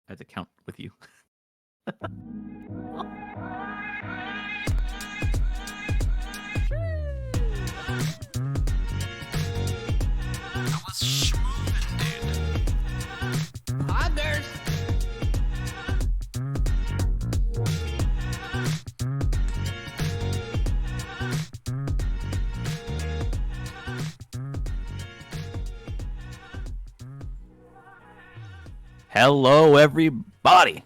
I had to count with you. I was schmovin', dude. Poggers! Hello, everybody.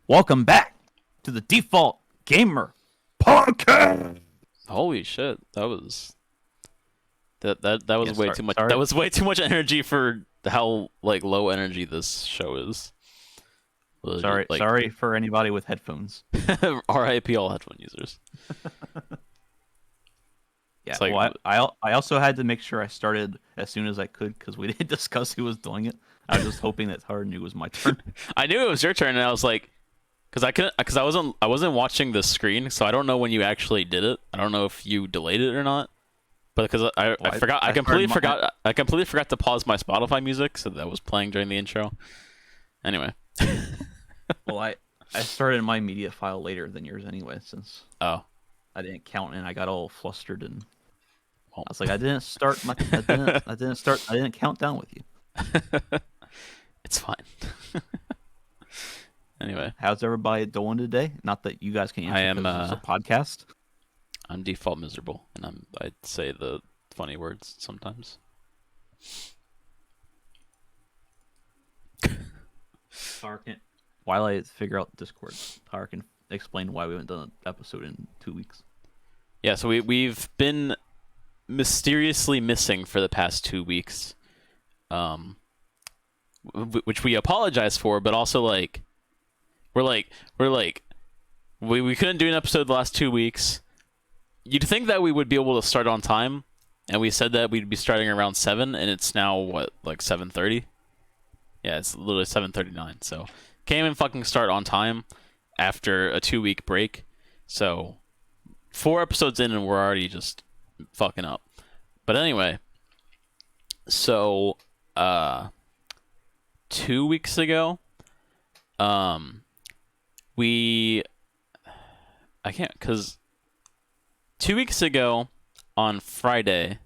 Welcome back to the Default Gamer POGCast. Holy shit, that was was Yeah, way sorry- too much. sorry. That was way too much energy for how like low energy this show is. Sorry, sorry for anybody with headphones. RIP all headphone users. Yeah, It's like- well, I also had to make sure I started as soon as I could because we didn't discuss who was doing it. I was just hoping that Tara knew it was my turn. I knew it was your turn, and I was like, because I wasn't watching the screen, so I don't know when you actually did it. I don't know if you delayed it or not. But because I forgot, I completely forgot to pause my Spotify music, so that was playing during the intro. Anyway. Well, I started my media file later than yours anyway, since Oh. I didn't count and I got all flustered and Well. I was like, I didn't count down with you. It's fine. Anyway, How's everybody doing today? Not that you guys can answer. I am, 'cause it's a podcast. I'm default miserable, and I'd say the funny words sometimes. Tara can, while I figure out Discord, Tara can explain why we haven't done an episode in 2 weeks. Yeah, so we've been mysteriously missing for the past 2 weeks, which we apologize for, but also like we couldn't do an episode the last 2 weeks. You'd think that we would be able to start on time, and we said that we'd be starting around 7, and it's now what, like 7:30? Yeah, it's literally 7:39. So can't even fucking start on time after a 2-week break. So 4 episodes in and we're already just fucking up. But anyway, so 2 weeks ago, because 2 weeks ago on Friday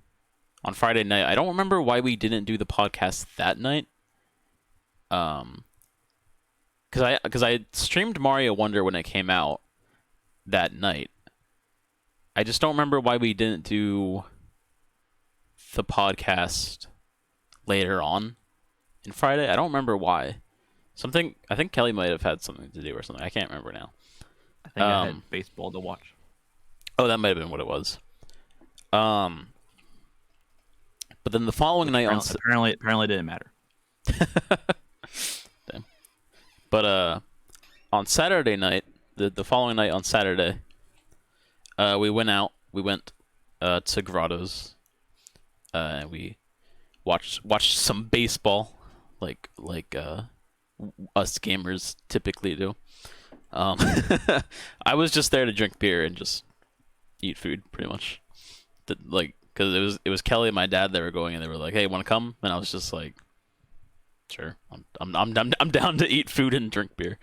night, I don't remember why we didn't do the podcast that night. Because I streamed Mario Wonder when it came out that night. I just don't remember why we didn't do the podcast later on in Friday. I don't remember why. I think Kelly might have had something to do or something. I can't remember now. I think I had baseball to watch. Oh, that might have been what it was. But then the following night apparently it didn't matter. Damn. But on Saturday night, the following night on Saturday, we went out. We went to Grotto's. We watched some baseball, like us gamers typically do. I was just there to drink beer and just eat food, pretty much. Because it was Kelly and my dad that were going, and they were like, "Hey, want to come?" And I was just like, "Sure, I'm down to eat food and drink beer."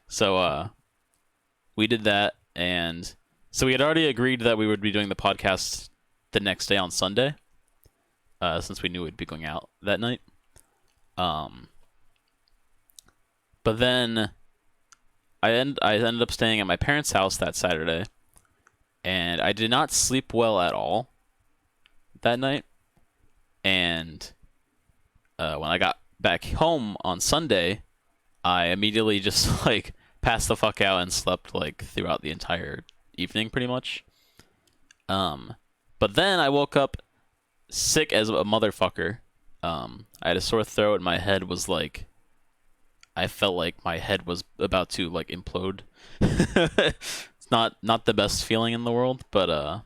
So we did that, and so we had already agreed that we would be doing the podcast the next day on Sunday, since we knew we'd be going out that night. But then I ended up staying at my parents' house that Saturday, and I did not sleep well at all that night. And when I got back home on Sunday, I immediately just like passed the fuck out and slept like throughout the entire evening, pretty much. But then I woke up sick as a motherfucker. I had a sore throat, and my head was like, I felt like my head was about to like implode. It's not the best feeling in the world, but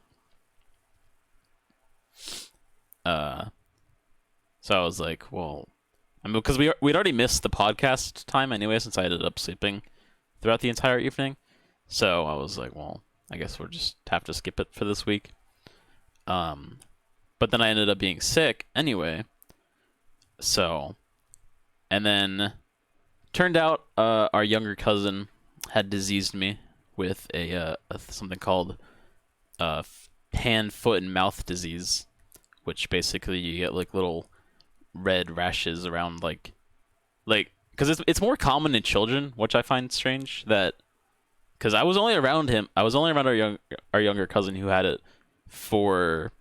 so I was like, well, I mean, because we'd already missed the podcast time anyway, since I ended up sleeping throughout the entire evening. So I was like, well, I guess we'll just have to skip it for this week. But then I ended up being sick anyway. So, and then Turned out our younger cousin had diseased me with a something called hand, foot, and mouth disease, which basically you get like little red rashes around because it's more common in children, which I find strange. That because I was only around him, I was only around our younger cousin who had it for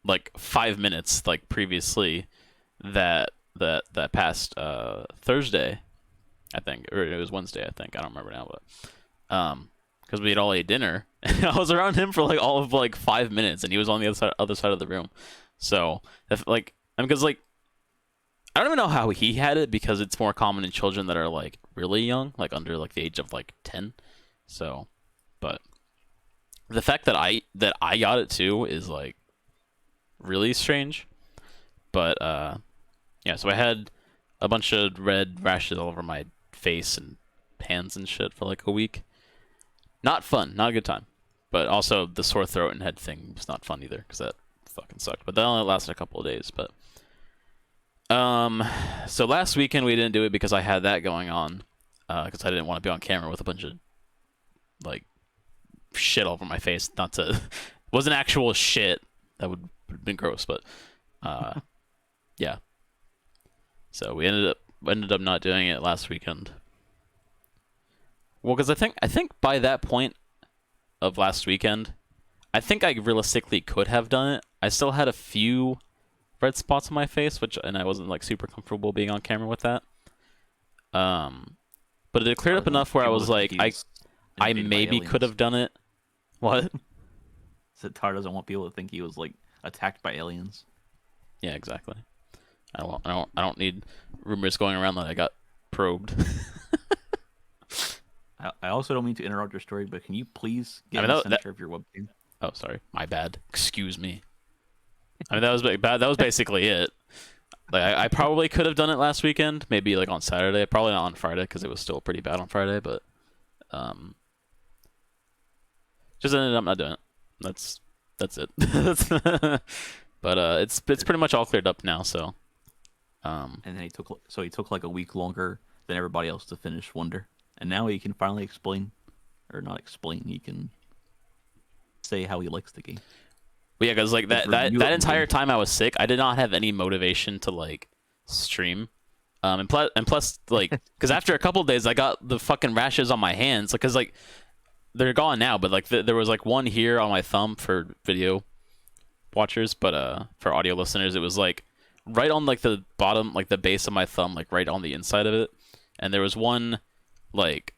like 5 minutes, like previously that past Thursday, I think, or it was Wednesday, I think. I don't remember now, but because we had all ate dinner, and I was around him for like all of like 5 minutes, and he was on the other side of the room. So if like, because like I don't even know how he had it because it's more common in children that are like really young, like under like the age of like 10. So, but the fact that I got it too is like really strange. But yeah, so I had a bunch of red rashes all over my face and hands and shit for like a week. Not fun, not a good time. But also the sore throat and head thing was not fun either because that fucking sucked. But that only lasted a couple of days. But so last weekend we didn't do it because I had that going on because I didn't want to be on camera with a bunch of like shit all over my face. Not to wasn't actual shit. That would have been gross, but yeah. So we ended up not doing it last weekend. Well, because I think by that point of last weekend, I think I realistically could have done it. I still had a few red spots on my face, and I wasn't like super comfortable being on camera with that. But it cleared up enough where I was like, I maybe could have done it. What? So Tar doesn't want people to think he was like attacked by aliens. Yeah, exactly. I don't need rumors going around that I got probed. I also don't mean to interrupt your story, but can you please get in the center of your webcam? Oh, sorry, my bad. Excuse me. I mean, that was bad. That was basically it. Like, I probably could have done it last weekend, maybe like on Saturday. Probably not on Friday because it was still pretty bad on Friday. But just ended up not doing it. That's it. But it's pretty much all cleared up now. So. And then he took like a week longer than everybody else to finish Wonder, and now he can finally explain, or not explain. He can say how he likes the game. But yeah, because like that entire time I was sick, I did not have any motivation to like stream. And plus like because after a couple of days I got the fucking rashes on my hands, like because like they're gone now, but like there was like one here on my thumb for video watchers, but for audio listeners it was like right on like the bottom, like the base of my thumb, like right on the inside of it, and there was one like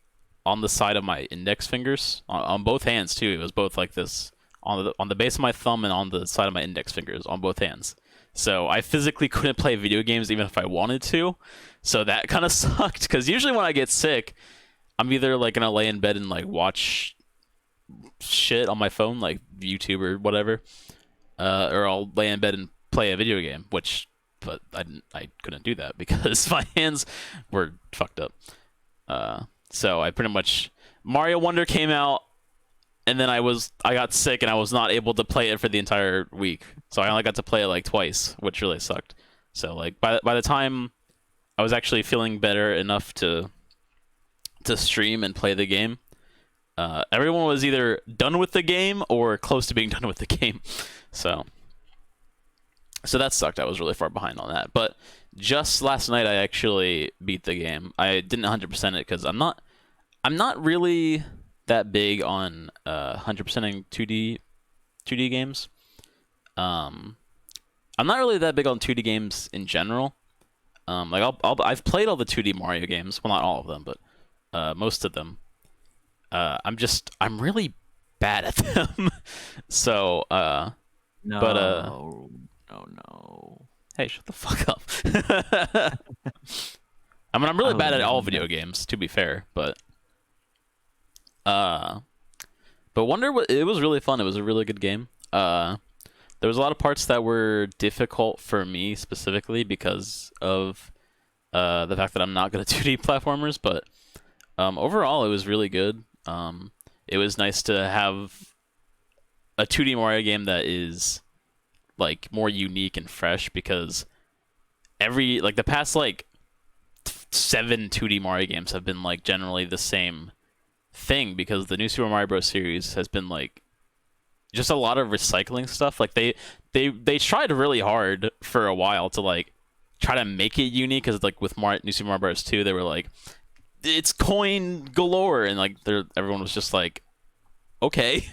on the side of my index fingers on both hands too. It was both like this on the base of my thumb and on the side of my index fingers on both hands. So I physically couldn't play video games even if I wanted to. So that kind of sucked because usually when I get sick, I'm either like gonna lay in bed and like watch shit on my phone, like YouTube or whatever, or I'll lay in bed and play a video game, but I couldn't do that because my hands were fucked up. So I pretty much Mario Wonder came out, and then I got sick and I was not able to play it for the entire week. So I only got to play it like twice, which really sucked. So like by the time I was actually feeling better enough to stream and play the game, everyone was either done with the game or close to being done with the game. So that sucked. I was really far behind on that. But just last night I actually beat the game. I didn't 100% it because I'm not really that big on 100%ing 2D games. I'm not really that big on 2D games in general. Like I've played all the 2D Mario games. Well, not all of them, but most of them. I'm really bad at them. So No. but Oh no. Hey, shut the fuck up. I mean, I'm really bad at all video games, to be fair, but Wonder, it was really fun. It was a really good game. There was a lot of parts that were difficult for me specifically because of the fact that I'm not good at 2D platformers, but overall it was really good. It was nice to have a 2D Mario game that is like more unique and fresh because the past like 7 2D Mario games have been like generally the same thing, because the new Super Mario Bros. Series has been like just a lot of recycling stuff. Like they tried really hard for a while to like try to make it unique, because like with New Super Mario Bros. 2, they were like, it's coin galore, and like everyone was just like, okay.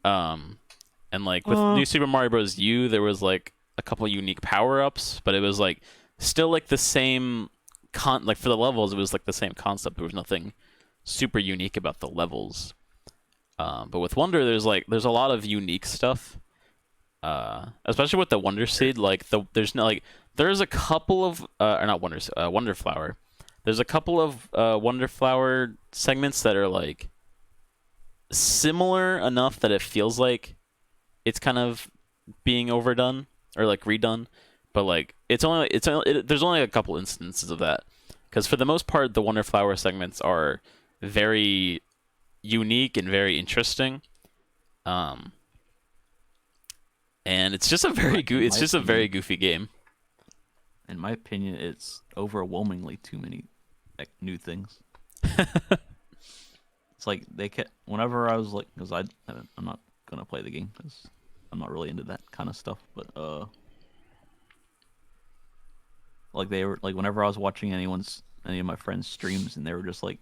And like with New Super Mario Bros. U, there was like a couple unique power ups, but it was like still like the same like for the levels, it was like the same concept. There was nothing super unique about the levels. But with Wonder, there's a lot of unique stuff. Especially with the Wonder Seed, like there's a couple of or not Wonder Flower. There's a couple of Wonder Flower segments that are like similar enough that it feels like it's kind of being overdone or like redone, but like there's only a couple instances of that, because for the most part the Wonder Flower segments are very unique and very interesting, and it's just a very goofy game. In my opinion, it's overwhelmingly too many new things. It's like they kept, whenever I was like, because I'm not gonna play the game because I'm not really into that kind of stuff, but like they were like, whenever I was watching any of my friends' streams, and they were just like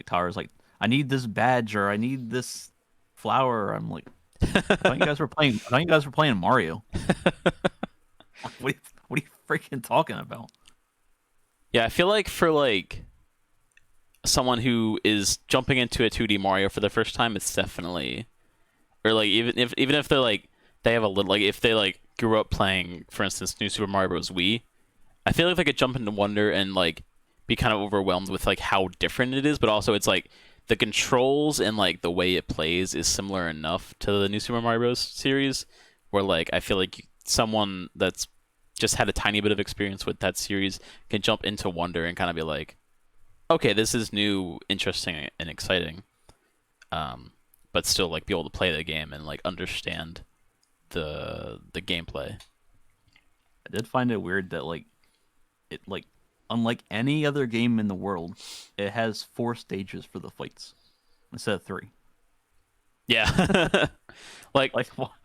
Tara's like, I need this badge or I need this flower. I'm like, I thought you guys were playing Mario. What are you freaking talking about? Yeah, I feel like for like someone who is jumping into a 2D Mario for the first time, it's definitely, or like even if they're like they have a little, like if they like grew up playing, for instance, New Super Mario Bros. Wii, I feel like they could jump into Wonder and like be kind of overwhelmed with like how different it is, but also it's like the controls and like the way it plays is similar enough to the New Super Mario Bros. Series, where like I feel like someone that's just had a tiny bit of experience with that series can jump into Wonder and kind of be like, okay, this is new, interesting, and exciting, but still like be able to play the game and like understand the gameplay. I did find it weird that like it like, unlike any other game in the world, it has 4 stages for the fights instead of 3. Yeah. like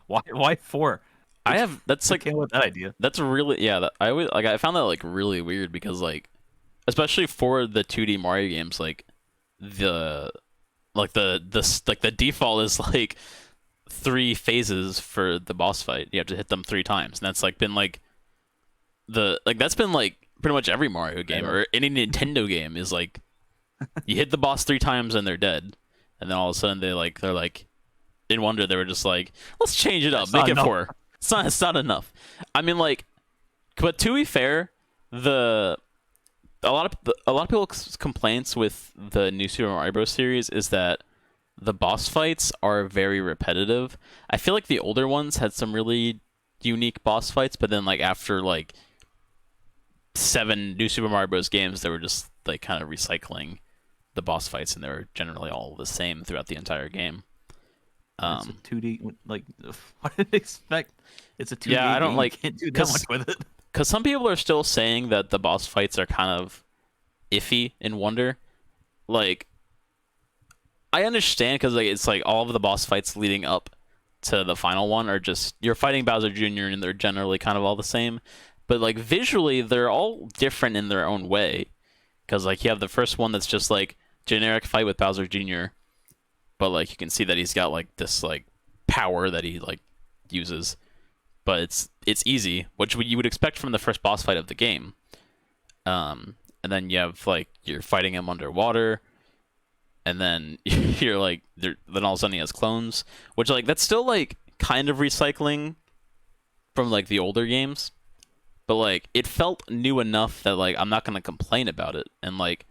why 4? I have that's like came with that idea. That's really, yeah. I always like, I found that like really weird, because like especially for the 2D Mario games, like the the default is like 3 phases for the boss fight. You have to hit them 3 times, and that's like been like that's been like pretty much every Mario game or any Nintendo game is like you hit the boss 3 times and they're dead, and then all of a sudden they're like in Wonder they were just like, let's change it up, make it 4. It's not enough. I mean, like, but to be fair, a lot of people's complaints with the new Super Mario Bros. Series is that the boss fights are very repetitive. I feel like the older ones had some really unique boss fights, but then like after like 7 new Super Mario Bros. Games, they were just like kind of recycling the boss fights, and they were generally all the same throughout the entire game. It's a 2D, like, what did they expect? It's a 2D yeah, I don't game. like, You can't do that much with it. Because some people are still saying that the boss fights are kind of iffy in Wonder. Like, I understand, because like it's like all of the boss fights leading up to the final one are just, you're fighting Bowser Jr. and they're generally kind of all the same. But like visually, they're all different in their own way. Because like you have the first one that's just like generic fight with Bowser Jr., but like you can see that he's got like this like power that he like uses, but it's easy, which you would expect from the first boss fight of the game. And then you have like, you're fighting him underwater, and then you're like, then all of a sudden he has clones, which like that's still like kind of recycling from like the older games, but like it felt new enough that like I'm not gonna complain about it. And like,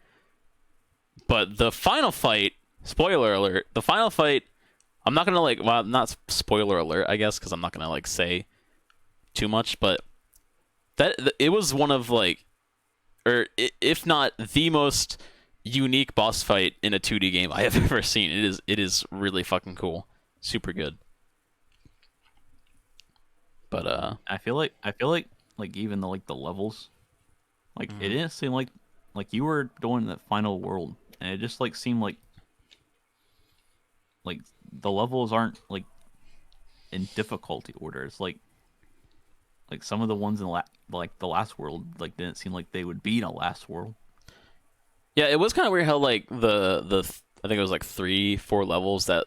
but the final fight, spoiler alert, the final fight, I'm not gonna like, well, not spoiler alert, I guess, because I'm not gonna like say too much, but that it was one of like, or if not the most unique boss fight in a 2D game I have ever seen. It is really fucking cool, super good. But I feel like even the levels, like it didn't seem like like you were doing the final world, and it just like seemed like the levels aren't like in difficulty order. It's like some of the ones in like the last world like didn't seem like they would be in a last world. Yeah, it was kind of weird how like I think it was like 3, 4 levels that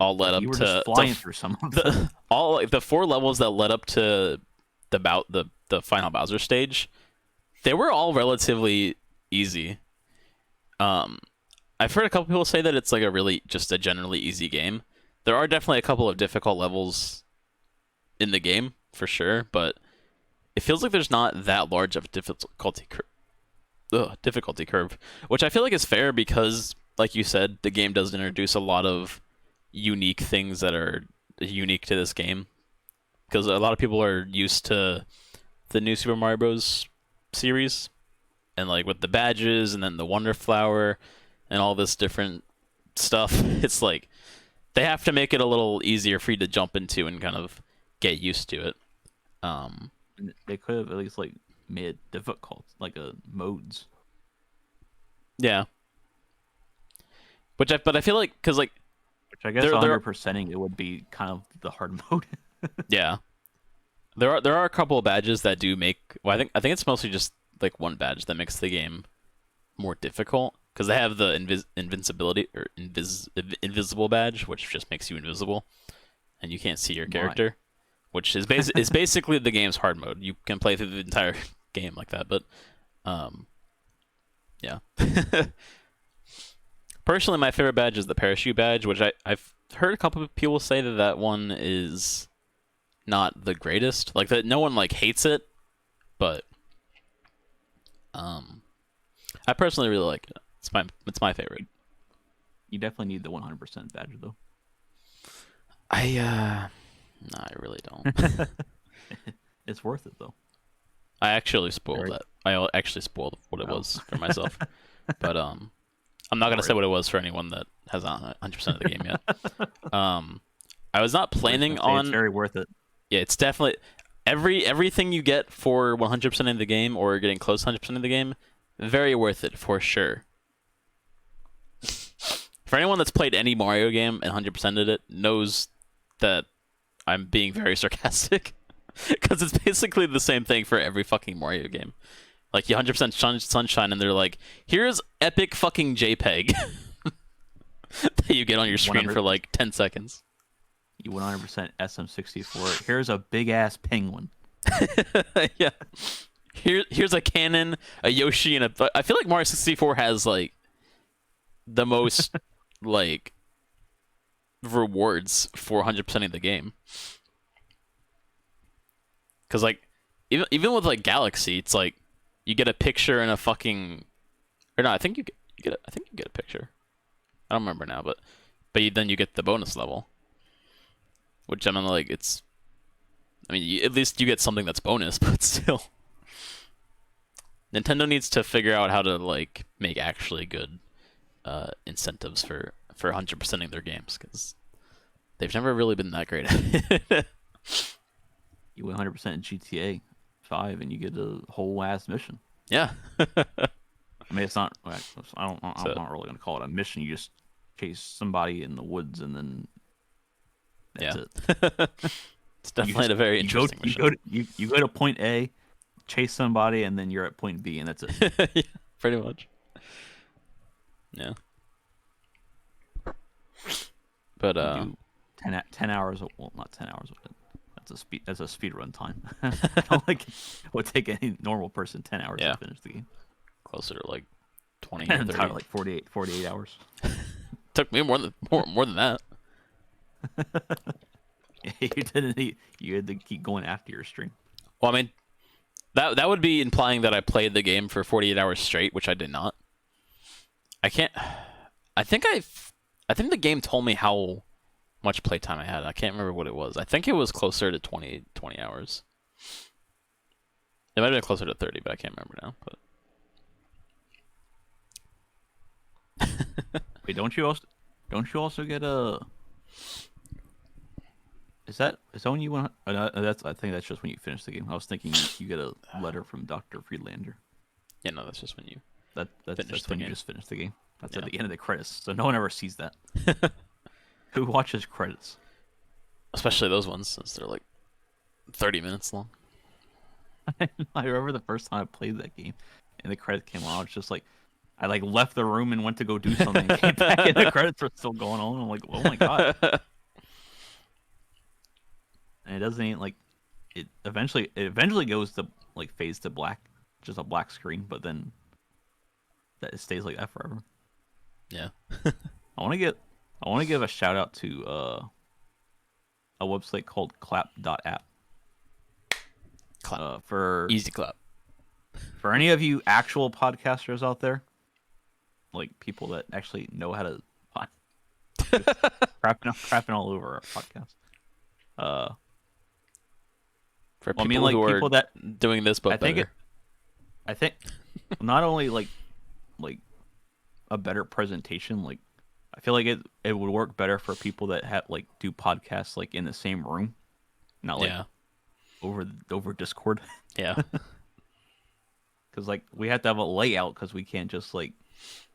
all led Like up you were just to flying through some of them. the all like the 4 levels that led up to the final Bowser stage. They were all relatively easy. Um, I've heard a couple people say that it's like a really just a generally easy game. There are definitely a couple of difficult levels in the game for sure, but it feels like there's not that large of a difficulty curve, which I feel like is fair because, like you said, the game does introduce a lot of unique things that are unique to this game. Because a lot of people are used to the new Super Mario Bros. Series, and like with the badges and then the Wonder Flower and all this different stuff, it's like they have to make it a little easier for you to jump into and kind of get used to it. Um, And they could have at least like made it difficult, like modes. yeah, but I feel like because like Which I guess there 100%ing it would be kind of the hard mode. yeah there are a couple of badges that do make well I think it's mostly just like one badge that makes the game more difficult because they have the invincibility or invisible badge, which just makes you invisible and you can't see your My. character, which is basically the game's hard mode. You can play through the entire game like that, but yeah. Personally, my favorite badge is the parachute badge, which I've heard a couple of people say that that one is not the greatest. Like that, no one like hates it, but I personally really like it. It's my favorite. You definitely need the 100% badge though. No, I really don't. It's worth it though. I actually spoiled Very. that. I actually spoiled what it Oh. was for myself. But I'm not gonna say what it was for anyone that has not 100% of the game yet. I was not I was planning gonna say on. it's very worth it. Yeah, it's definitely everything you get for 100% of the game or getting close to 100% of the game, very worth it for sure. For anyone that's played any Mario game and 100%ed it, knows that I'm being very sarcastic because it's basically the same thing for every fucking Mario game. Like you 100% Sunshine, and they're like, "Here's epic fucking JPEG that you get on your screen 100 for like 10 seconds." You 100% SM64. Here's a big ass penguin. Yeah. Here's a cannon, a Yoshi, and a. I feel like Mario 64 has like the most like rewards for 100% of the game. Because like even with like Galaxy, it's like you get a picture and a fucking. Or no, I think you get I think you get a picture. I don't remember now, but then you get the bonus level. Which I mean, like it's. I mean, at least you get something that's bonus, but still. Nintendo needs to figure out how to like make actually good incentives for 100%ing their games because they've never really been that great at it. You 100% GTA 5 and you get a whole ass mission. Yeah. I mean, it's not. I'm So- not really gonna call it a mission. You just chase somebody in the woods and then that's Yeah. it. It's definitely a very interesting mission. You go to point A, chase somebody, and then you're at point B, and that's it. Yeah, pretty much. Yeah. But You do 10 hours. Well, not 10 hours. But that's a speed run time. I don't like it would take any normal person 10 hours Yeah. to finish the game. closer to like 20 or 30. Entirely like 48 hours. Took me more than that. You didn't. You had to keep going after your stream. Well, I mean, that would be implying that I played the game for 48 hours straight, which I did not. I can't. I think the game told me how much playtime I had. I can't remember what it was. I think it was closer to 20 hours. It might have been closer to 30, but I can't remember now. But Wait, don't you also get a? Is that when you want? That's I think that's just when you finish the game. I was thinking you get a letter from Dr. Friedlander. yeah, no, that's just when you Finish That's the when you game. just finish the game. That's at Yeah. the end of the credits, so no one ever sees that. Who watches credits? Especially those ones, since they're like 30 minutes long. I remember the first time I played that game, and the credits came on. I was just like, I like left the room and went to go do something, and came back, and the credits were still going on. I'm like, oh my god! And it doesn't even like it eventually goes to like fades to black, just a black screen, but then that it stays like that forever. Yeah. I want to get I want to give a shout out to a website called clap.app. Clap. For Easy clap. any of you actual podcasters out there, like people that actually know how to pod, crapping all over our podcast. For Well, I people mean, like who people are that doing this but I think better. I think not only like a better presentation, like I feel like it would work better for people that have like do podcasts like in the same room, not like Yeah. over Discord. Yeah. Because like we have to have a layout because we can't just like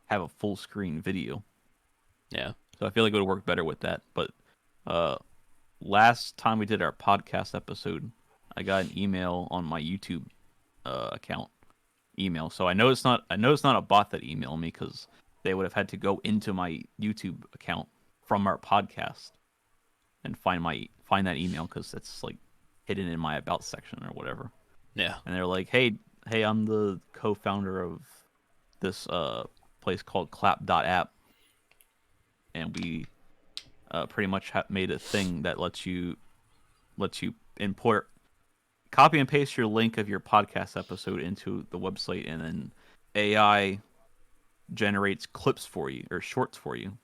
have a full screen video. Yeah. So I feel like it would work better with that. But last time we did our podcast episode, I got an email on my YouTube account email. So I know it's not a bot that emailed me because they would have had to go into my YouTube account from our podcast and find that email because it's like hidden in my about section or whatever. Yeah. And they're like, hey, I'm the co-founder of this place called clap.app, and we pretty much made a thing that lets you import, copy and paste your link of your podcast episode into the website, and then AI generates clips for you or shorts for you.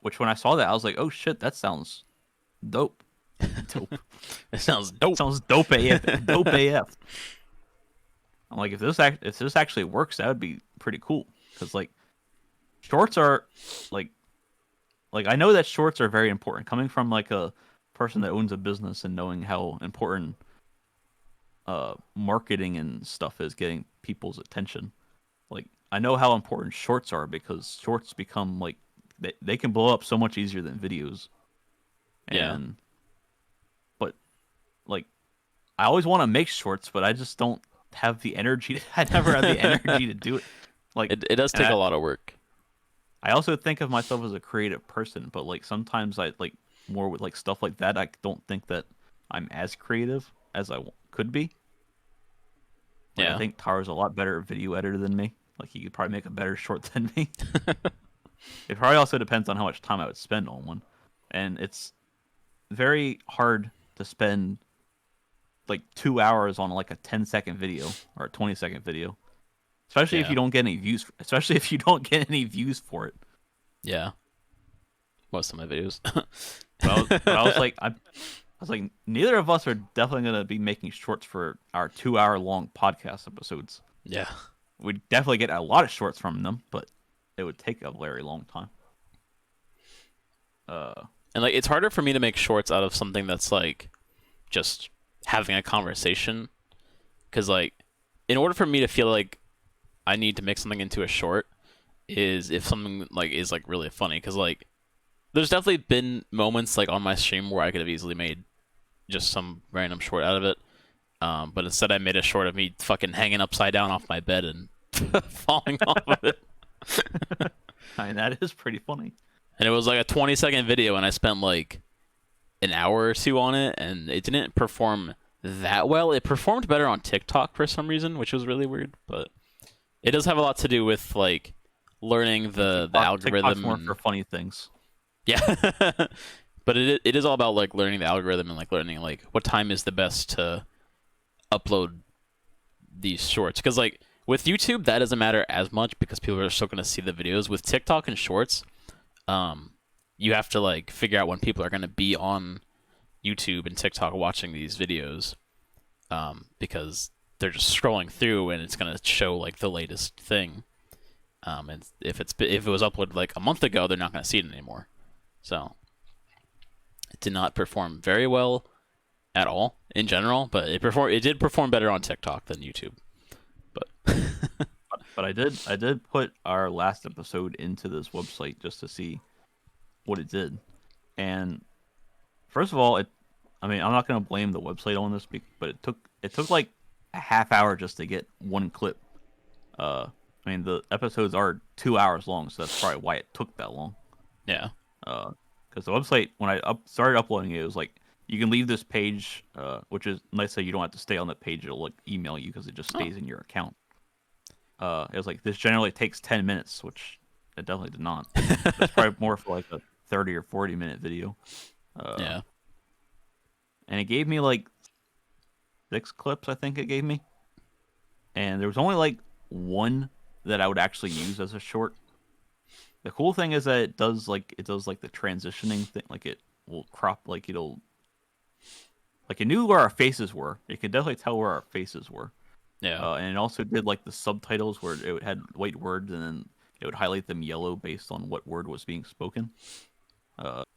Which when I saw that, I was like, oh shit, that sounds dope. Dope. It sounds dope. Sounds dope AF. Dope AF. I'm like, if this actually works, that would be pretty cool. Because like, shorts are like I know that shorts are very important. Coming from like a person that owns a business and knowing how important marketing and stuff is getting people's attention. Like I know how important shorts are because shorts become like they can blow up so much easier than videos. Yeah. And but like I always want to make shorts, but I just don't have the energy. I never have the energy to do it. Like It does take a lot of work. I also think of myself as a creative person, but like sometimes I like more with like stuff like that. I don't think that I'm as creative as I could be. Like, Yeah. I think Tara's a lot better video editor than me. Like he could probably make a better short than me. It probably also depends on how much time I would spend on one, and it's very hard to spend like 2 hours on like a 10-second video or a 20-second video, especially if Yeah. you don't get any views. Especially if you don't get any views for it. Yeah. Most of my videos. But I was like, I was like, neither of us are definitely gonna be making shorts for our 2 hour long podcast episodes. Yeah. We'd definitely get a lot of shorts from them, but it would take a very long time. And like it's harder for me to make shorts out of something that's like just having a conversation, because like in order for me to feel like I need to make something into a short is if something like is like really funny, because like there's definitely been moments like on my stream where I could have easily made just some random short out of it, but instead I made a short of me fucking hanging upside down off my bed and falling off of it. I mean, that is pretty funny. And it was like a 20-second video, and I spent like an hour or two on it, and it didn't perform that well. It performed better on TikTok for some reason, which was really weird, but it does have a lot to do with like learning the algorithm. TikTok's more for funny things. Yeah. But it is all about like learning the algorithm and like learning like what time is the best to upload these shorts, because like with YouTube that doesn't matter as much because people are still going to see the videos. With TikTok and shorts, you have to like figure out when people are going to be on YouTube and TikTok watching these videos, because they're just scrolling through and it's going to show like the latest thing. And if it was uploaded like a month ago, they're not going to see it anymore. So it did not perform very well at all in general, but it did perform better on TikTok than YouTube. But But I did put our last episode into this website just to see what it did. And first of all, I mean, I'm not gonna blame the website on this, but it took like a half hour just to get one clip. I mean, the episodes are 2 hours long, so that's probably why it took that long. Yeah. Because the website, when I started uploading it, it was like you can leave this page, which is nice that you don't have to stay on the page. It'll like email you because it just stays in your account. It was like this generally takes 10 minutes, which it definitely did not. It's probably more for like a 30 or 40-minute video. Yeah. And it gave me like 6 clips, I think it gave me. And there was only like one that I would actually use as a short. The cool thing is that it does like the transitioning thing. Like it will crop, like it knew where our faces were. It could definitely tell where our faces were. Yeah. And it also did like the subtitles where it had white words and then it would highlight them yellow based on what word was being spoken.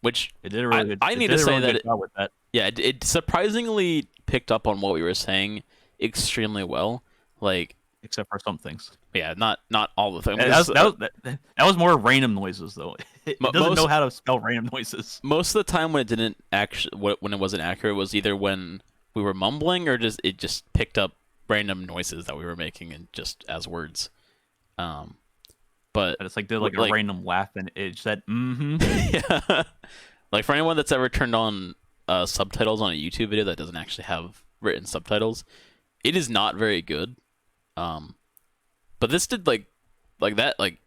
Which It did a really good. I It need did to a say really that good job with that. yeah, it surprisingly picked up on what we were saying extremely well. Like, Except for some things. yeah, not all the things. And that was more random noises though. It doesn't know how to spell random noises. Most of the time when it didn't actually, when it wasn't accurate, was either when we were mumbling or it just picked up random noises that we were making and just as words. But And it's like did like a random laugh and it said mm-hmm. yeah. Like for anyone that's ever turned on subtitles on a YouTube video that doesn't actually have written subtitles, it is not very good. But this did like that, like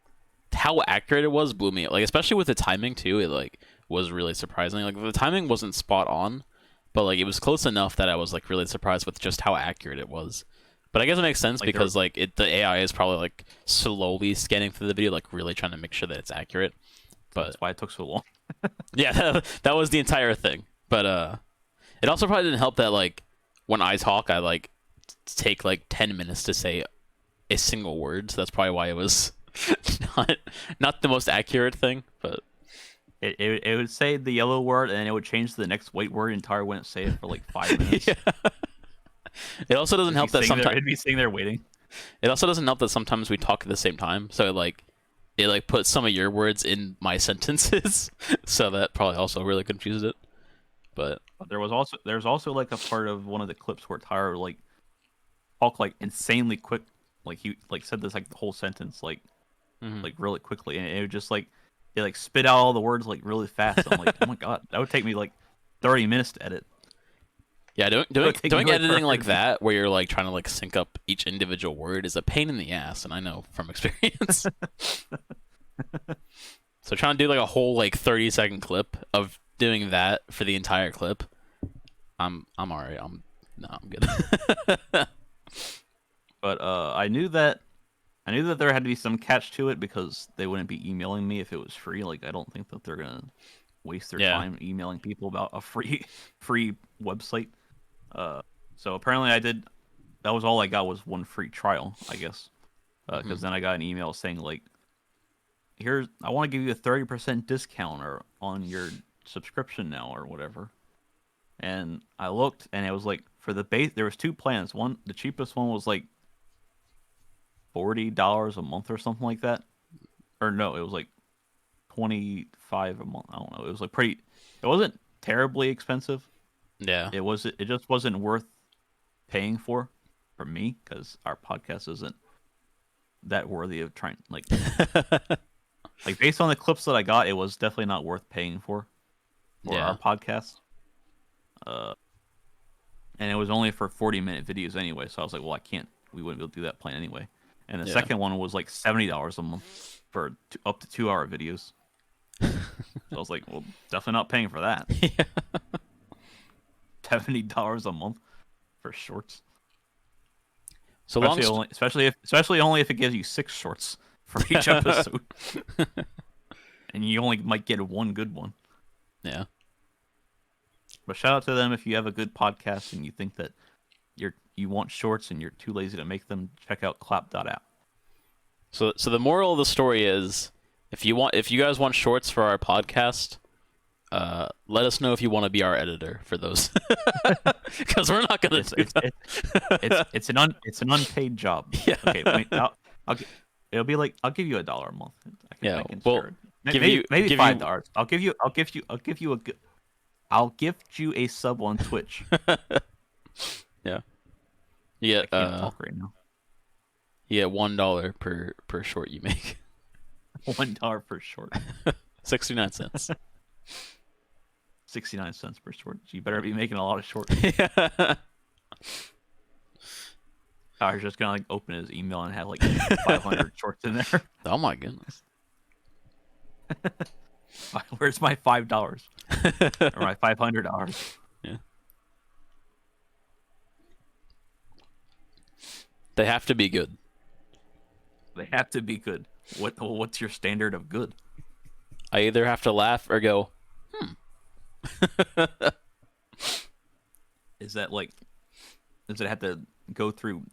how accurate it was blew me. Like especially with the timing too, it like was really surprising. Like the timing wasn't spot on, but like it was close enough that I was like really surprised with just how accurate it was. But I guess it makes sense Like because like the AI is probably like slowly scanning through the video, like really trying to make sure that it's accurate. But That's why it took so long. yeah, that was the entire thing. But it also probably didn't help that like when I talk, I like take like 10 minutes to say a single word. So that's probably why it was not the most accurate thing. But It would say the yellow word and it would change to the next white word and Tar wouldn't say it for like 5 minutes. yeah. It also doesn't help that sometimes it'd be sitting there waiting. it also doesn't help that sometimes we talk at the same time. So it puts some of your words in my sentences. So that probably also really confused it. But There's also like a part of one of the clips where Tyra like talked like insanely quick, like he like said this like the whole sentence like really quickly, and it would just like it like spit out all the words like really fast. I'm like, oh my god, that would take me like 30 minutes to edit. yeah, doing like editing like forever. that where you're like trying to like sync up each individual word is a pain in the ass, and I know from experience. So trying to do like a whole like 30-second clip of doing that for the entire clip, I'm alright. I'm good. But I knew that there had to be some catch to it because they wouldn't be emailing me if it was free. Like I don't think that they're gonna waste their Yeah. time emailing people about a free website. So apparently I did. That was all I got was one free trial, I guess. Because then I got an email saying like, I want to give you a 30% discount or on your subscription now or whatever. And I looked and it was like for the base there was two plans. One, the cheapest one was like $40 a month or something like that. Or no, it was like 25 a month. I don't know. It was like it wasn't terribly expensive. Yeah. It just wasn't worth paying for me because our podcast isn't that worthy of trying like like based on the clips that I got, it was definitely not worth paying for our podcast. And it was only for 40-minute videos anyway, so I was like, well, we wouldn't be able to do that plan anyway. And the second one was like $70 a month for up to 2-hour videos. So I was like, well, definitely not paying for that. Yeah. $70 a month for shorts. So especially only if it gives you 6 shorts for each episode, and you only might get one good one. Yeah. But shout out to them if you have a good podcast and you think that you want shorts and you're too lazy to make them. Check out clap.app. So the moral of the story is, if you guys want shorts for our podcast, let us know if you want to be our editor for those, because we're not gonna do that. It's an unpaid job. Yeah. Okay, I'll gi- it'll be like I'll give you $1 a month. Yeah. I can Well, share it. Maybe give $5. I'll give you I'll gift you a sub on Twitch. yeah. You I get can't talk right now. $1 per short you make. $1 per short. 69 cents. 69 cents per short. You better be making a lot of shorts. Yeah. I was just gonna like open his email and have like 500 shorts in there. Oh my goodness. Where's my $5 or my $500? Yeah. They have to be good. They have to be good. What's your standard of good? I either have to laugh or go, Is that like does it have to go through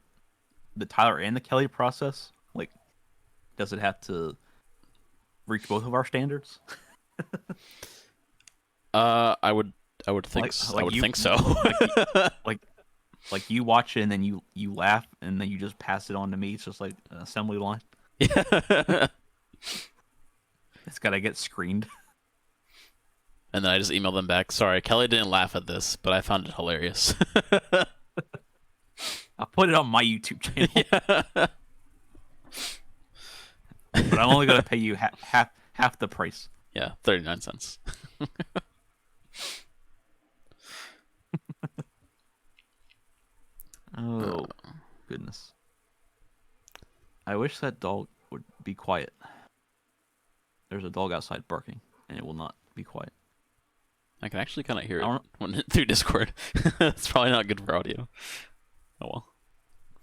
the Tyler and the Kelly process? Like, does it have to reach both of our standards? I would think I would you, think so. like like you watch it and then you laugh and then you just pass it on to me. It's just like an assembly line. Yeah. It's gotta get screened. And then I just email them back. Sorry, Kelly didn't laugh at this, but I found it hilarious. I'll put it on my YouTube channel, Yeah. but I'm only gonna pay you half the price. Yeah, 39 cents. Oh goodness! I wish that dog would be quiet. There's a dog outside barking, and it will not be quiet. I can actually kind of hear I it through Discord. It's probably not good for audio. Oh well.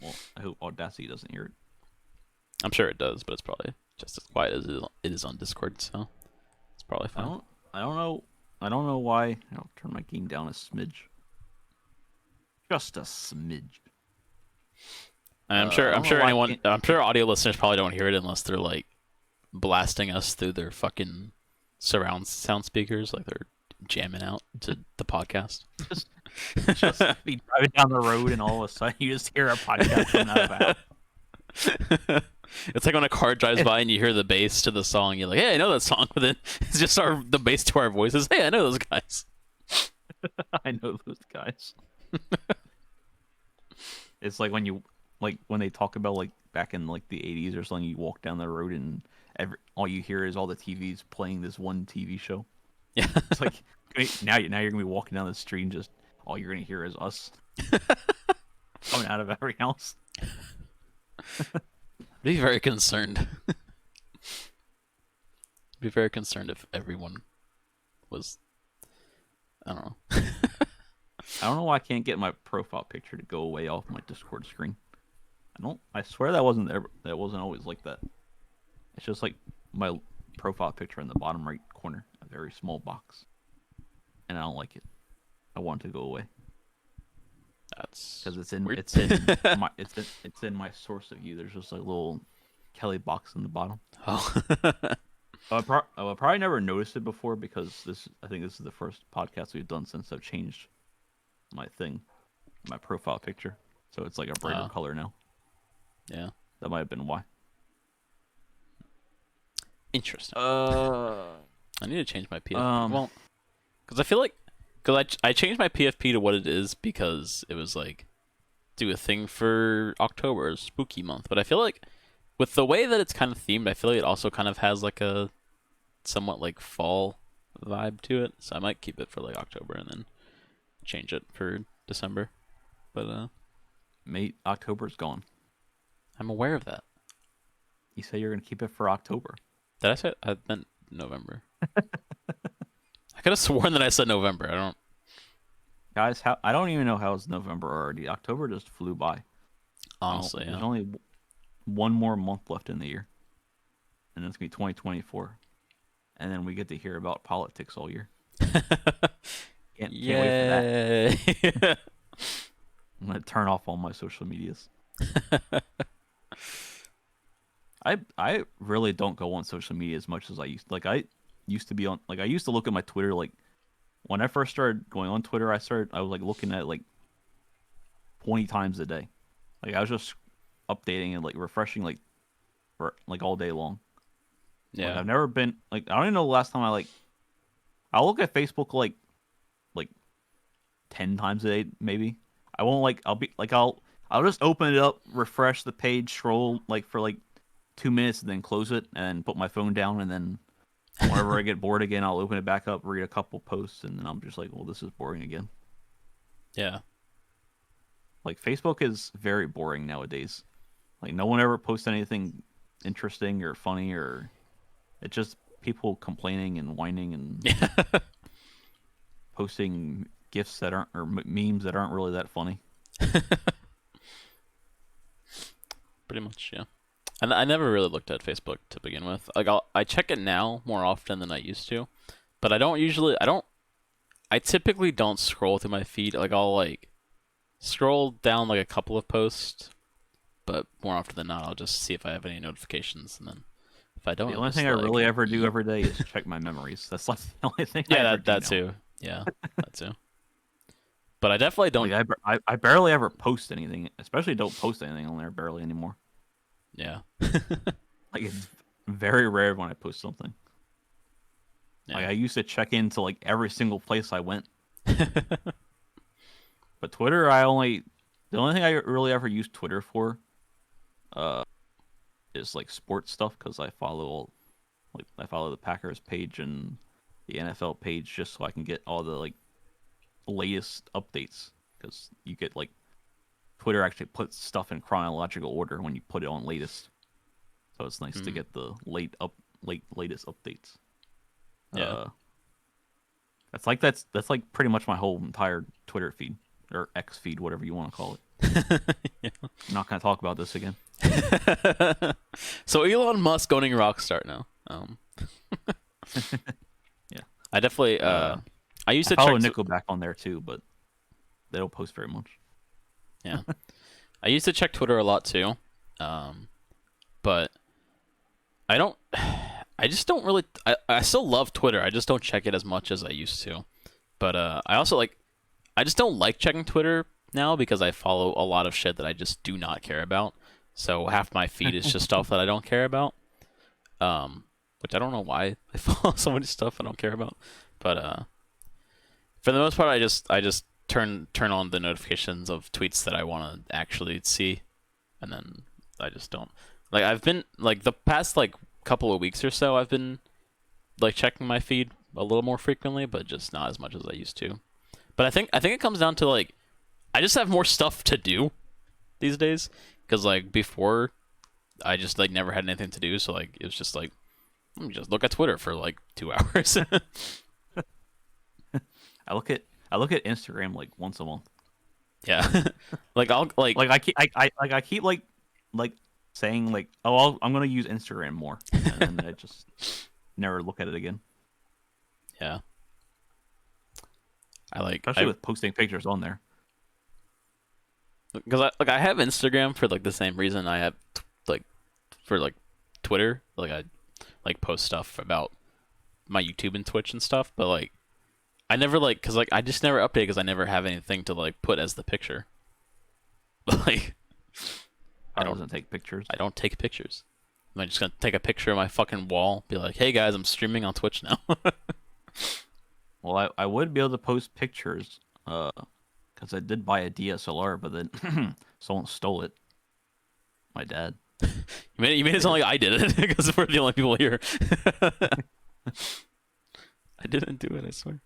Well, I hope Audacity doesn't hear it. I'm sure it does, but it's probably just as quiet as it is on Discord, so it's probably I fine. don't. I don't know. I don't know why. I'll turn my game down a smidge. Just a smidge. I'm I sure. I'm don't know sure why I anyone. can't- I'm sure audio listeners probably don't hear it unless they're like blasting us through their fucking surround sound speakers, like they're jamming out to the podcast. Just be driving down the road and all of a sudden you just hear a podcast coming out of a house. It's like when a car drives by and you hear the bass to the song. You're like, "Hey, I know that song," but then it's just the bass to our voices. Hey, I know those guys. I know those guys. It's like when they talk about like back in like the 80s or something, you walk down the road and all you hear is all the TVs playing this one TV show. Yeah. It's like now you're gonna be walking down the street and just all you're gonna hear is us coming out of every house. I'd be very concerned. Be very concerned if everyone was. I don't know. I don't know why I can't get my profile picture to go away off my Discord screen. I swear that wasn't always like that. It's just like my profile picture in the bottom right corner, a very small box. And I don't like it. I want it to go away That's because it's in weird. it's in my source of you. There's just a little Kelly box in the bottom. Oh. I probably never noticed it before because I think this is the first podcast we've done since I've changed my profile picture. So it's like a brighter color now. Yeah. That might have been why. Interesting. Uh, I need to change my PFP. Well, because I feel like I changed my PFP to what it is because it was like do a thing for October, spooky month. But I feel like with the way that it's kind of themed, I feel like it also kind of has like a somewhat like fall vibe to it. So I might keep it for like October and then change it for December. But mate, October's gone. I'm aware of that. You say you're gonna keep it for October. Did I say I meant November? I could have sworn that I said November. I don't. Guys, I don't even know how it's November already. October just flew by. Honestly, There's yeah. only one more month left in the year, and it's gonna be 2024, and then we get to hear about politics all year. Can't wait for that. I'm gonna turn off all my social medias. I really don't go on social media as much as I used. Like I used to be on. Like I used to look at my Twitter. Like when I first started going on Twitter, I was like looking at it, like 20 times a day. Like I was just updating and like refreshing like for like all day long. Like Yeah. I've never been like I don't even know the last time I'll look at Facebook like 10 times a day maybe. I won't like I'll just open it up, refresh the page, scroll like for like 2 minutes, and then close it, and put my phone down, and then whenever I get bored again, I'll open it back up, read a couple posts, and then I'm just like, well, this is boring again. Yeah. Like Facebook is very boring nowadays. Like no one ever posts anything interesting or funny, or it's just people complaining and whining and Yeah. posting gifs that aren't or memes that aren't really that funny. Pretty much, yeah. And I never really looked at Facebook to begin with. Like I check it now more often than I used to, but I typically don't scroll through my feed. Like I'll like scroll down like a couple of posts, but more often than not I'll just see if I have any notifications, and then if I don't, The I'm only just thing I like, really ever do every day is check my memories. That's like the only thing I yeah, ever that do that now. too. Yeah, that too. But I definitely don't. Like I barely ever post anything, especially don't post anything on there barely anymore. Yeah. Like it's very rare when I post something. Like Yeah. I used to check into like every single place I went. But Twitter, the only thing I really ever use Twitter for, uh, is like sports stuff because I follow the Packers page and the NFL page just so I can get all the like latest updates because you get like Twitter actually puts stuff in chronological order when you put it on latest, so it's nice to get the latest updates. Yeah. That's like pretty much my whole entire Twitter feed or X feed, whatever you want to call it. Yeah. I'm not gonna talk about this again. So Elon Musk owning Rockstar now. Yeah, I definitely I used I to follow check Nickelback on there too, but they don't post very much. yeah. I used to check Twitter a lot too. But I don't I just don't really I still love Twitter. I just don't check it as much as I used to. But I also I just don't like checking Twitter now because I follow a lot of shit that I just do not care about. So half my feed is just stuff that I don't care about. Which I don't know why I follow so much stuff I don't care about. But for the most part, I just turn on the notifications of tweets that I want to actually see, and then I just don't. Like I've been like the past like couple of weeks or so, I've been like checking my feed a little more frequently, but just not as much as I used to. But I think it comes down to like I just have more stuff to do these days because like before I just like never had anything to do, so like it was just like let me just look at Twitter for like 2 hours. I look at Instagram like once a month. Yeah, like I'll like Like I keep like saying like, oh, I'm gonna use Instagram more, and then I just never look at it again. yeah. I like Especially with posting pictures on there. because I have Instagram for like the same reason I have like for like Twitter. Like I like post stuff about my YouTube and Twitch and stuff, but like I never like because like I just never update because I never have anything to like put as the picture. Like I don't take pictures. I don't take pictures. Am I just gonna take a picture of my fucking wall? Be like, hey guys, I'm streaming on Twitch now. Well, I would be able to post pictures, because I did buy a DSLR, but then someone stole it. My dad. You made it sound like I did it because we're the only people here. I didn't do it, I swear.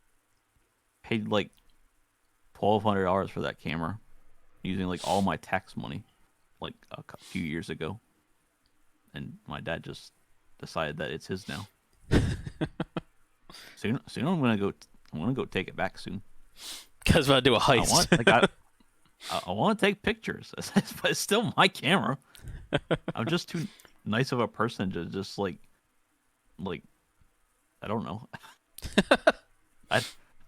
Paid like $1,200 for that camera, using like all my tax money, like a few years ago, and my dad just decided that it's his now. Soon I'm gonna go take it back soon. Guys about to do a I heist. want like I want to take pictures, but it's still my camera. I'm just too nice of a person to just like I don't know. I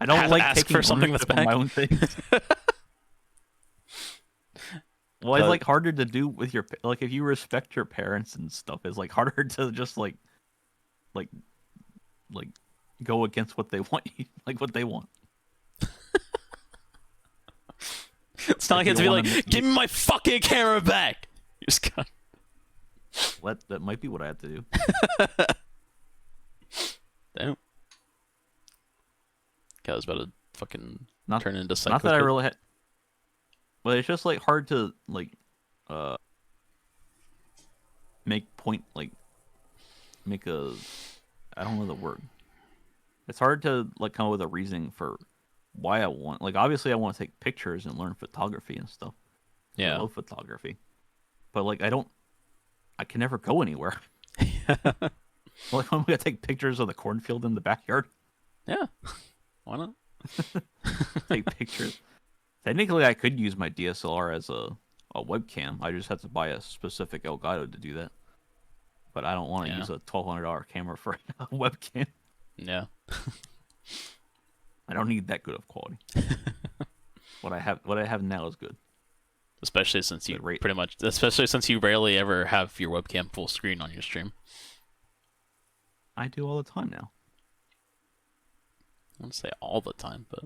don't like ask taking for something that's ownership of my back. own things. Well, it's like harder to do with your like if you respect your parents and stuff. It's like harder to just like like go against what they want, like what they want. It's not like Like, you have to you be don't like, wanna give me my fucking camera back. You just got That might be what I have to do. Damn. I was about to fucking Not turn into not Psycho that I Kid. really had, but it's just like hard to like uh make point like make a I don't know the word. It's hard to like come up with a reasoning for why I want like obviously I want to take pictures and learn photography and stuff. I Yeah. love photography. But like I can never go anywhere. Like I'm gonna take pictures of the cornfield in the backyard. Yeah. Why not? Take pictures. Technically I could use my DSLR as a webcam. I just have to buy a specific Elgato to do that. But I don't want to Yeah. use a $1,200 camera for a webcam. Yeah. I don't need that good of quality. What I have now is good. Especially since you Rate. especially since you rarely ever have your webcam full screen on your stream. I do all the time now. I wouldn't say all the time, but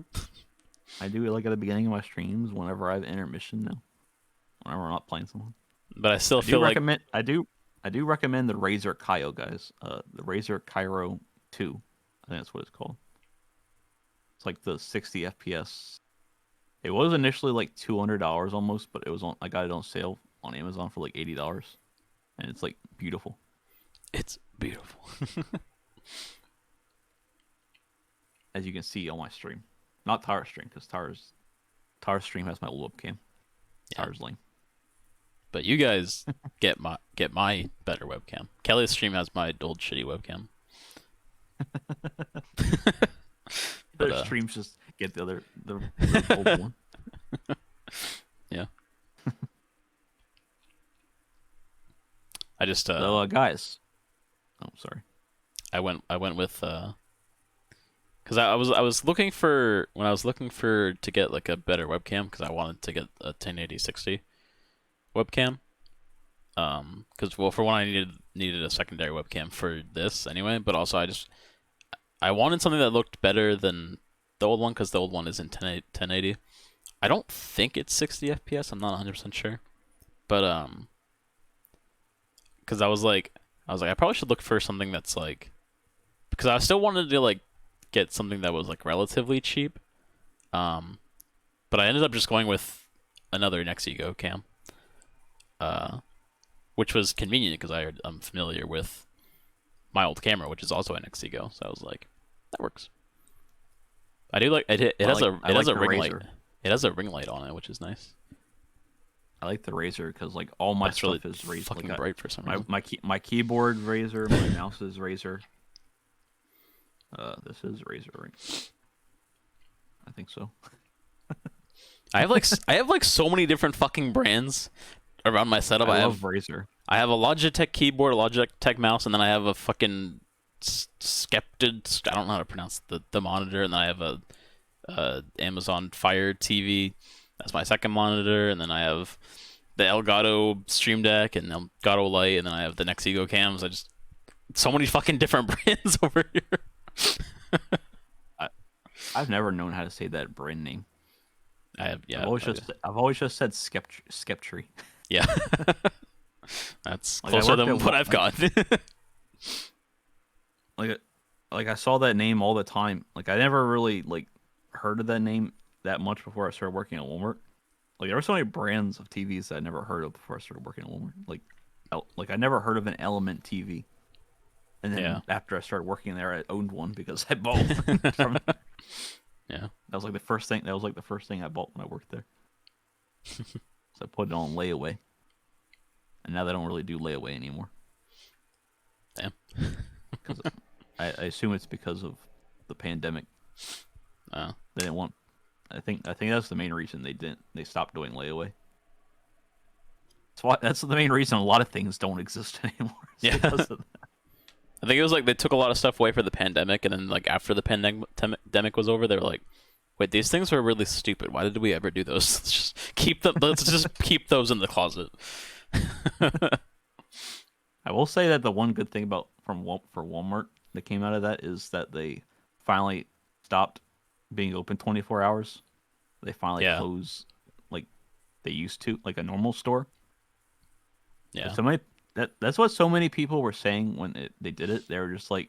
I do it like at the beginning of my streams whenever I have intermission now. Whenever I'm not playing someone. I still feel like I do recommend the Razer Kaio guys. The Razer Cairo 2. I think that's what it's called. It's like the 60 FPS. It was initially like $200 almost, but it was on I got it on sale on Amazon for like $80. And it's like beautiful. it's beautiful. As you can see on my stream. Not Tara's stream, because Tara's stream has my old webcam. Yeah. Tara's lame. But you guys get my better webcam. Kelly's stream has my old shitty webcam. But, Their streams just get the old one. Yeah. I just So guys. Oh, sorry. I went with because I was looking for to get like a better webcam because I wanted to get a 1080 60 webcam. Because well, for one, I needed a secondary webcam for this anyway, but also I wanted something that looked better than the old one because the old one is in 1080. I don't think it's 60 FPS. I'm not 100% sure, but because I was like I probably should look for something that's like because I still wanted to like get something that was like relatively cheap, but I ended up just going with another Nexigo cam, which was convenient because I'm familiar with my old camera, which is also an Nexigo, so I was like, that works. I do like it. It has a ring light. It has a ring light on it, which is nice. I like the Razer because like all my stuff really is Razer. fucking like bright for some reason. My keyboard Razer, my mouse is Razer. This is Razer, right? I think so. I have like so many different fucking brands around my setup. I love Razer. I have a Logitech keyboard, a Logitech mouse, and then I have a fucking Skepted. I don't know how to pronounce the monitor, and then I have a Amazon Fire TV. That's my second monitor, and then I have the Elgato Stream Deck and Elgato Lite, and then I have the Nexigo cams. I just so many fucking different brands over here. I've never known how to say that brand name. I have I've always just said Skeptry. Yeah. That's Like, closer than what I've got. like I saw that name all the time. Like I never really like heard of that name that much before I started working at Walmart. Like there were so many brands of TVs that I never heard of before I started working at Walmart. Like I never heard of an Element TV. And then after I started working there, I owned one because I bought one from. Yeah. That was like the first thing. That was like the first thing I bought when I worked there. So I put it on layaway. And now they don't really do layaway anymore. Damn. Because I assume it's because of the pandemic. Oh. They didn't want. I think that's the main reason they stopped doing layaway. That's the main reason a lot of things don't exist anymore. Yeah. Because of that. I think it was like they took a lot of stuff away for the pandemic, and then like after the pandemic was over, they were like, "Wait, these things were really stupid. Why did we ever do those? Let's just keep them. Let's just keep those in the closet." I will say that the one good thing for Walmart that came out of that is that they finally stopped being open 24 hours. They finally closed like they used to, like a normal store. Yeah. So that's what so many people were saying when they did it. They were just like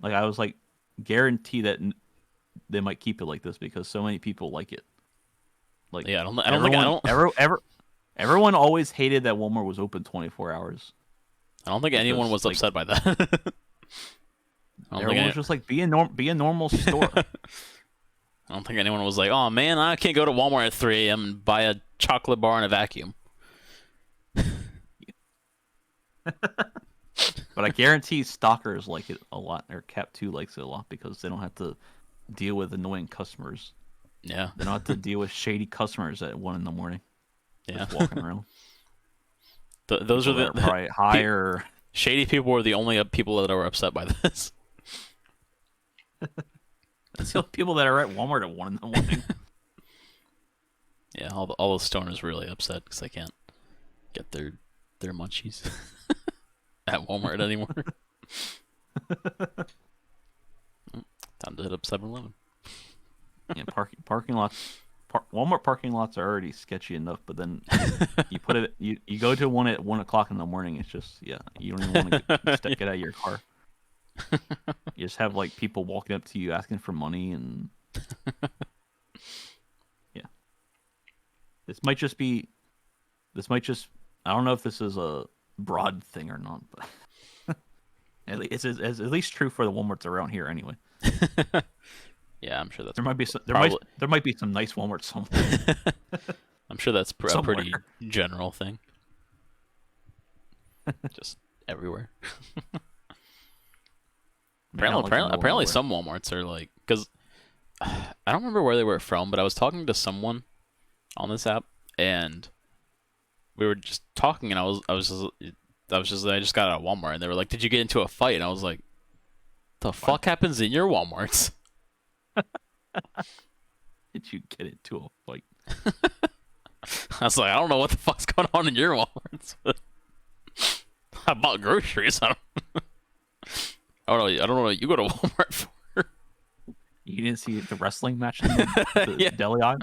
I was like, guarantee that they might keep it like this because so many people like it. Like Yeah, I don't think I everyone, don't everyone always hated that Walmart was open 24 hours I don't think anyone because was like upset by that. I don't think everyone was just like be a normal store. I don't think anyone was like, "Oh man, I can't go to Walmart at 3 a.m. and buy a chocolate bar and a vacuum." But I guarantee stalkers like it a lot, or Cap 2 likes it a lot because they don't have to deal with annoying customers. Yeah, They don't have to deal with shady customers at 1 in the morning, yeah. just walking around. Those are People that the are probably higher. shady people were the only people that were upset by this. That's the only people that are at Walmart at 1 in the morning. Yeah, all the stoners were really upset because they can't get their munchies at Walmart anymore. Time to hit up 7-Eleven. Yeah, parking lots. Walmart parking lots are already sketchy enough, but then you put it. You go to one at 1 o'clock in the morning. It's just you don't even want to get out of your car. You just have like people walking up to you asking for money, and yeah, this might just be. This might just. I don't know if this is a broad thing or not, but it's at least true for the Walmarts around here anyway. Yeah, I'm sure that's There might be some, probably. there might be some nice Walmarts somewhere. I'm sure that's a Somewhere. pretty general thing. Just everywhere. Maybe not like the middle of Apparently nowhere. some Walmarts are like, because I don't remember where they were from, but I was talking to someone on this app, and we were just talking, and I just got out of Walmart, and they were like, "Did you get into a fight?" And I was like, "The fuck happens in your Walmarts?" Did you get into a fight? I was like, "I don't know what the fuck's going on in your Walmarts." I bought groceries. I don't know. I don't know what you go to Walmart for. You didn't see the wrestling match in the Yeah. deli aisle?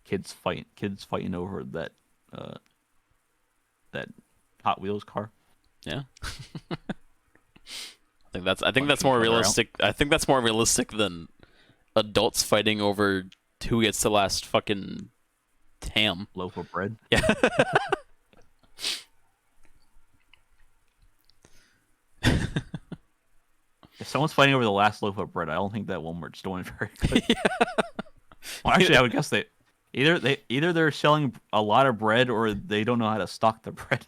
Kids fighting over that Hot Wheels car. Yeah. I think that's Punching more each other out. realistic. I think that's more realistic than adults fighting over who gets the last fucking ham. Loaf of bread. Yeah. If someone's fighting over the last loaf of bread, I don't think that Walmart's doing very good. Yeah. Well, actually, I would guess either they're selling a lot of bread or they don't know how to stock the bread.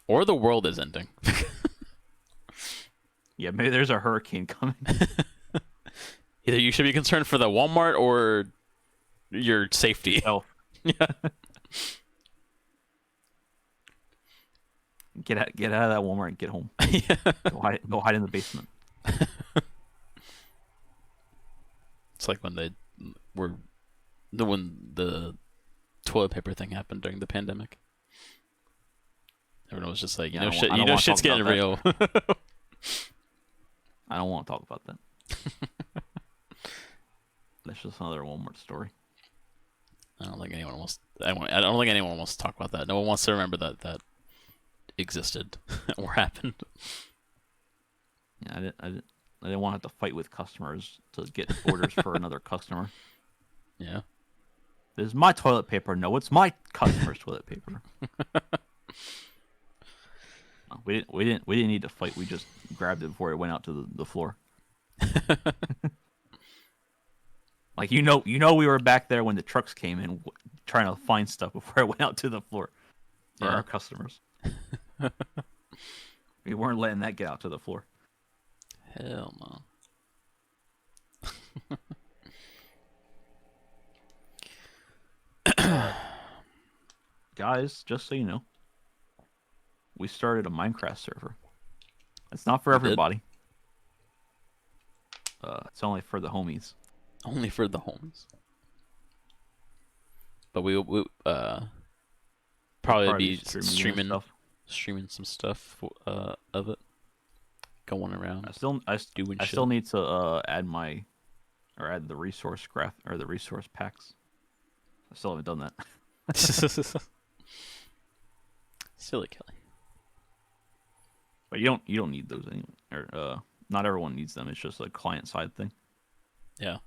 Or the world is ending. Yeah, maybe there's a hurricane coming. Either you should be concerned for the Walmart or your safety. Oh, Yeah. get out of that Walmart and get home. Yeah. Go hide in the basement. It's like when when the toilet paper thing happened during the pandemic. Everyone was just like, Yeah, I don't shit, wanna shit's talk getting about real. I don't want to talk about that. That's just another Walmart story. I don't think anyone wants. I don't think anyone wants to talk about that. No one wants to remember that existed or happened. Yeah, I didn't want to have to fight with customers to get orders for another customer. Yeah. This is my toilet paper. No, it's my customer's toilet paper. No, we didn't need to fight. We just grabbed it before it went out to the floor. Like we were back there when the trucks came in trying to find stuff before it went out to the floor for Yeah. our customers. We weren't letting that get out to the floor. Hell no. Guys, just so you know, we started a Minecraft server. It's not for We did? everybody. It's only for the homies. Only for the homes. But we probably be streaming some stuff of it, going around. I doing shit. still need to add the resource graph or the resource packs. I still haven't done that. Silly Kelly. But you don't need those anyway. Or not everyone needs them. It's just a client side thing. Yeah.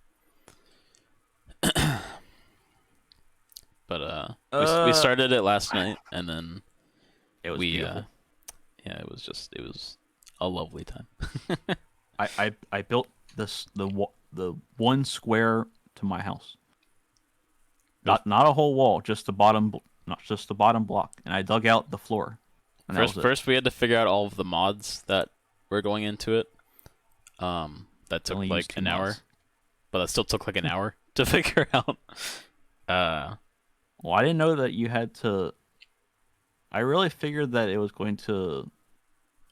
But we Uh, started it last night, and then it was we beautiful. yeah, it was a lovely time. I built the one square to my house. Not a whole wall, just the bottom, not just the bottom block, and I dug out the floor, and that was it. First we had to figure out all of the mods that were going into it. That I took only used like two an hour, mods. but that still took like an hour to figure out. Uh, Well, I didn't know that you had to. I really figured that it was going to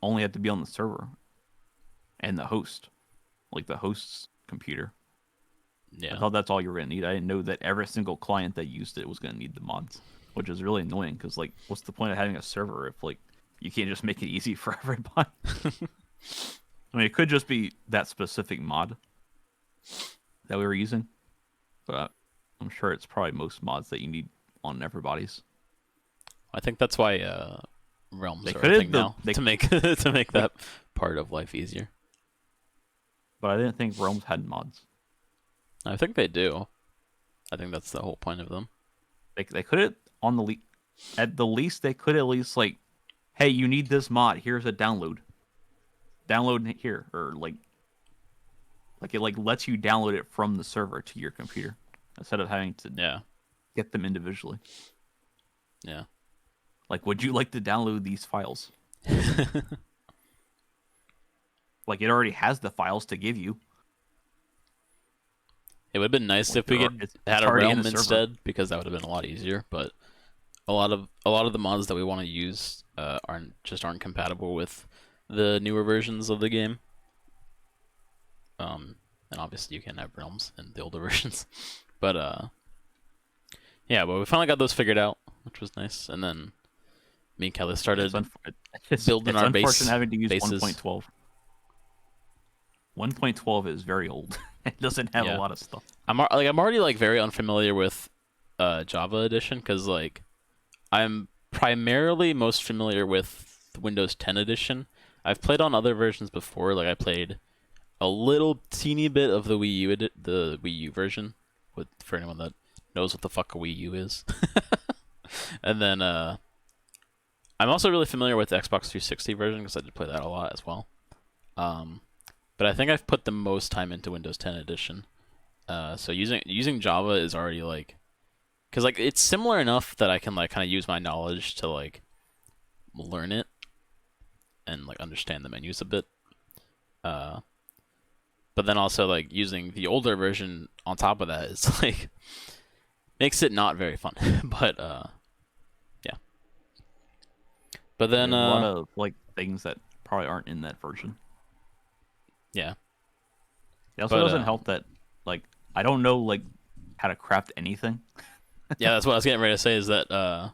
only have to be on the server and the host, like the host's computer. I yeah. thought that's all you were gonna need. I didn't know that every single client that used it was gonna need the mods, which is really annoying. Because like, what's the point of having a server if like you can't just make it easy for everybody? I mean, it could just be that specific mod that we were using, but I'm sure it's probably most mods that you need on everybody's. I think that's why realms They are a could thing have the now they to make to make like, that part of life easier. but I didn't think Realms had mods. I think they do. I think that's the whole point of them. They could have on the at the least they could at least like, hey, you need this mod. Here's a download. Download it here, or like it like lets you download it from the server to your computer instead of having to Yeah. get them individually. Yeah. Like, would you like to download these files? Like, it already has the files to give you. It would have been nice Like, if we could it's had a already in realm the server. instead, because that would have been a lot easier. But a lot of the mods that we want to use aren't compatible with the newer versions of the game. And obviously you can't have realms in the older versions. But yeah, but we finally got those figured out, which was nice. And then me and Kelly started building It's our unfortunate having to use bases. 1.12. 1.12 is very old. It doesn't have a Yeah, lot of stuff. I'm already like very unfamiliar with Java edition, because like I'm primarily most familiar with Windows 10 edition. I've played on other versions before. Like I played a little teeny bit of the the Wii U version, with for anyone that knows what the fuck a Wii U is. And then I'm also really familiar with the Xbox 360 version, because I did play that a lot as well. Um, but I think I've put the most time into Windows 10 edition. So using Java is already like, because like it's similar enough that I can like kind of use my knowledge to like learn it and like understand the menus a bit. Uh, but then also like using the older version on top of that is like makes it not very fun. But yeah. But Yeah, then there's a lot of like things that probably aren't in that version. yeah. It also But doesn't help that like I don't know like how to craft anything. yeah, that's what I was getting ready to say, is that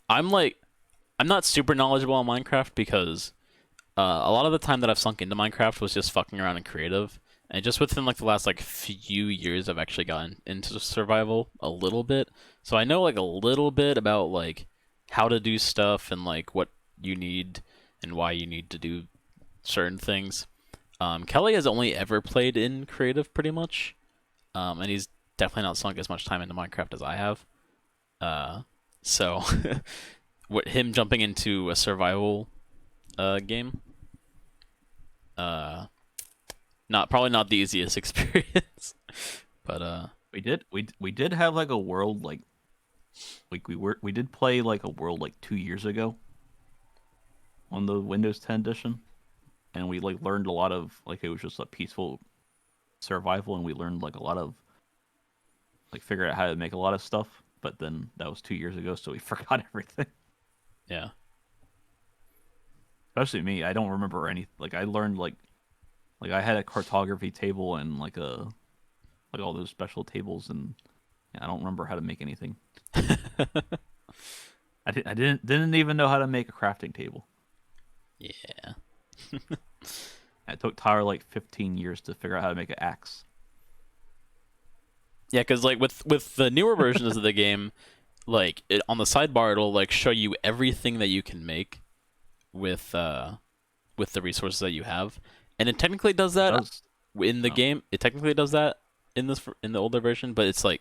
I'm like I'm not super knowledgeable on Minecraft, because a lot of the time that I've sunk into Minecraft was just fucking around in creative, and just within like the last like few years I've actually gotten into survival a little bit. So I know like a little bit about like how to do stuff, and like what you need and why you need to do certain things. Kelly has only ever played in creative pretty much, and he's definitely not sunk as much time into Minecraft as I have. So what him jumping into a survival game, uh, not probably not the easiest experience, but We did have like a world like we did play like a world like 2 years ago on the Windows 10 edition, and we like learned a lot of like it was just a peaceful survival, and we learned like a lot of like figured out how to make a lot of stuff. But then that was 2 years ago, so we forgot everything. yeah, Especially me, I don't remember any. Like I learned like I had a cartography table and like all those special tables, and yeah, I don't remember how to make anything. I didn't even know how to make a crafting table. yeah. It took Tyler like 15 years to figure out how to make an axe. Yeah, because like with the newer versions of the game, like on the sidebar, it'll like show you everything that you can make with the resources that you have, and it technically does It that does. in the Oh. game. It technically does that in the older version, but it's like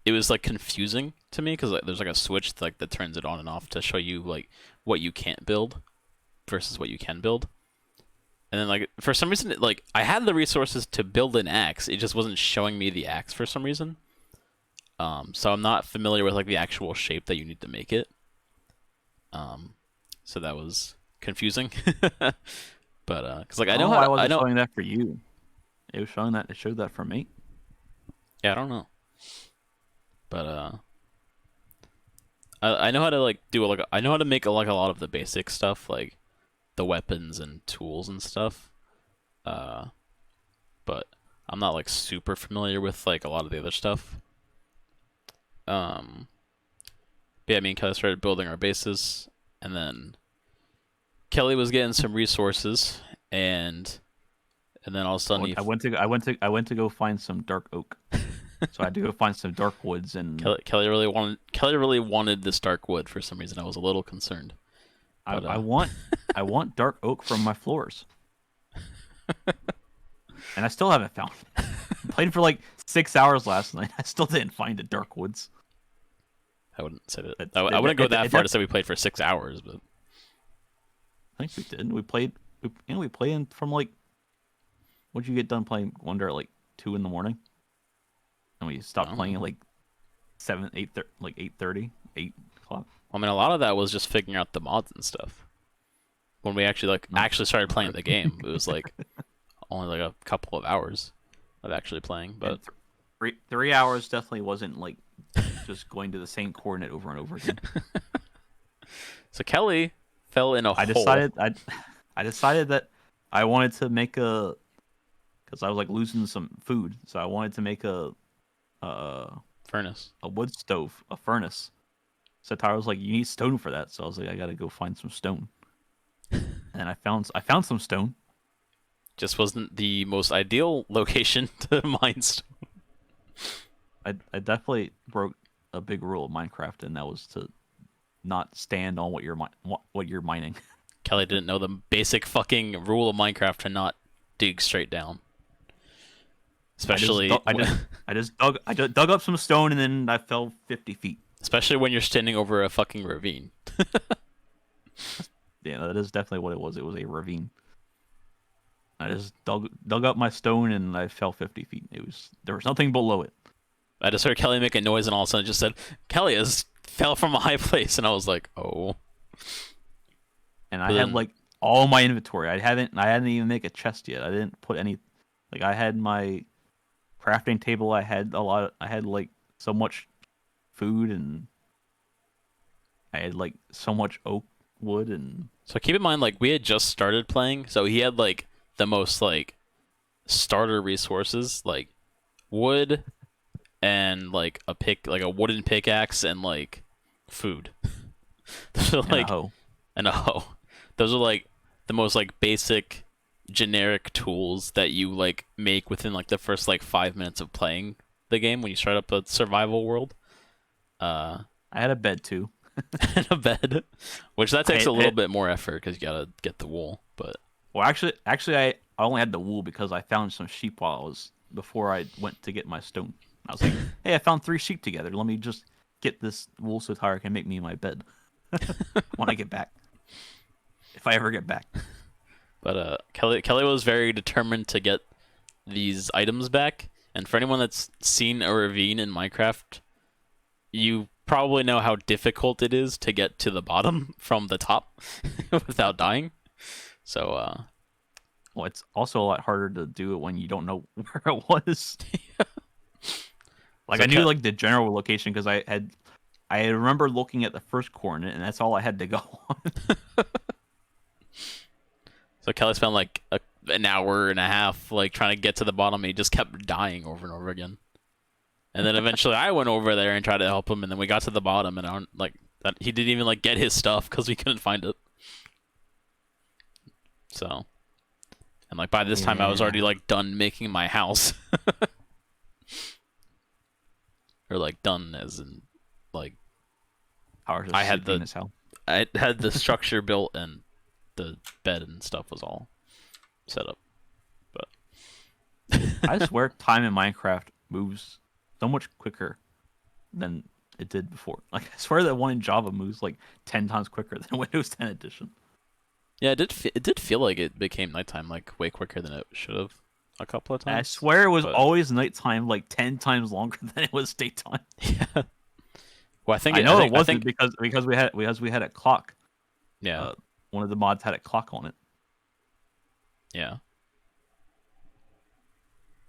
it was like confusing to me because like, there's like a switch like that turns it on and off to show you like what you can't build versus what you can build. And then like for some reason, like I had the resources to build an axe, it just wasn't showing me the axe for some reason. So I'm not familiar with like the actual shape that you need to make it. Um, so that was confusing. But because like I I don't know know how why to, it I wasn't know, showing that for you. It was showing that. It showed that for me. yeah, I don't know, but I know how to like do like I know how to make like a lot of the basic stuff like the weapons and tools and stuff. Uh, but I'm not like super familiar with like a lot of the other stuff. Um, but yeah, me and Kelly started building our bases, and then Kelly was getting some resources, and then all of a sudden I went to go find some dark oak. So I had to go find some dark woods, and Kelly really wanted this dark wood for some reason. I was a little concerned, I, but I want I want dark oak from my floors, and I still haven't found it. I played for like 6 hours last night. I still didn't find the dark woods. I wouldn't say that. It, I it, wouldn't go it, that it far to def- say we played for 6 hours, but I think we did. We played. We played in from like. What'd you get done playing Wonder at like 2 in the morning? And we I stopped don't playing know. at like 8:30, 8 o'clock. I mean, a lot of that was just figuring out the mods and stuff. When we actually Not, actually started not playing really. the game, it was like only like a couple of hours of actually playing. And But 3 hours definitely wasn't like just going to the same coordinate over and over again. so Kelly fell in a I hole. decided I I decided that I wanted to make a because I was like losing some food, so I wanted to make a Furnace. a wood stove, a furnace. So Tyra was like, "You need stone for that." So I was like, "I gotta go find some stone." And I found some stone. Just wasn't the most ideal location to mine stone. I definitely broke a big rule of Minecraft, and that was to not stand on what you're mining. Kelly didn't know the basic fucking rule of Minecraft to not dig straight down. I just Especially dug, I just I just dug up some stone, and then I fell 50 feet. especially when you're standing over a fucking ravine. Yeah, that is definitely what it was. It was a ravine. I just dug up my stone, and I fell 50 feet. There was nothing below it. I just heard Kelly make a noise and all of a sudden it just said, Kelly has fell from a high place, and I was like, oh. And But I had then like all my inventory. I hadn't even make a chest yet. I didn't put any like I had my crafting table. I had like so much food, and I had like so much oak wood, and so keep in mind like we had just started playing, so he had like the most like starter resources, like wood and like a wooden pickaxe and like food. Those are a like hoe. and a hoe. Those are like the most like basic generic tools that you like make within like the first like 5 minutes of playing the game when you start up a survival world. Uh, I had a bed too. and a bed, which that takes I, a little I bit more effort because you gotta get the wool. But well, actually, I only had the wool because I found some sheep while I was before I went to get my stone. I was like, hey, I found 3 sheep together. Let me just get this wool so Tyra can make me my bed when I get back, if I ever get back. Kelly was very determined to get these items back. And for anyone that's seen a ravine in Minecraft, you probably know how difficult it is to get to the bottom from the top without dying. So Well, it's also a lot harder to do it when you don't know where it was. Like so I knew Ke- like the general location because I remember looking at the first coordinate, and that's all I had to go on. so Kelly spent like an hour and a half like trying to get to the bottom. And he just kept dying over and over again. And then eventually I went over there and tried to help him, and then we got to the bottom, and like that he didn't even like get his stuff because we couldn't find it. So, and like by this time I was already Yeah. like done making my house. or like done as in like Towers just I had sleeping the as hell. I had the structure built and the bed and stuff was all set up. But I swear, time in Minecraft moves so much quicker than it did before. Like I swear that one in Java moves like 10 times quicker than Windows 10 edition. yeah, it did feel like it became nighttime like way quicker than it should have a couple of And I times. swear it was But always nighttime like 10 times longer than it was daytime. yeah, well, I know it I wasn't think because we had a clock. yeah, Uh, one of the mods had a clock on it. yeah. I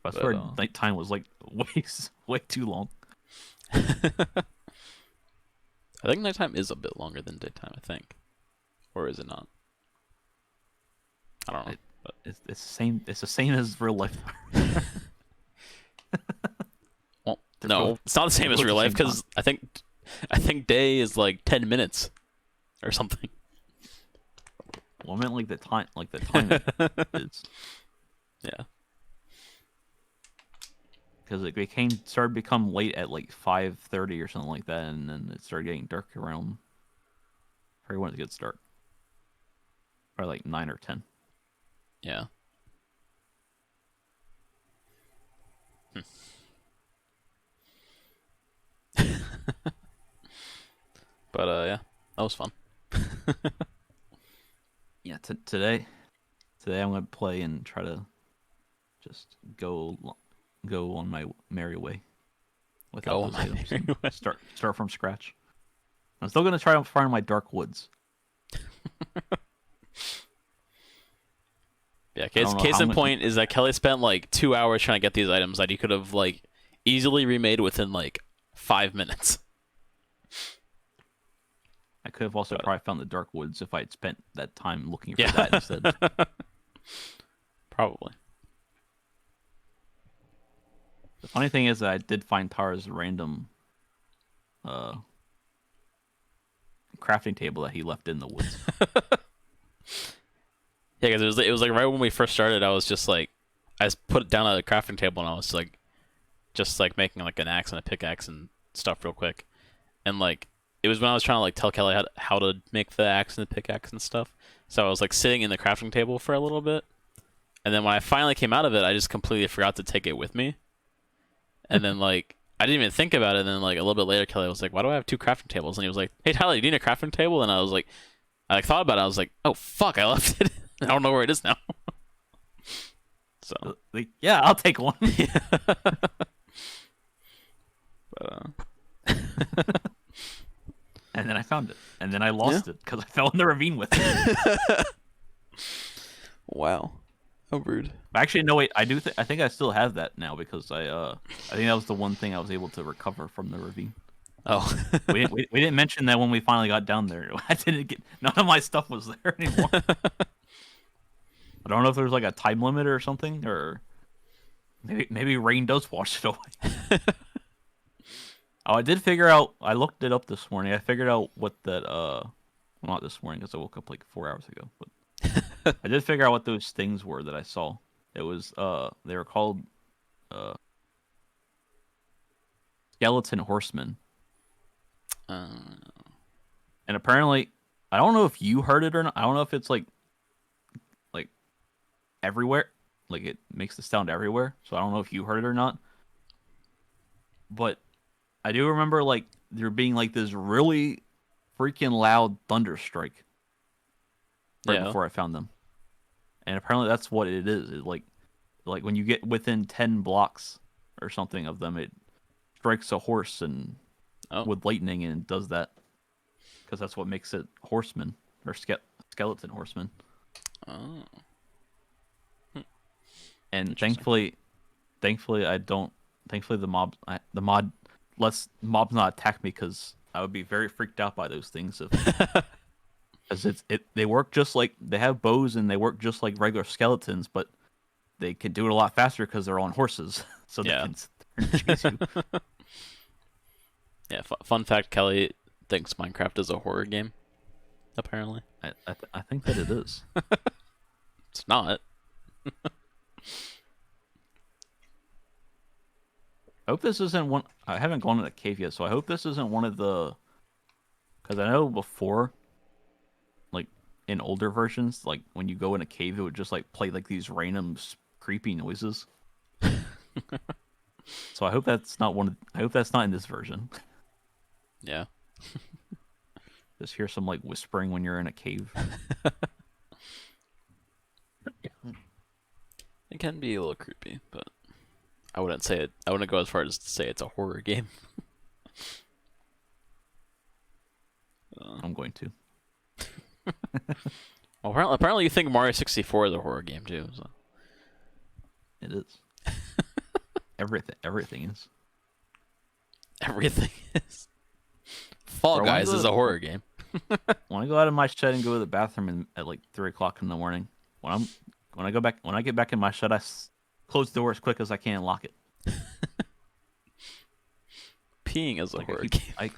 But swear nighttime was like way too long. I think nighttime is a bit longer than daytime. I think, or is it not? I don't know. It, it's the same. It's the same as real life. Well, They're no, both- it's not the same they're as both real the life same because I think day is like 10 minutes or something. Well, I meant like the time is Yeah. because it started become late at like 5:30 or something like that, and then it started getting dark around. Probably when it gets dark, or like 9 or 10. Yeah. But yeah, that was fun. Yeah, today I'm gonna play and try to just go on my merry way without Go on those my items merry and way. start from scratch. I'm still gonna try to find my dark woods. Yeah, I case don't know case how in I'm gonna. point is that Kelly spent like 2 hours trying to get these items that he could have like easily remade within like 5 minutes. I could have also But probably found the dark woods if I had spent that time looking for yeah, that instead. probably. The funny thing is that I did find Tara's random uh crafting table that he left in the woods. Yeah, because it was like right when we first started, I was just like, I just put it down at a crafting table and I was like, just like making like an axe and a pickaxe and stuff real quick, and like it was when I was trying to like tell Kelly how to make the axe and the pickaxe and stuff. So I was like sitting in the crafting table for a little bit, and then when I finally came out of it, I just completely forgot to take it with me, and then like I didn't even think about it. And then like a little bit later, Kelly was like, "Why do I have two crafting tables?" And he was like, "Hey Tyler, you need a crafting table?" And I was like, I like thought about it. I was like, "Oh fuck, I left it. I don't know where it is now." So Like, yeah, I'll take one. but, And then I found it, and then I yeah. lost it because I fell in the ravine with it. Wow, how rude. Actually, no, wait, I think I still have that now because I think that was the one thing I was able to recover from the ravine. Oh, We didn't mention that when we finally got down there. I didn't get none of my stuff was there anymore. I don't know if there's like a time limit or something, or maybe rain does wash it away. Oh, I did figure out. I looked it up this morning. I figured out what that well, not this morning because I woke up like 4 hours ago, but I did figure out what those things were that I saw. It was they were called uh skeleton horsemen, uh, and apparently I don't know if you heard it or not. I don't know if it's like everywhere, like it makes the sound everywhere. So I don't know if you heard it or not, but I do remember like there being like this really freaking loud thunder strike right yeah. before I found them. And apparently that's what it is. It like when you get within 10 blocks or something of them, it strikes a horse and Oh, with lightning and does that because that's what makes it horseman or skeleton horseman. oh, And interesting. thankfully I don't. Thankfully the mod lets mobs not attack me because I would be very freaked out by those things if because they work just like they have bows and they work just like regular skeletons, but they can do it a lot faster because they're on horses, so they Yeah. can sit there and chase you. Yeah. Fun fact: Kelly thinks Minecraft is a horror game. Apparently, I think that it is. it's not. I hope this isn't one. I haven't gone to the cave yet, so I hope this isn't one of the. Because I know before, like in older versions, like when you go in a cave, it would just like play like these random creepy noises. So I hope that's not one. I hope that's not in this version. Yeah. Just hear some like whispering when you're in a cave. It can be a little creepy, but I wouldn't say it. I wouldn't go as far as to say it's a horror game. I'm going to. Well, apparently you think Mario 64 is a horror game too. So. It is. Everything is. Everything is. Fall Guys is a horror game. When I go out of my shed and go to the bathroom at like 3 o'clock in the morning, when I get back in my shed, close the door as quick as I can and lock it. Peeing is a horror game.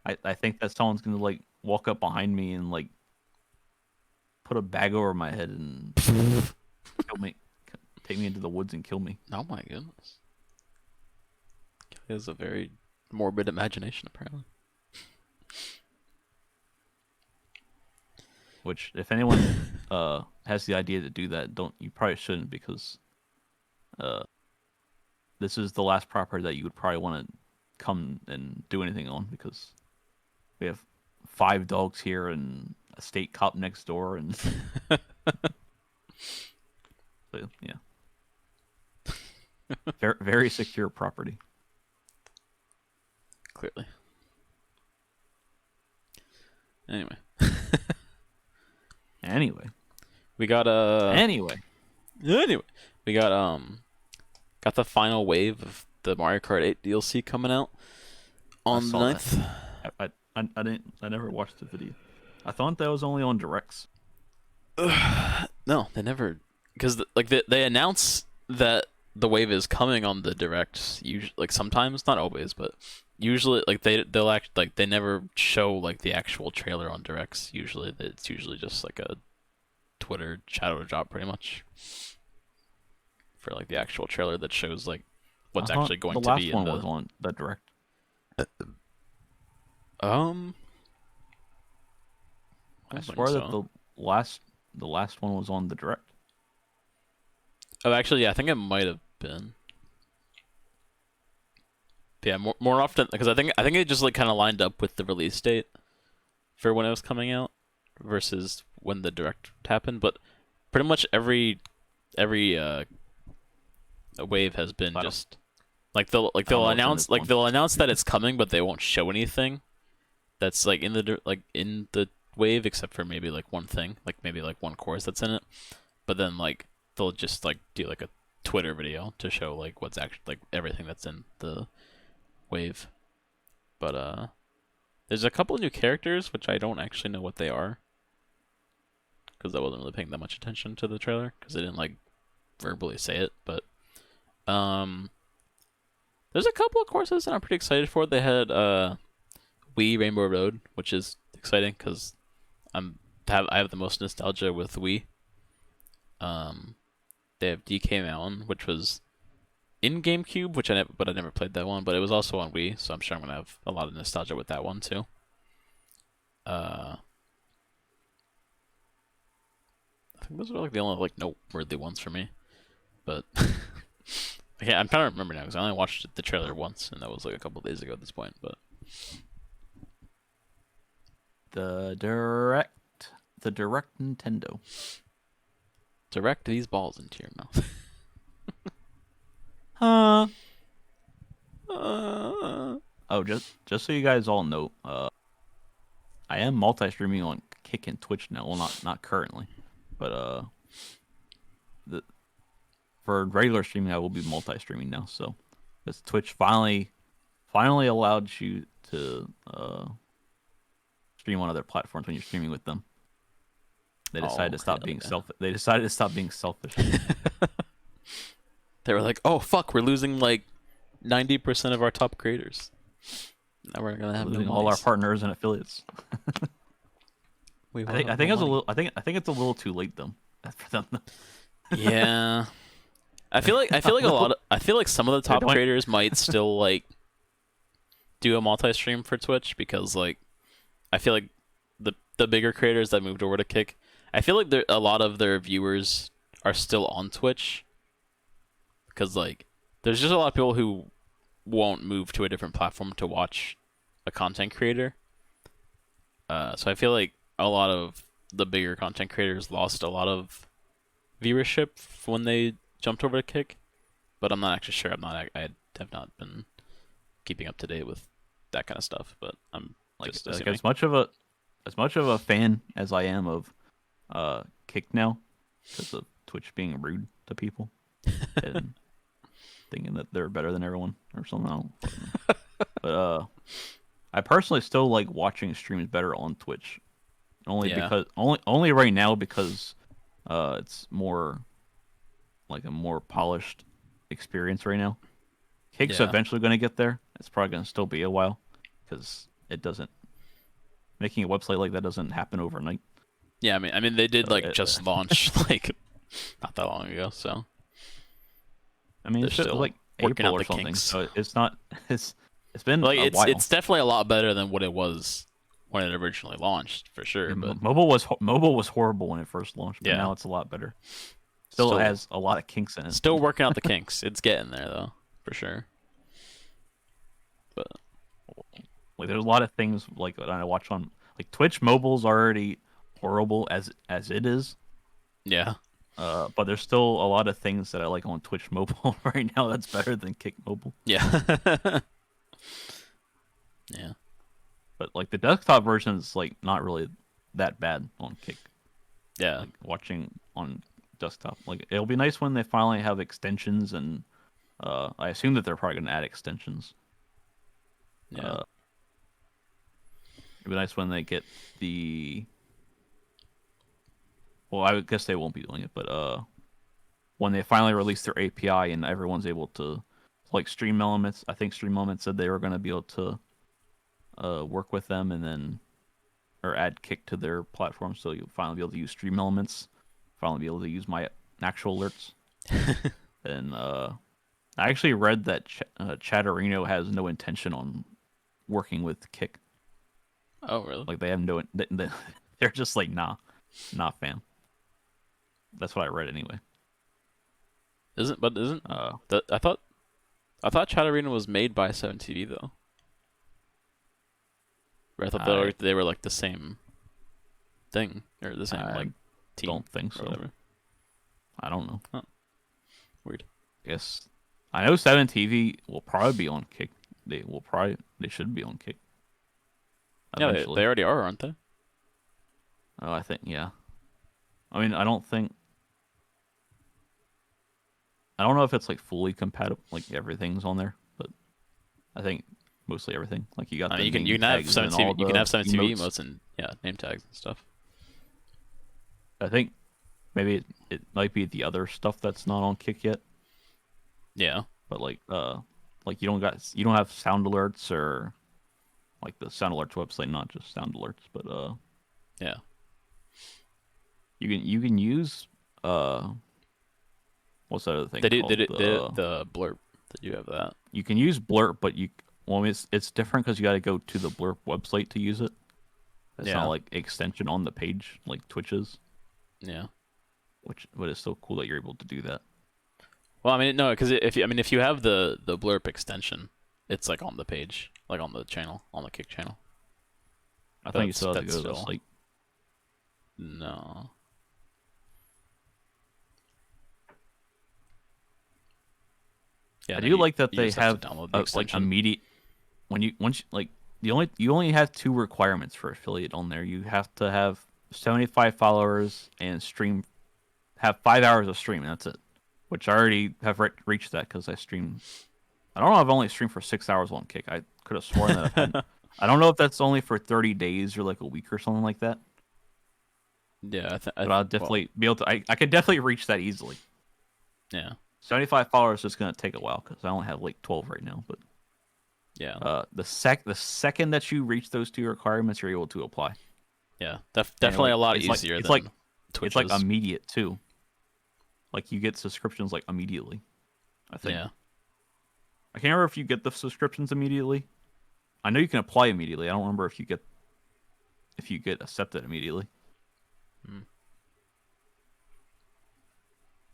I think that someone's gonna like walk up behind me and like put a bag over my head and kill me, take me into the woods and kill me. Oh my goodness. He has a very morbid imagination, apparently. Which, if anyone has the idea to do that, you probably shouldn't, because this is the last property that you would probably want to come and do anything on, because we have 5 dogs here and a state cop next door, and so, yeah, very, very secure property. Clearly. Anyway. Anyway, we got Anyway, we got the final wave of the Mario Kart 8 DLC coming out on the 9th. I never watched the video. I thought that was only on directs. No, they never, because they announce that the wave is coming on the directs. Usually, like sometimes, not always, but usually, like they'll act like they never show like the actual trailer on directs. Usually, it's usually just like a Twitter shadow drop, pretty much, for like the actual trailer that shows like what's actually going to be in the. The last one was on the direct. I swear that the last one was on the direct. Oh, actually, yeah, I think it might have been. Yeah, more often, because I think it just like kind of lined up with the release date for when it was coming out versus when the direct happened. But pretty much every wave has been just like they'll announce that it's coming, but they won't show anything that's like in the wave, except for maybe like one thing, like maybe like one course that's in it. But then like they'll just like do like a Twitter video to show like what's actually like everything that's in the wave. But there's a couple new characters which I don't actually know what they are, because I wasn't really paying that much attention to the trailer because they didn't like verbally say it. But there's a couple of courses that I'm pretty excited for. They had Wii Rainbow Road, which is exciting because I have the most nostalgia with Wii. They have DK Mountain, which was in GameCube, but I never played that one. But it was also on Wii, so I'm sure I'm gonna have a lot of nostalgia with that one too. I think those are like the only like noteworthy ones for me. But yeah, I'm trying to remember now because I only watched the trailer once, and that was like a couple of days ago at this point. But the direct Nintendo. Direct these balls into your mouth. Oh, just so you guys all know, I am multi-streaming on Kick and Twitch now. Well, not currently, but for regular streaming, I will be multi-streaming now. So, because Twitch finally allowed you to stream on other platforms when you're streaming with them. They decided to stop being selfish. They decided to stop being selfish. They were like, "Oh fuck, we're losing like 90% of our top creators. Now we're gonna have losing all our partners and affiliates." I think it's a little too late though for them. Yeah, I feel like some of the They're top doing. creators might still like do a multi-stream for Twitch because like I feel like the bigger creators that moved over to Kick, I feel like a lot of their viewers are still on Twitch because like there's just a lot of people who won't move to a different platform to watch a content creator. So I feel like a lot of the bigger content creators lost a lot of viewership when they jumped over to Kick, but I'm not actually sure. I have not been keeping up to date with that kind of stuff, but I'm Like just like assuming. as much of a fan as I am of Kick now, because of Twitch being rude to people and thinking that they're better than everyone or something. I don't fucking know. But I personally still like watching streams better on Twitch, Yeah, only right now because it's more like a more polished experience right now. Kick's yeah, eventually going to get there. It's probably going to still be a while because it doesn't making a website like that doesn't happen overnight. yeah. I mean, they did So like just launch like not that long ago, so I mean, they're it's still like working April out or the something. kinks. So it's not. It's been Like a while. it's definitely a lot better than what it was when it originally launched, for sure. But Mobile was horrible when it first launched, but yeah, now it's a lot better. Still still has a lot of kinks in it. still working out the kinks. It's getting there though, for sure. But Like there's a lot of things like that I watch on like Twitch. Mobile's already horrible as it is. yeah, But there's still a lot of things that I like on Twitch Mobile right now that's better than Kick Mobile. yeah, yeah, But like the desktop version is like not really that bad on Kick. yeah, Like watching on desktop, like it'll be nice when they finally have extensions, and I assume that they're probably gonna add extensions. yeah. Uh, it'll be nice when they get the. Well, I would guess they won't be doing it, but when they finally release their API and everyone's able to like Stream Elements, I think Stream Elements said they were gonna be able to work with them and then or add Kick to their platform, so you'll finally be able to use Stream Elements, finally be able to use my actual alerts. And I actually read that Chatterino has no intention on working with Kick. Oh, really? Like they have no, they're just like nah, fam. That's what I read anyway. Isn't Uh, that I thought Chat Arena was made by 7TV though. Or I thought I they were like the same thing or the same I like team don't think or so. whatever. I don't know. Huh. Weird. I guess I know 7TV will probably be on Kick. They should be on Kick Yeah, eventually. they already are, aren't they? Oh, I think yeah. I mean, I don't think. I don't know if it's like fully compatible, like everything's on there, but I think mostly everything. Like you got I the mean, name you can have tags and all 7TV, you can the have 7TV emotes. emotes and yeah, name tags and stuff. I think maybe it might be the other stuff that's not on Kick yet, Yeah. but like you don't have sound alerts or like the sound alerts website, not just sound alerts, but Yeah. you can use what's that other thing They do called the blurb. They do have that. you can use Blurp, but it's different because you got to go to the Blurp website to use it. It's not Yeah. like extension on the page like Twitch's, Yeah. but it's still cool that you're able to do that. Well, I mean, no, because if you have the blurb extension, it's like on the page, like on the channel, on the Kick channel. I But think you still have to that's go to the still site. no. Yeah, I no, do like that you they just have have to download the like extension. immediate when you once like you only have two requirements for affiliate on there. You have to have 75 followers and have 5 hours of stream. And that's it. Which I already have reached that because I stream. I don't know. I've only streamed for 6 hours on Kick. I could have sworn that. I don't know if that's only for 30 days or like a week or something like that. Yeah, But I'll definitely be able to. I could definitely reach that easily. yeah, 75 followers is gonna take a while because I only have like 12 right now. But yeah, the second that you reach those two requirements, you're able to apply. yeah. And, Definitely like, a lot it's like easier it's than like Twitch it's like is. immediate too. Like you get subscriptions like immediately. I think. Yeah. I can't remember if you get the subscriptions immediately. I know you can apply immediately. I don't remember if you get accepted immediately. Mm.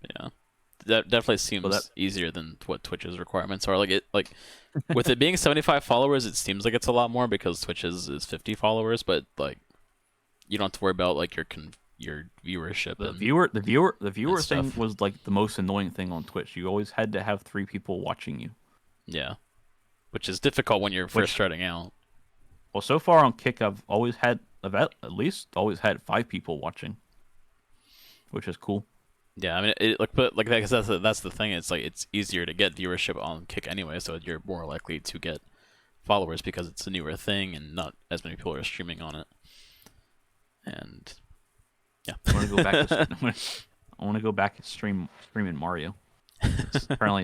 Yeah. That definitely But that seems easier than what Twitch's requirements are. Like with it being 75 followers, it seems like it's a lot more because Twitch's is 50 followers, but like you don't have to worry about like your viewership the and viewer thing stuff. was like the most annoying thing on Twitch. You always had to have 3 people watching you. Yeah. Which is difficult when you're first Which starting out. well, so far on Kick, I've at least always had 5 people watching, which is cool. Yeah, I mean, but like that's the thing. It's like it's easier to get viewership on Kick anyway, so you're more likely to get followers because it's a newer thing and not as many people are streaming on it. And yeah, I want to go back to I want to go back and streaming Mario. It's apparently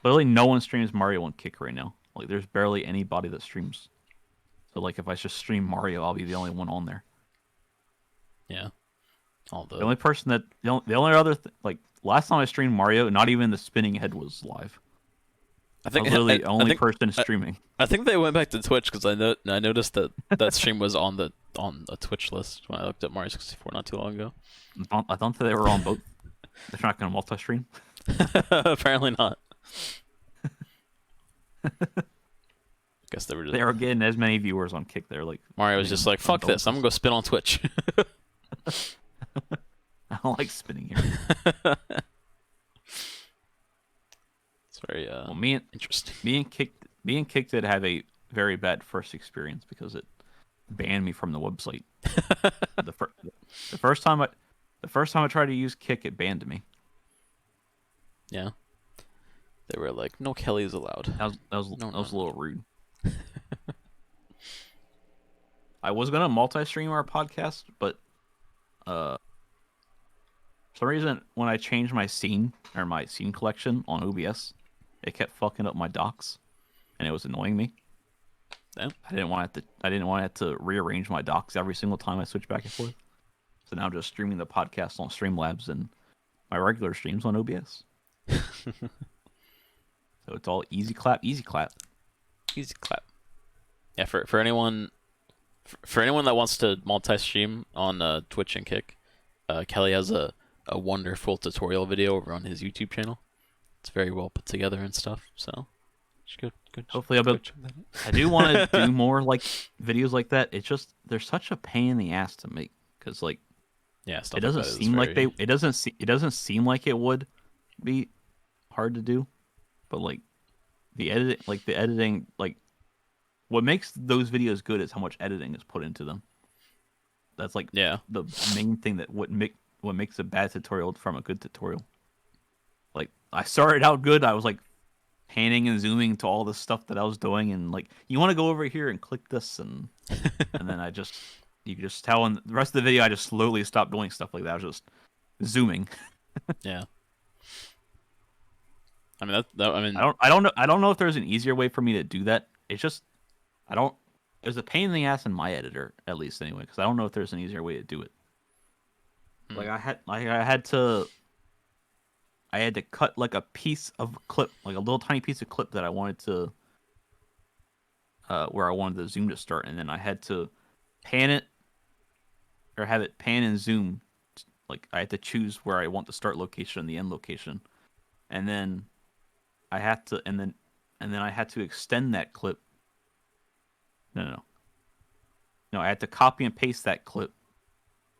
literally no one streams Mario on Kick right now. Like there's barely anybody that streams. So like if I just stream Mario, I'll be the only one on there. yeah, all The only person that the only other like last time I streamed Mario, not even the spinning head was live. I I think was literally the I only think person streaming. I think they went back to Twitch because I noticed that that stream was on a Twitch list when I looked at Mario 64 not too long ago. I thought they were on both. They're not going to multi-stream. Apparently not. Guess they were just They are getting as many viewers on Kick. They're like Mario was just like, fuck this, I'm gonna go spin on Twitch. I don't like spinning here. It's very Well, interesting. me and Kick did have a very bad first experience because it banned me from the website. the, fir- the first time I tried to use Kick, it banned me. Yeah. They were like, no Kelly's allowed. That was No, a no. little rude. I was gonna multi-stream our podcast, but for some reason when I changed my scene collection on OBS, it kept fucking up my docs, and it was annoying me. Damn. I didn't want to have to rearrange my docs every single time I switch back and forth. So now I'm just streaming the podcast on Streamlabs and my regular streams on OBS. So it's all easy clap, easy clap. Easy clap. Yeah, for anyone that wants to multi-stream on Twitch and Kick, Kelly has a wonderful tutorial video over on his YouTube channel. It's very well put together and stuff. So, just go. Hopefully, check that out. I do want to do more like videos like that. It's just they're such a pain in the ass to make because like Yeah, stuff it doesn't like that seem like it doesn't seem like it would be hard to do, but like the editing like what makes those videos good is how much editing is put into them. That's like Yeah. the main thing that what makes a bad tutorial from a good tutorial. Like I started out good, I was like panning and zooming to all the stuff that I was doing, and like you want to go over here and click this, and then you can just tell in the rest of the video I just slowly stopped doing stuff like that. I was just zooming. Yeah. I mean I mean I don't know if there's an easier way for me to do that. It's just I don't. There's a pain in the ass in my editor, at least anyway, because I don't know if there's an easier way to do it. Like I had to cut like a piece of clip, like a little tiny piece of clip that I wanted to, where I wanted the zoom to start, and then I had to pan it, or have it pan and zoom. Like I had to choose where I want the start location and the end location, and then I had to, and then I had to extend that clip. No, I had to copy and paste that clip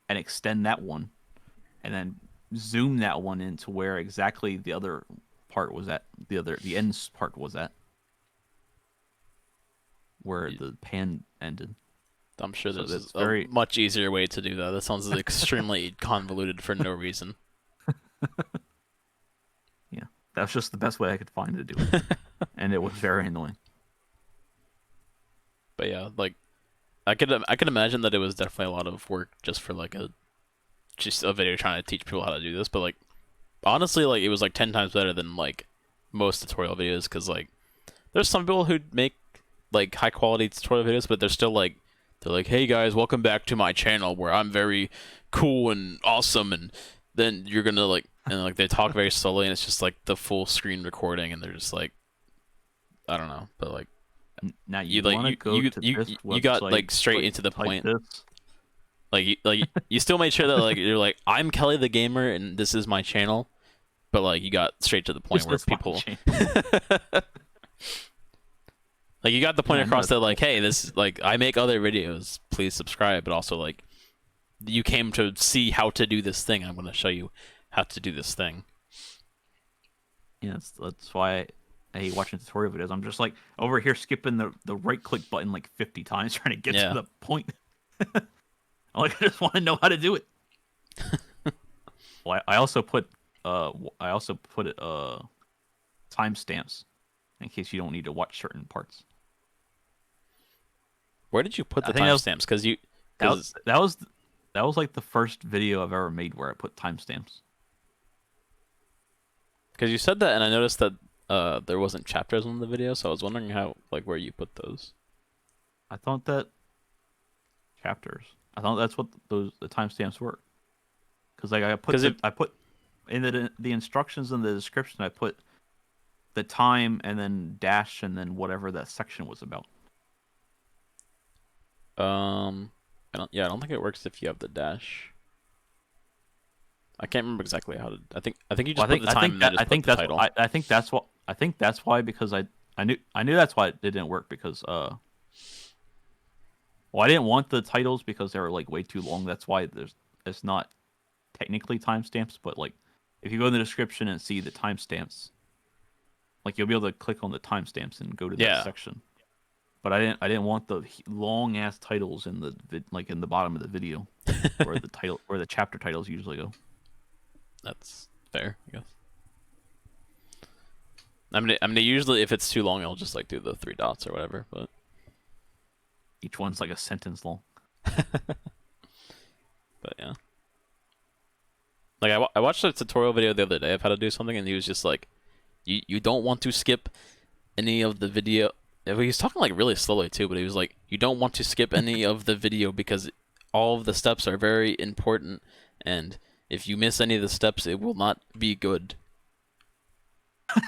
and extend that one, and then zoom that one into where exactly the other part was at. The end part was at where the pan ended. I'm sure So there's it's a much easier way to do that. That sounds extremely convoluted for no reason. Yeah, that was just the best way I could find to do it, and it was very annoying. But yeah, like I could imagine that it was definitely a lot of work just for like just a video trying to teach people how to do this. But like honestly, like it was like 10 times better than like most tutorial videos because like there's some people who make like high quality tutorial videos, but they're like, hey guys, welcome back to my channel where I'm very cool and awesome and then you're gonna like, and like they talk very slowly, and it's just like the full screen recording, and they're just like, I don't know, but like Now you you like want to go to this you got website, like straight like into the type point. this. Like you still made sure that like you're like, I'm Kelly the gamer, and this is my channel, but like you got straight to the point This where is my people channel. like you got the point Yeah, no, across that's that like, cool. hey, this like I make other videos, please subscribe, but also like you came to see how to do this thing. I'm going to show you how to do this thing. Yeah, that's why I hate watching tutorial videos. I'm just like over here skipping the right click button like 50 times trying to get to Yeah. the point. I'm like, I just want to know how to do it. Well, I also put it timestamps in case you don't need to watch certain parts. Where did you put I the think timestamps? that was Because that was that was like the first video I've ever made where I put timestamps. you said that, and I noticed that there wasn't chapters on the video, so I was wondering how like where you put those. I thought that chapters. I thought that's what the timestamps were. Because like I put in the instructions in the description, I put the time and then dash and then whatever that section was about. I don't think it works if you have the dash. I can't remember exactly how to. I think you Well, just put the time and then just put the title. I think that's why because I knew that's why it didn't work because well I didn't want the titles because they were like way too long. That's why it's not technically timestamps, but like if you go in the description and see the timestamps, like you'll be able to click on the timestamps and go to that Yeah. section. But I didn't want the long ass titles in like in the bottom of the video where the chapter titles usually go. That's fair, I guess. I mean, usually if it's too long, I'll just like do the 3 dots or whatever. But Each one's like a sentence long. yeah, like I watched a tutorial video the other day of how to do something, and he was just like, you don't want to skip any of the video. He was talking like really slowly too, but he was like, you don't want to skip any of the video because all of the steps are very important, and if you miss any of the steps, it will not be good. I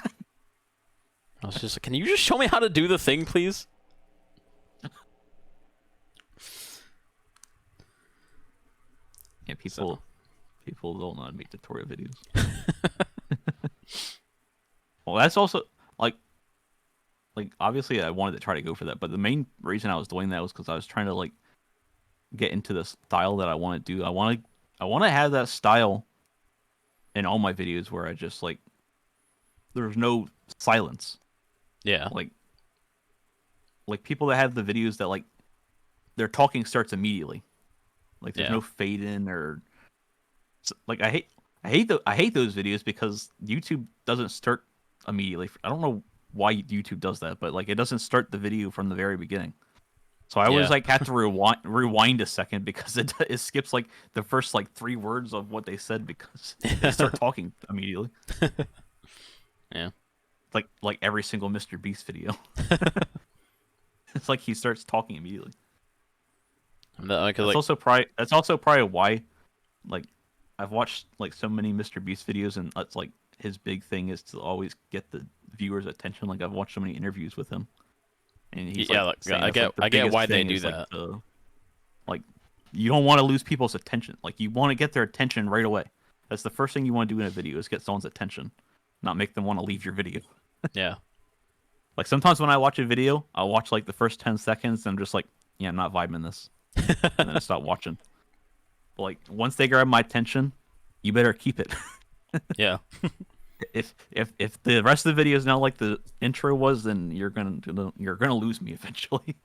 was just like, can you just show me how to do the thing, please? Yeah, people don't know how to make tutorial videos. Well, that's also like obviously I wanted to try to go for that, but the main reason I was doing that was because I was trying to like get into the style that I want to do. I want to have that style in all my videos where I just like there's no silence. Yeah. Like people that have the videos that like their talking starts immediately. Like there's Yeah. no fade in or like I hate those videos because YouTube doesn't start immediately. I don't know why YouTube does that, but like it doesn't start the video from the very beginning. So I always Yeah. like have to rewind a second because it skips like the first like 3 words of what they said because they start talking immediately. Yeah. Like every single Mr. Beast video. It's like he starts talking immediately. That's also probably why like I've watched like so many Mr. Beast videos and that's like his big thing is to always get the viewers' attention. Like I've watched so many interviews with him. And he's Yeah, like, like, I get biggest why they thing do is, that. Like you don't want to lose people's attention. Like you want to get their attention right away. That's the first thing you want to do in a video is get someone's attention, not make them want to leave your video. Yeah. Like sometimes when I watch a video, I'll watch like the first 10 seconds and I'm just like, yeah, I'm not vibing this. And then I stop watching. But like once they grab my attention, you better keep it. Yeah. If the rest of the video is not like the intro was, then you're gonna lose me eventually.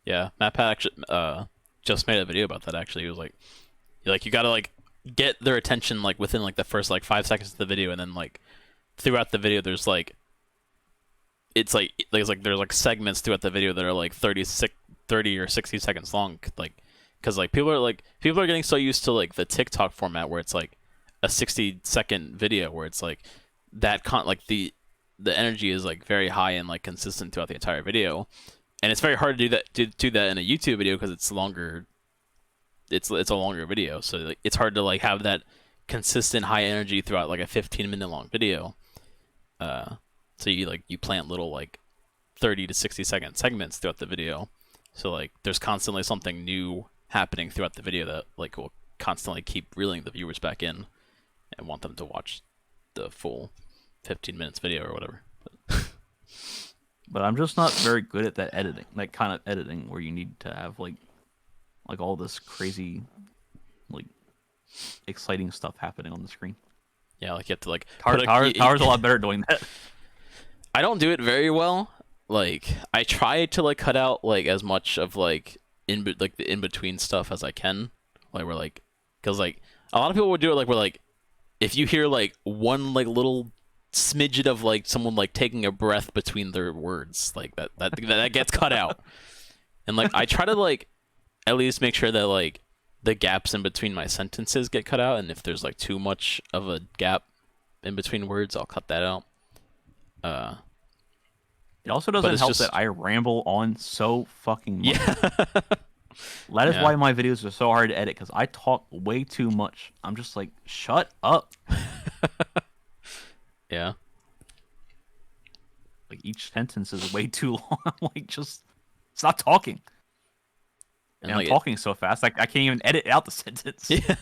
Yeah. Matt Pat actually just made a video about that. Actually, he was like you gotta like get their attention like within like the first like 5 seconds of the video, and then like throughout the video, there's like there's like segments throughout the video that are like 30 or 60 seconds long, like because like people are getting so used to like the TikTok format where it's like a 60-second video where it's like like the energy is like very high and like consistent throughout the entire video, and it's very hard to do that in a YouTube video because it's longer. It's a longer video, so like, it's hard to like have that consistent high energy throughout like a 15-minute long video. So you plant little like 30 to 60-second segments throughout the video. So like there's constantly something new happening throughout the video that like will constantly keep reeling the viewers back in and want them to watch the full 15 minutes video or whatever. But I'm just not very good at that editing, that kind of editing where you need to have like all this crazy, like exciting stuff happening on the screen. Yeah, like you have to like Tower's a lot better at doing that. I don't do it very well. Like I try to like cut out like as much of like the in between stuff as I can. Like we're like, because like a lot of people would do it like we're like, if you hear like one like little smidget of like someone like taking a breath between their words, like that gets cut out. And like I try to like at least make sure that like the gaps in between my sentences get cut out, and if there's like too much of a gap in between words, I'll cut that out. It also doesn't help that I ramble on so fucking much. Yeah. That is why my videos are so hard to edit, because I talk way too much. I'm just like, shut up. Yeah. Like each sentence is way too long. I'm like, just stop talking. And like I'm talking so fast, like I can't even edit out the sentence. Yeah.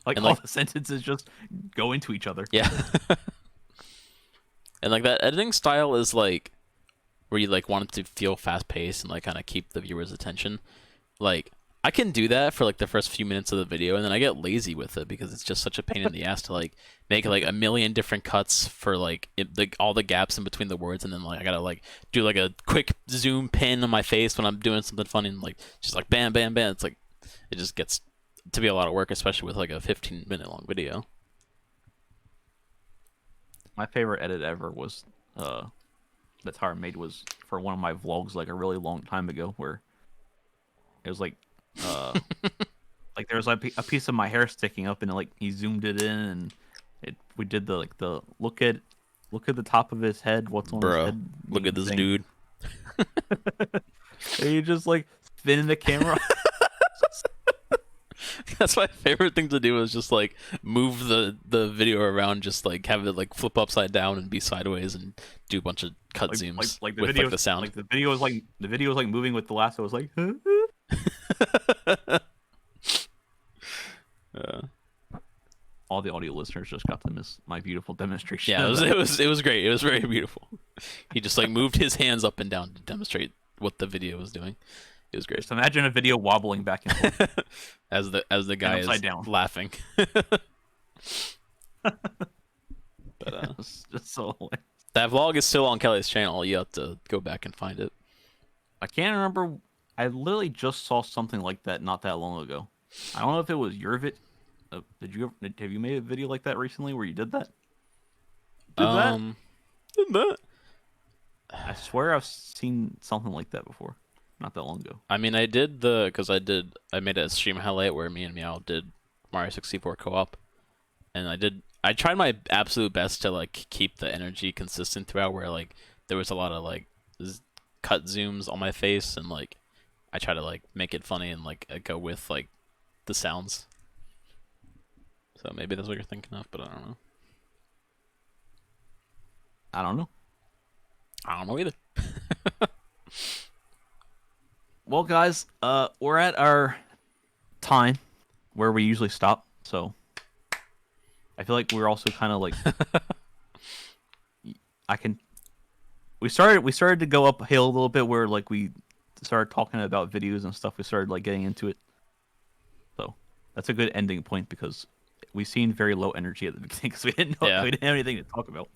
Like and all the sentences just go into each other. Yeah. And like that editing style is like where you like want it to feel fast paced and like kind of keep the viewer's attention. Like I can do that for like the first few minutes of the video, and then I get lazy with it because it's just such a pain in the ass to like make like a million different cuts for like all the gaps in between the words, and then like I gotta like do like a quick zoom pin on my face when I'm doing something funny, and like just like bam bam bam. It's like it just gets to be a lot of work, especially with like a 15-minute long video. My favorite edit ever was that Tara made was for one of my vlogs like a really long time ago, where it was like like there was like a piece of my hair sticking up, and like he zoomed it in, and we did the like the look at the top of his head, what's on his head. Look at this dude. And you just like spinning the camera. That's my favorite thing to do, is just like move the video around, just like have it like flip upside down and be sideways, and do a bunch of cut zooms like the with video, like the sound. Like the video was like moving with the lasso. It was like all the audio listeners just got to miss my beautiful demonstration. Yeah, it was great. It was very beautiful. He just like moved his hands up and down to demonstrate what the video was doing. It was great. Just imagine a video wobbling back and forth as the guy is down. Laughing. But it's just so hilarious. That vlog is still on Kelly's channel. You have to go back and find it. I can't remember. I literally just saw something like that not that long ago. I don't know if it was your vid. Have you made a video like that recently where you did that? Did that? I swear I've seen something like that before, not that long ago. I mean, I made a stream highlight where me and Meow did Mario 64 co-op, and I tried my absolute best to like keep the energy consistent throughout, where like there was a lot of like cut zooms on my face, and like I try to like make it funny and like go with like the sounds. So maybe that's what you're thinking of, but I don't know. I don't know. I don't know either. Well, guys, we're at our time where we usually stop, so I feel like we're also kind of like we started to go uphill a little bit, where like we started talking about videos and stuff. We started like getting into it, so that's a good ending point, because we seemed very low energy at the beginning because we didn't have anything to talk about.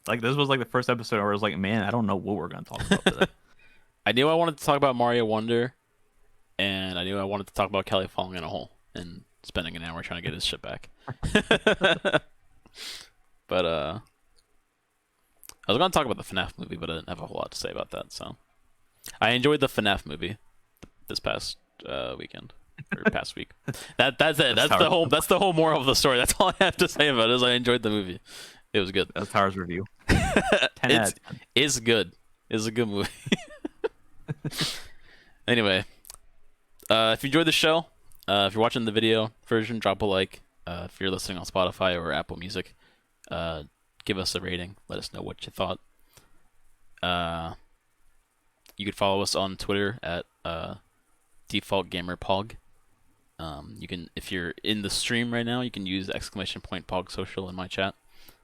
Like this was like the first episode where I was like, man, I don't know what we're gonna talk about today. I knew I wanted to talk about Mario Wonder, and I knew I wanted to talk about Kelly falling in a hole and spending an hour trying to get his shit back. But I was gonna talk about the FNAF movie, but I didn't have a whole lot to say about that. So I enjoyed the FNAF movie this past weekend. Or past week. That's it. That's the whole moral of the story. That's all I have to say about it, is I enjoyed the movie. It was good. That's Tower's review. It's good. It's a good movie. Anyway, if you enjoyed the show, If you're watching the video version, drop a like. If you're listening on Spotify or Apple Music, give us a rating. Let us know what you thought. You could follow us on Twitter at Default Gamer Pog. You can, if you're in the stream right now, you can use !pogsocial in my chat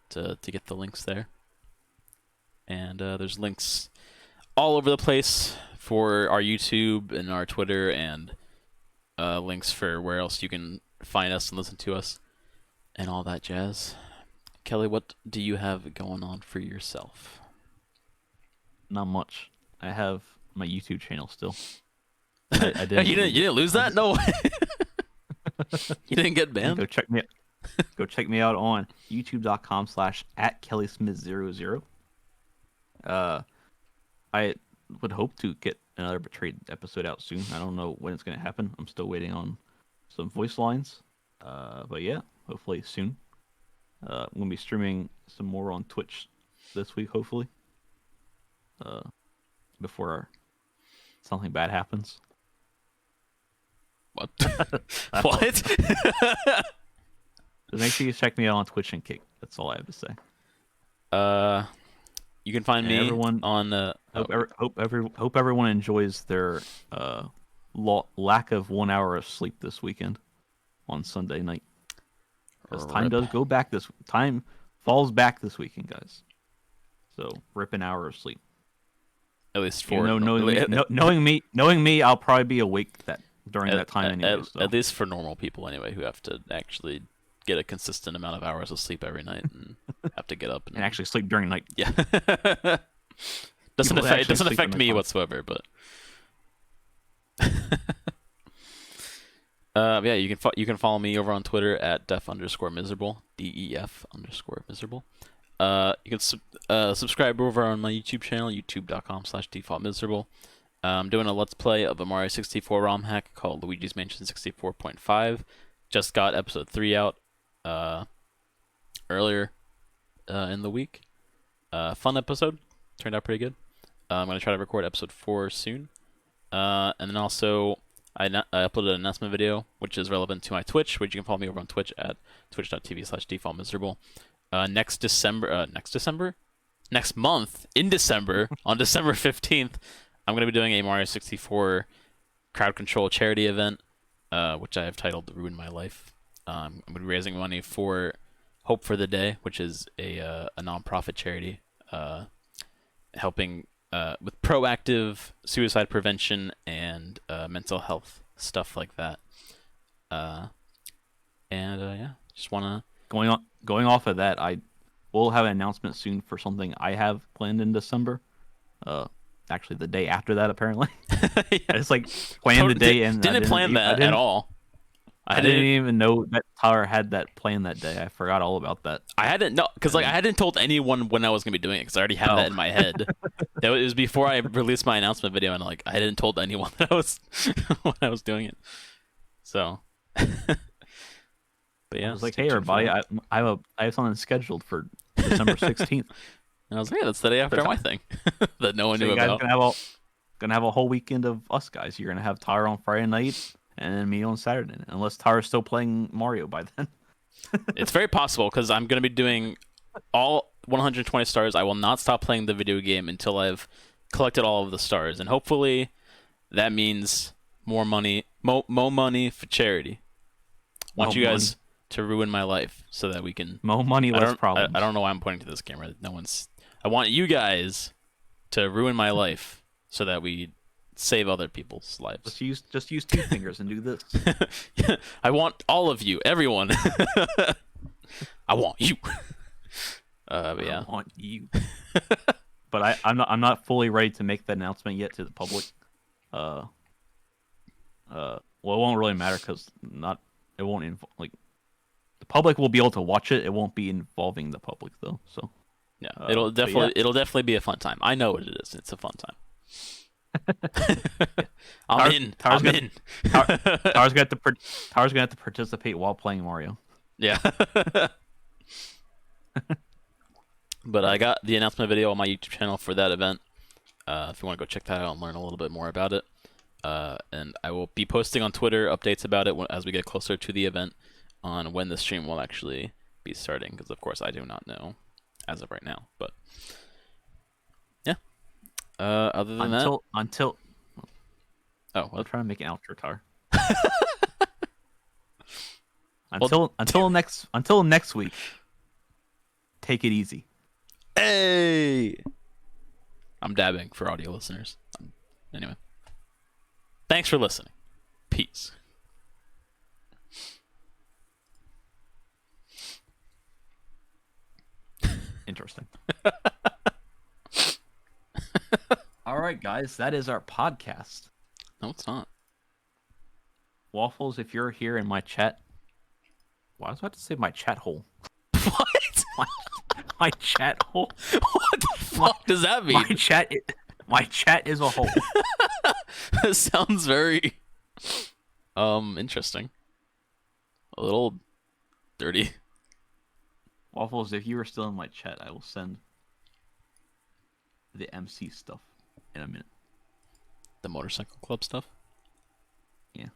to get the links there. And there's links all over the place for our YouTube and our Twitter, and links for where else you can find us and listen to us and all that jazz. Kelly, what do you have going on for yourself? Not much. I have my YouTube channel still. I didn't. You didn't lose that? No way. You didn't get banned? Go check me out on youtube.com/@KellySmith00. I would hope to get another Betrayed episode out soon. I don't know when it's going to happen. I'm still waiting on some voice lines. But yeah, hopefully soon. I'm going to be streaming some more on Twitch this week, hopefully. Before something bad happens. What? What? Just make sure you check me out on Twitch and Kick. That's all I have to say. You can find me on. Hope everyone enjoys their lack of 1 hour of sleep this weekend on Sunday night. Because time falls back this weekend, guys. So rip an hour of sleep. At least for knowing me, I'll probably be awake during that time anyway. At least for normal people anyway, who have to actually get a consistent amount of hours of sleep every night and have to get up and actually sleep during night. Yeah. Doesn't affect me whatsoever, but yeah, you can follow me over on Twitter at def_miserable, DEF_miserable. You can subscribe over on my YouTube channel, youtube.com/defaultmiserable. I'm doing a Let's Play of a Mario 64 ROM hack called Luigi's Mansion 64.5. Just got episode 3 out earlier in the week. Fun episode. Turned out pretty good. I'm going to try to record episode 4 soon. And then also, I uploaded an announcement video, which is relevant to my Twitch, which you can follow me over on Twitch at twitch.tv/defaultmiserable. Next month, in December, on December 15th, I'm going to be doing a Mario 64 crowd control charity event, which I have titled Ruin My Life. I'm going to be raising money for Hope for the Day, which is a non-profit charity helping with proactive suicide prevention and mental health, stuff like that. Yeah, just want to... Going off of that, I will have an announcement soon for something I have planned in December. Actually, the day after that, apparently. Yeah. I just planned the day and didn't plan that at all. I didn't even know that Tyler had that plan that day. I forgot all about that. I hadn't because I hadn't told anyone when I was gonna be doing it because I already had that in my head. It was before I released my announcement video, and I hadn't told anyone that I was when I was doing it. So. But yeah, I was like, "Hey, everybody! I have something scheduled for December 16th." And I was like, "Yeah, that's the day after my thing that no one knew about." Gonna have a whole weekend of us guys. You're gonna have Tyler on Friday night, and then me on Saturday, unless Tyler's still playing Mario by then. It's very possible because I'm gonna be doing all 120 stars. I will not stop playing the video game until I've collected all of the stars, and hopefully, that means more money, mo money for charity. Want you guys to ruin my life so that we can more money, less problems. I don't know why I'm pointing to this camera. I want you guys to ruin my life so that we save other people's lives. Just use 2 fingers and do this. I want all of you, everyone. I want you. Yeah. I want you. But I'm not fully ready to make the announcement yet to the public. Well, it won't really matter because it won't the public will be able to watch it. It won't be involving the public though. So yeah, it'll definitely be a fun time. I know what it is. It's a fun time. I'm in. Tyler's gonna have to participate while playing Mario. Yeah. But I got the announcement video on my YouTube channel for that event. If you want to go check that out and learn a little bit more about it. And I will be posting on Twitter updates about it as we get closer to the event on when the stream will actually be starting, because of course I do not know as of right now. But yeah, other than that, until oh, I'm what? trying to make an outro, Tar. Well, Until next week. Take it easy. Hey, I'm dabbing for audio listeners. Anyway, thanks for listening. Peace. Interesting. All right, guys, that is our podcast. No, it's not. Waffles, if you're here in my chat, why do I have to say my chat hole? What? My chat hole? What the fuck does that mean? My chat is a hole. That sounds very interesting. A little dirty. Waffles, if you are still in my chat, I will send the MC stuff in a minute. The motorcycle club stuff? Yeah.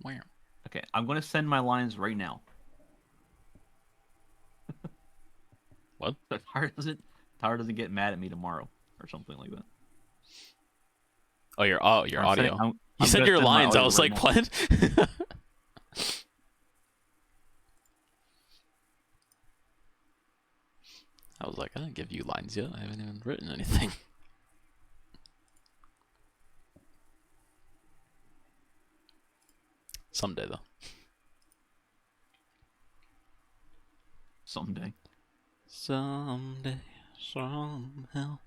Where? Okay, I'm gonna send my lines right now. What? So Tyler doesn't get mad at me tomorrow or something like that. Oh, your audio. You I'm said gonna your send my lines. I audio was right like, now. what? I was like, I didn't give you lines yet. I haven't even written anything. Someday, though. Someday. Someday, somehow.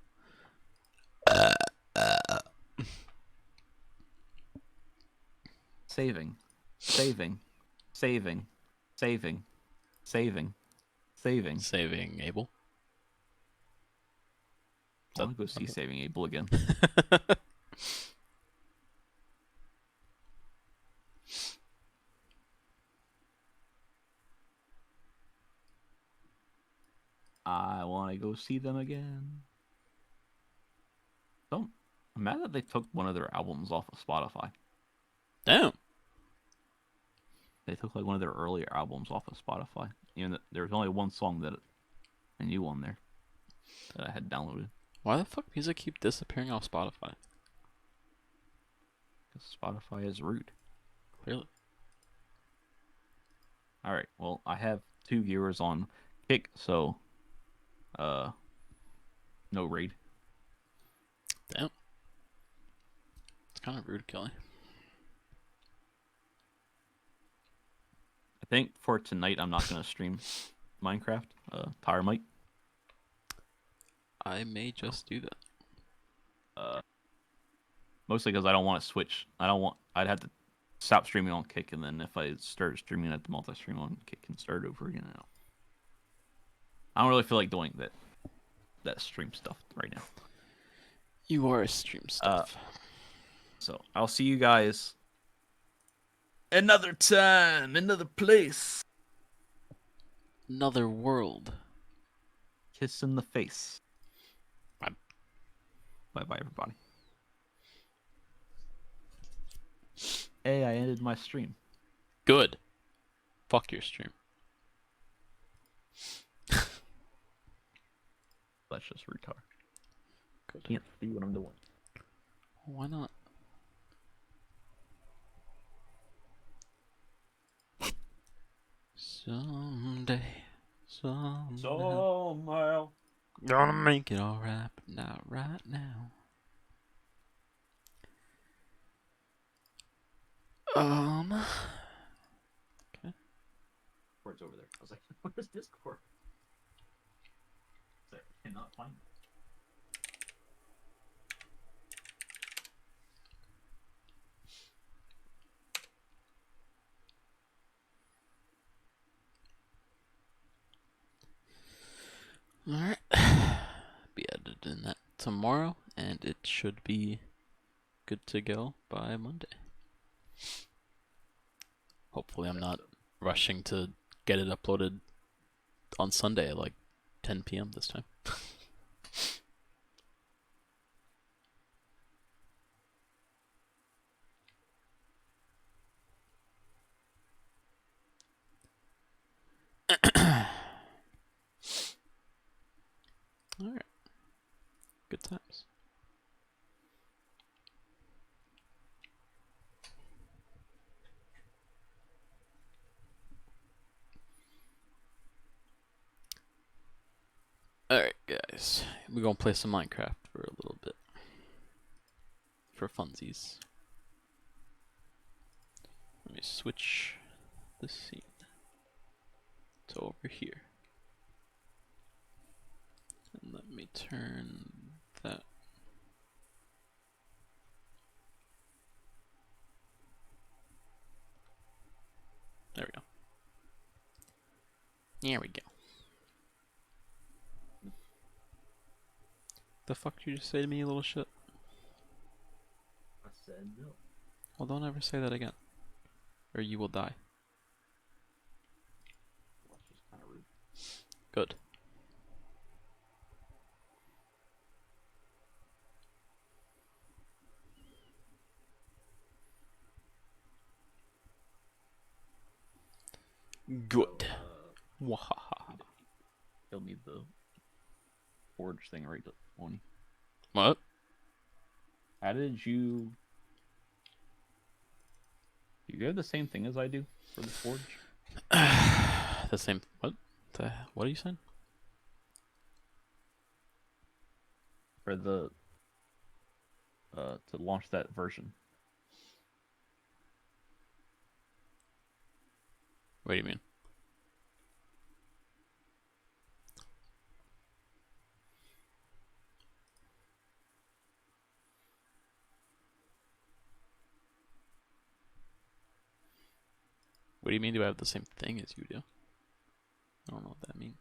Saving. Saving. Saving. Saving. Saving. Saving. Saving Abel. I want to go see Saving Abel again. I want to go see them again. So, I'm mad that they took one of their albums off of Spotify. Damn. They took like one of their earlier albums off of Spotify. Even though there was only one song that I knew on there that I had downloaded. Why the fuck music keep disappearing off Spotify? Because Spotify is rude. Clearly. Alright, well, I have 2 viewers on Kick, so no raid. Damn. It's kind of rude, Kelly. I think for tonight I'm not gonna stream Minecraft. Tyre might. I may just do that. Mostly because I don't want to switch. I'd have to stop streaming on Kick, and then if I start streaming at the multi-stream on Kick and start over again, I don't really feel like doing that stream stuff right now. You are a stream stuff. So I'll see you guys another time, another place. Another world. Kiss in the face. Bye. Bye, everybody. Hey, I ended my stream. Good. Fuck your stream. That's just retard. Good. Can't see what I'm doing. Why not? Someday, Somehow. gonna make it alright, but not right now. Okay. Discord's over there. I was like, where's Discord? I cannot find it. Alright. Be editing that tomorrow, and it should be good to go by Monday. Hopefully I'm not rushing to get it uploaded on Sunday at like 10 p.m. this time. Good times. Alright, guys. We're gonna play some Minecraft for a little bit. For funsies. Let me switch the scene to over here. And let me turn that. There we go. There we go. The fuck did you just say to me, you little shit? I said no. Well, don't ever say that again. Or you will die. That's just kind of rude. Good. Good. Wahaha. You'll need the forge thing, right, Oni? What? How did you... Do you have the same thing as I do for the forge? The same. What? What are you saying? For the... to launch that version. What do you mean? What do you mean, do I have the same thing as you do? I don't know what that means.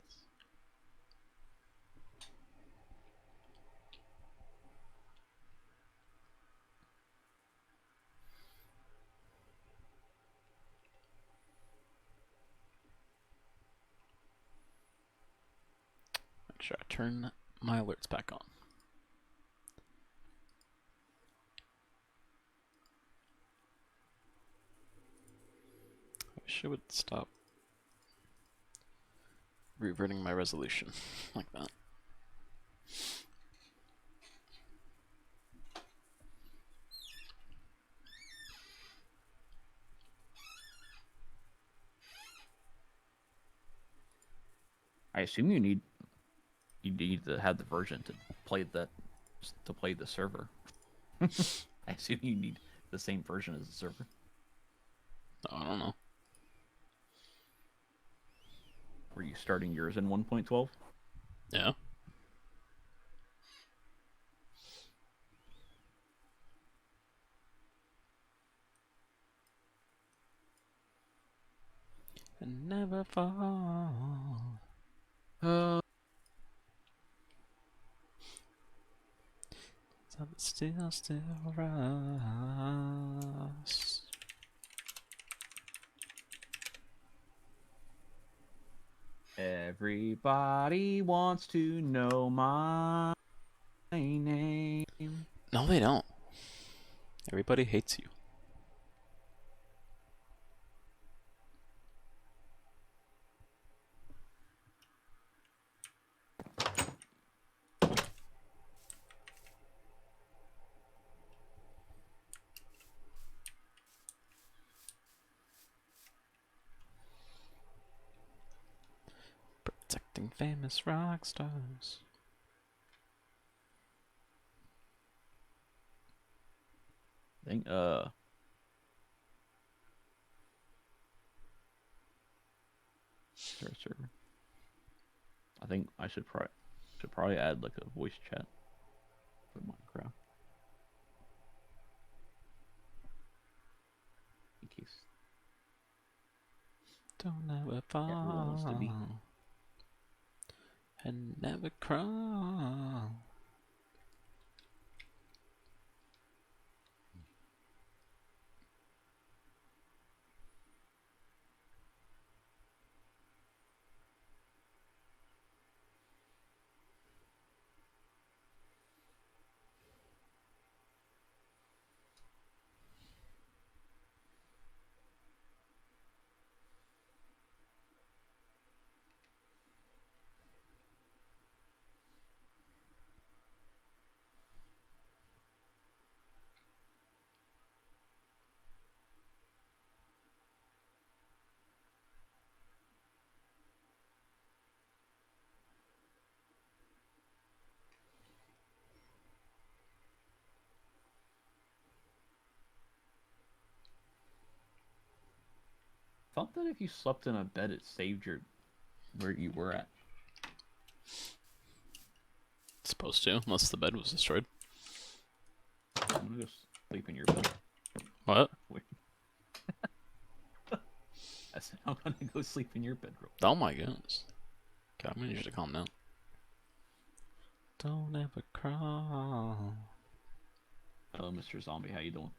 Make sure I turn my alerts back on. I wish it would stop reverting my resolution like that. I assume you need to have the version to play the server. I assume you need the same version as the server. I don't know. Were you starting yours in 1.12? Yeah. And never fall. Still rise. Everybody wants to know my name. No, they don't. Everybody hates you. Protecting famous rock stars. I think server. I think I should probably add like a voice chat for Minecraft. In case Don't ever everyone wants to be. fall. And never crawl. thought that if you slept in a bed, it saved your where you were at. It's supposed to, unless the bed was destroyed. I'm gonna go sleep in your bed. What? Wait. I said I'm gonna go sleep in your bedroom. Oh my goodness. Okay, I'm gonna need you to calm down. Don't ever cry. Hello, Mr. Zombie. How you doing?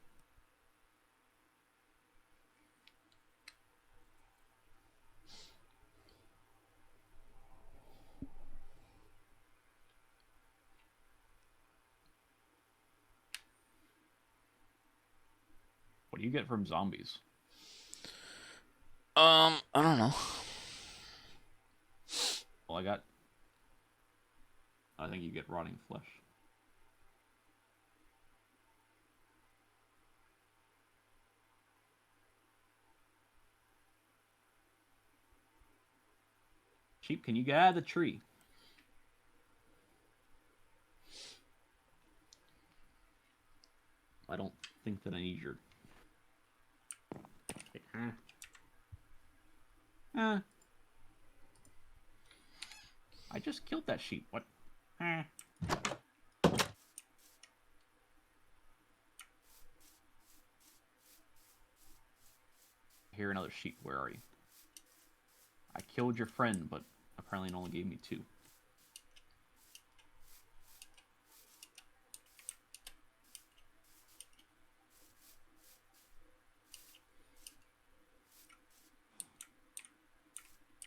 What do you get from zombies? I don't know. Well, I think you get rotting flesh. Sheep, can you get out of the tree? I don't think that I need your... I just killed that sheep. What? I hear another sheep. Where are you? I killed your friend, but apparently it only gave me 2.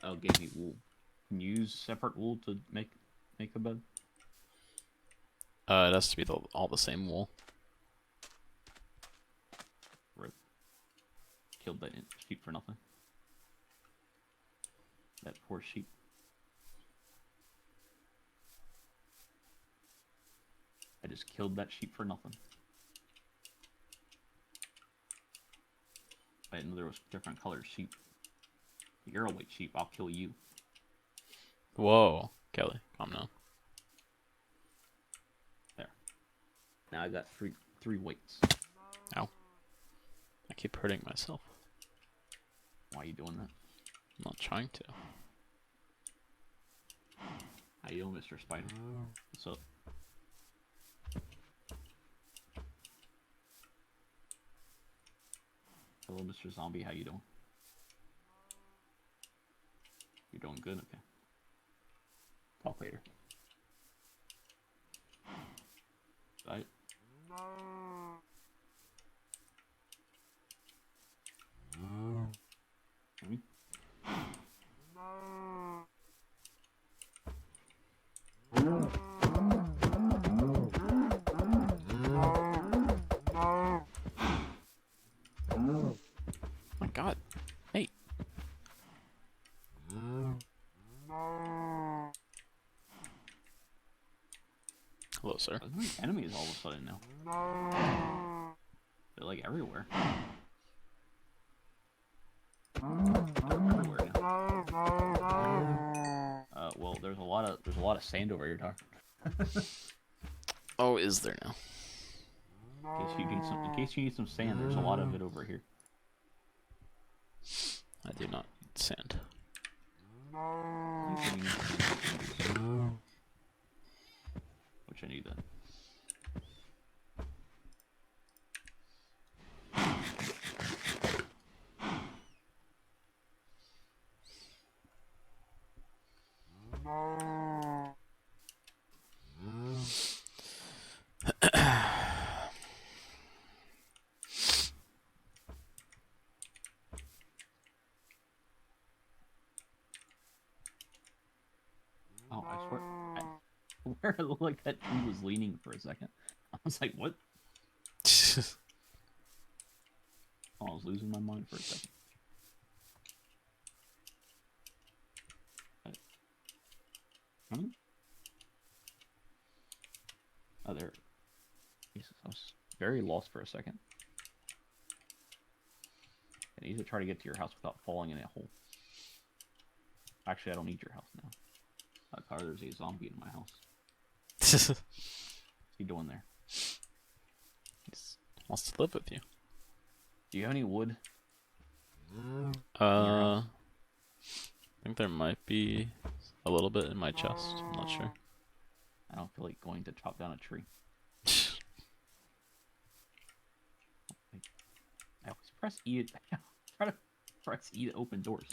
Oh, it gave me wool. Can you use separate wool to make a bed? It has to be all the same wool. Rip. Killed that sheep for nothing. That poor sheep. I just killed that sheep for nothing. I didn't know there was different colored sheep. You're a white sheep. I'll kill you. Whoa, Kelly, calm down. There. Now I got three whites. Ow. I keep hurting myself. Why are you doing that? I'm not trying to. How you doing, Mr. Spider? What's up? Hello, Mr. Zombie. How you doing? You're doing good? Okay. Talk later. Right? Hmm? My God. Hey. Hello, sir. There's many enemies all of a sudden now. They're like everywhere. They're everywhere now. Well, there's a lot of sand over here, Doc. Oh, is there now? In case you need some sand, there's a lot of it over here. I do not need sand. Which I need that. Oh, I swear, where it looked like that tree was leaning for a second. I was like, what? Oh, I was losing my mind for a second. Hmm? Oh, there. Jesus, I was very lost for a second. I need to try to get to your house without falling in a hole. Actually, I don't need your house now. Tyler, there's a zombie in my house. What's he doing there? He wants to live with you. Do you have any wood? I think there might be a little bit in my chest. I'm not sure. I don't feel like going to chop down a tree. I always press E. Try to press E to open doors.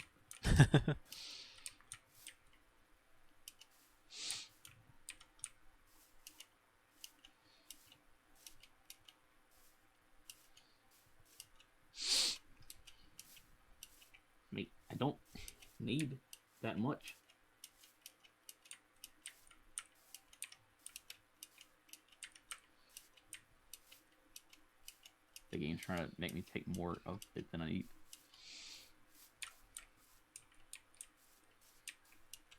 Mate, I don't need that much. The game's trying to make me take more of it than I need.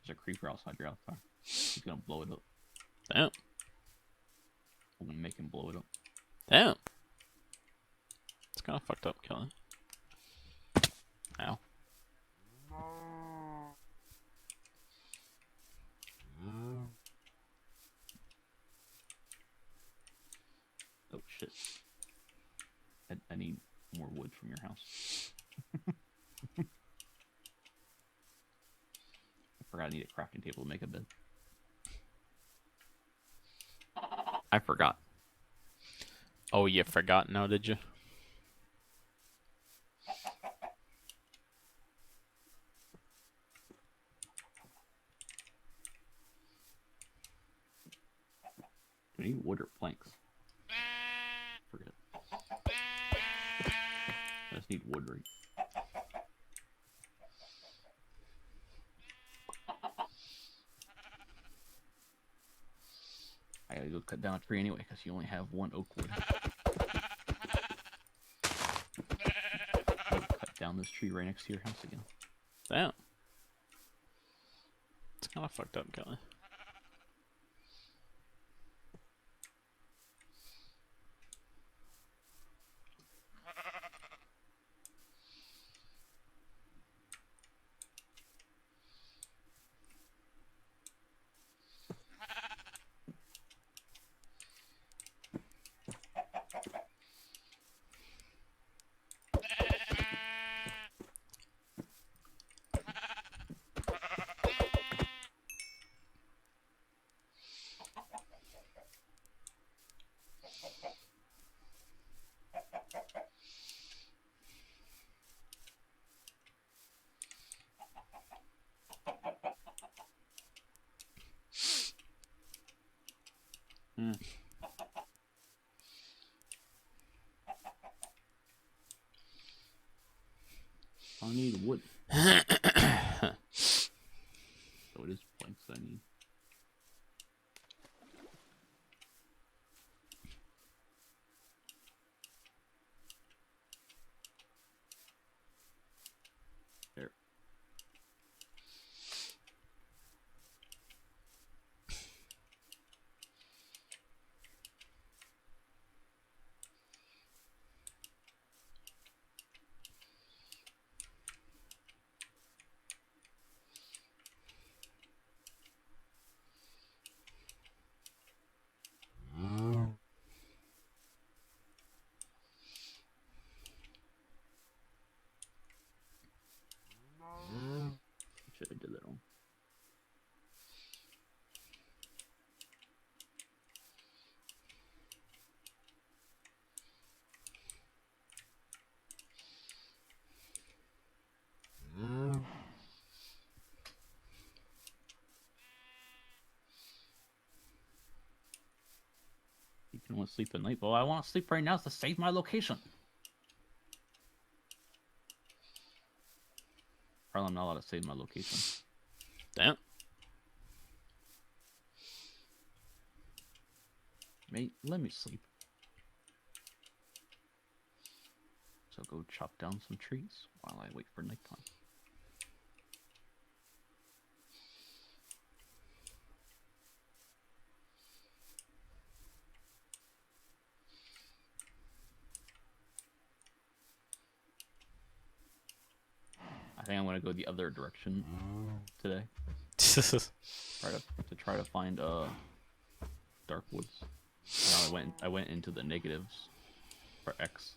There's a creeper outside your avatar. He's gonna blow it up. Damn. I'm gonna make him blow it up. Damn. It's kind of fucked up, Kelly. Ow. Oh shit. I need more wood from your house. I forgot I need a crafting table to make a bed. I forgot. Oh, you forgot now, did you? Do I need wood or planks? Forget. I just need wood right. I gotta go cut down a tree anyway because you only have one oak wood. Cut down this tree right next to your house again. Damn. It's kind of fucked up, Kelly. Hmm. I need wood. So it is planks that I need. There. Should have did that wrong. You can want to sleep at night, but I want to sleep right now to save my location. Probably I'm not allowed to save my location. Damn. Mate, let me sleep. So go chop down some trees while I wait for nighttime. I think I'm gonna go the other direction today. Try to find dark woods. Now I went into the negatives for X.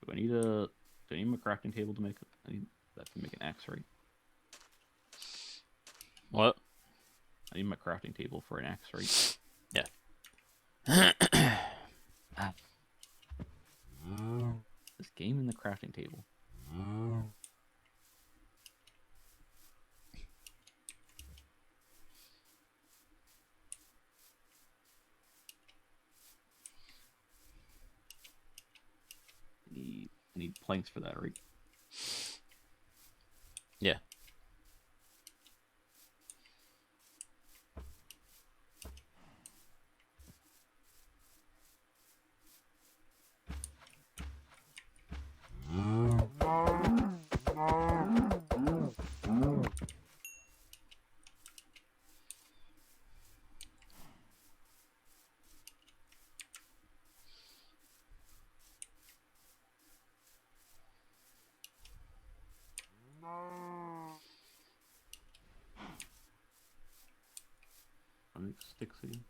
Do I need a? Do I need my crafting table to make? I need that to make an axe, right? What? I need my crafting table for an axe, right? Yeah. Ah. This game in the crafting table. I need planks for that, right? Yeah. I make sticks again.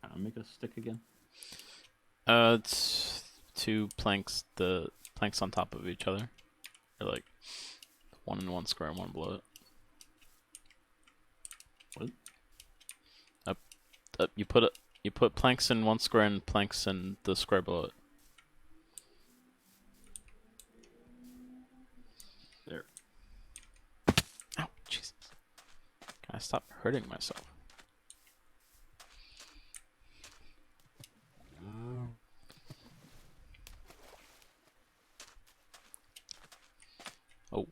I make a stick again. It's two planks. The planks on top of each other. They're like one in one square and one below it. What? You put planks in one square and planks in the square below it. There. Ow, Jesus. Can I stop hurting myself? Oh.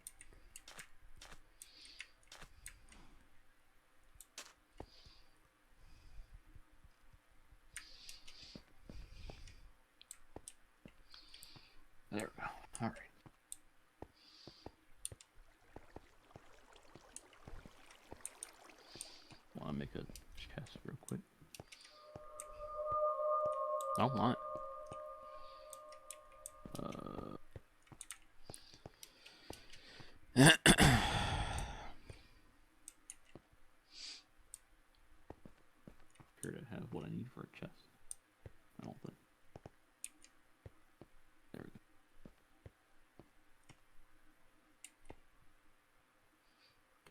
There we go. All right. Want to make a chest real quick? Oh my. Here to have what I need for a chest. I don't think. There we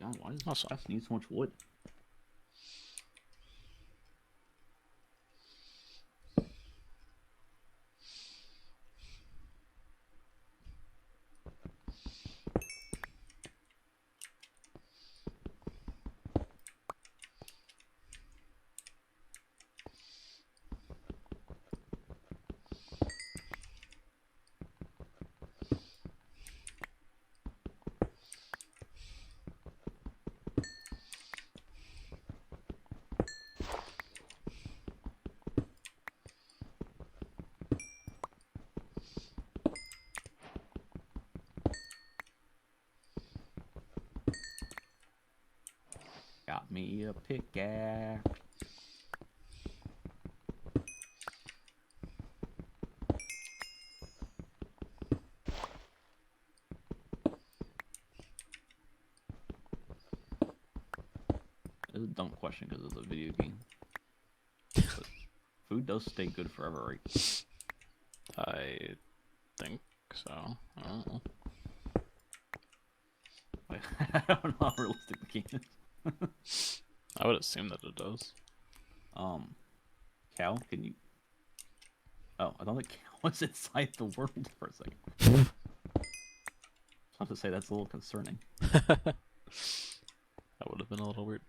go. God, why does this Awesome. chest need so much wood? Got me a pickaxe. It's a dumb question because it's a video game. But food does stay good forever, right? I think so. I don't know. I don't know how realistic the game is. I would assume that it does. Cal, can you? Oh, I thought the cow was inside the world for a second. I was about to say that's a little concerning. That would have been a little weird.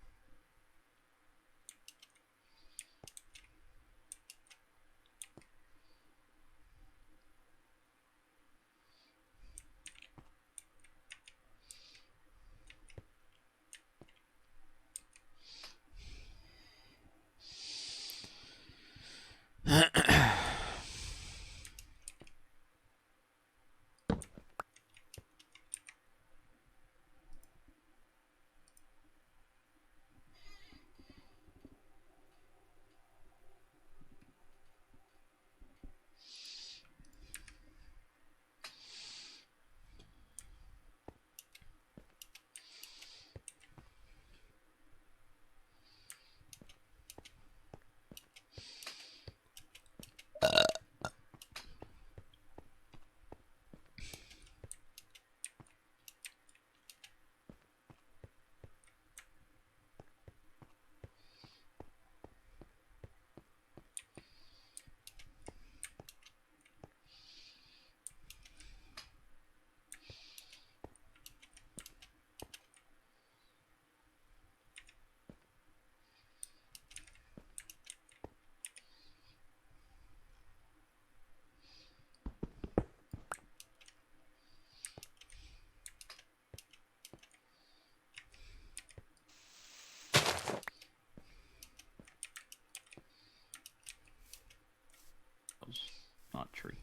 not tree.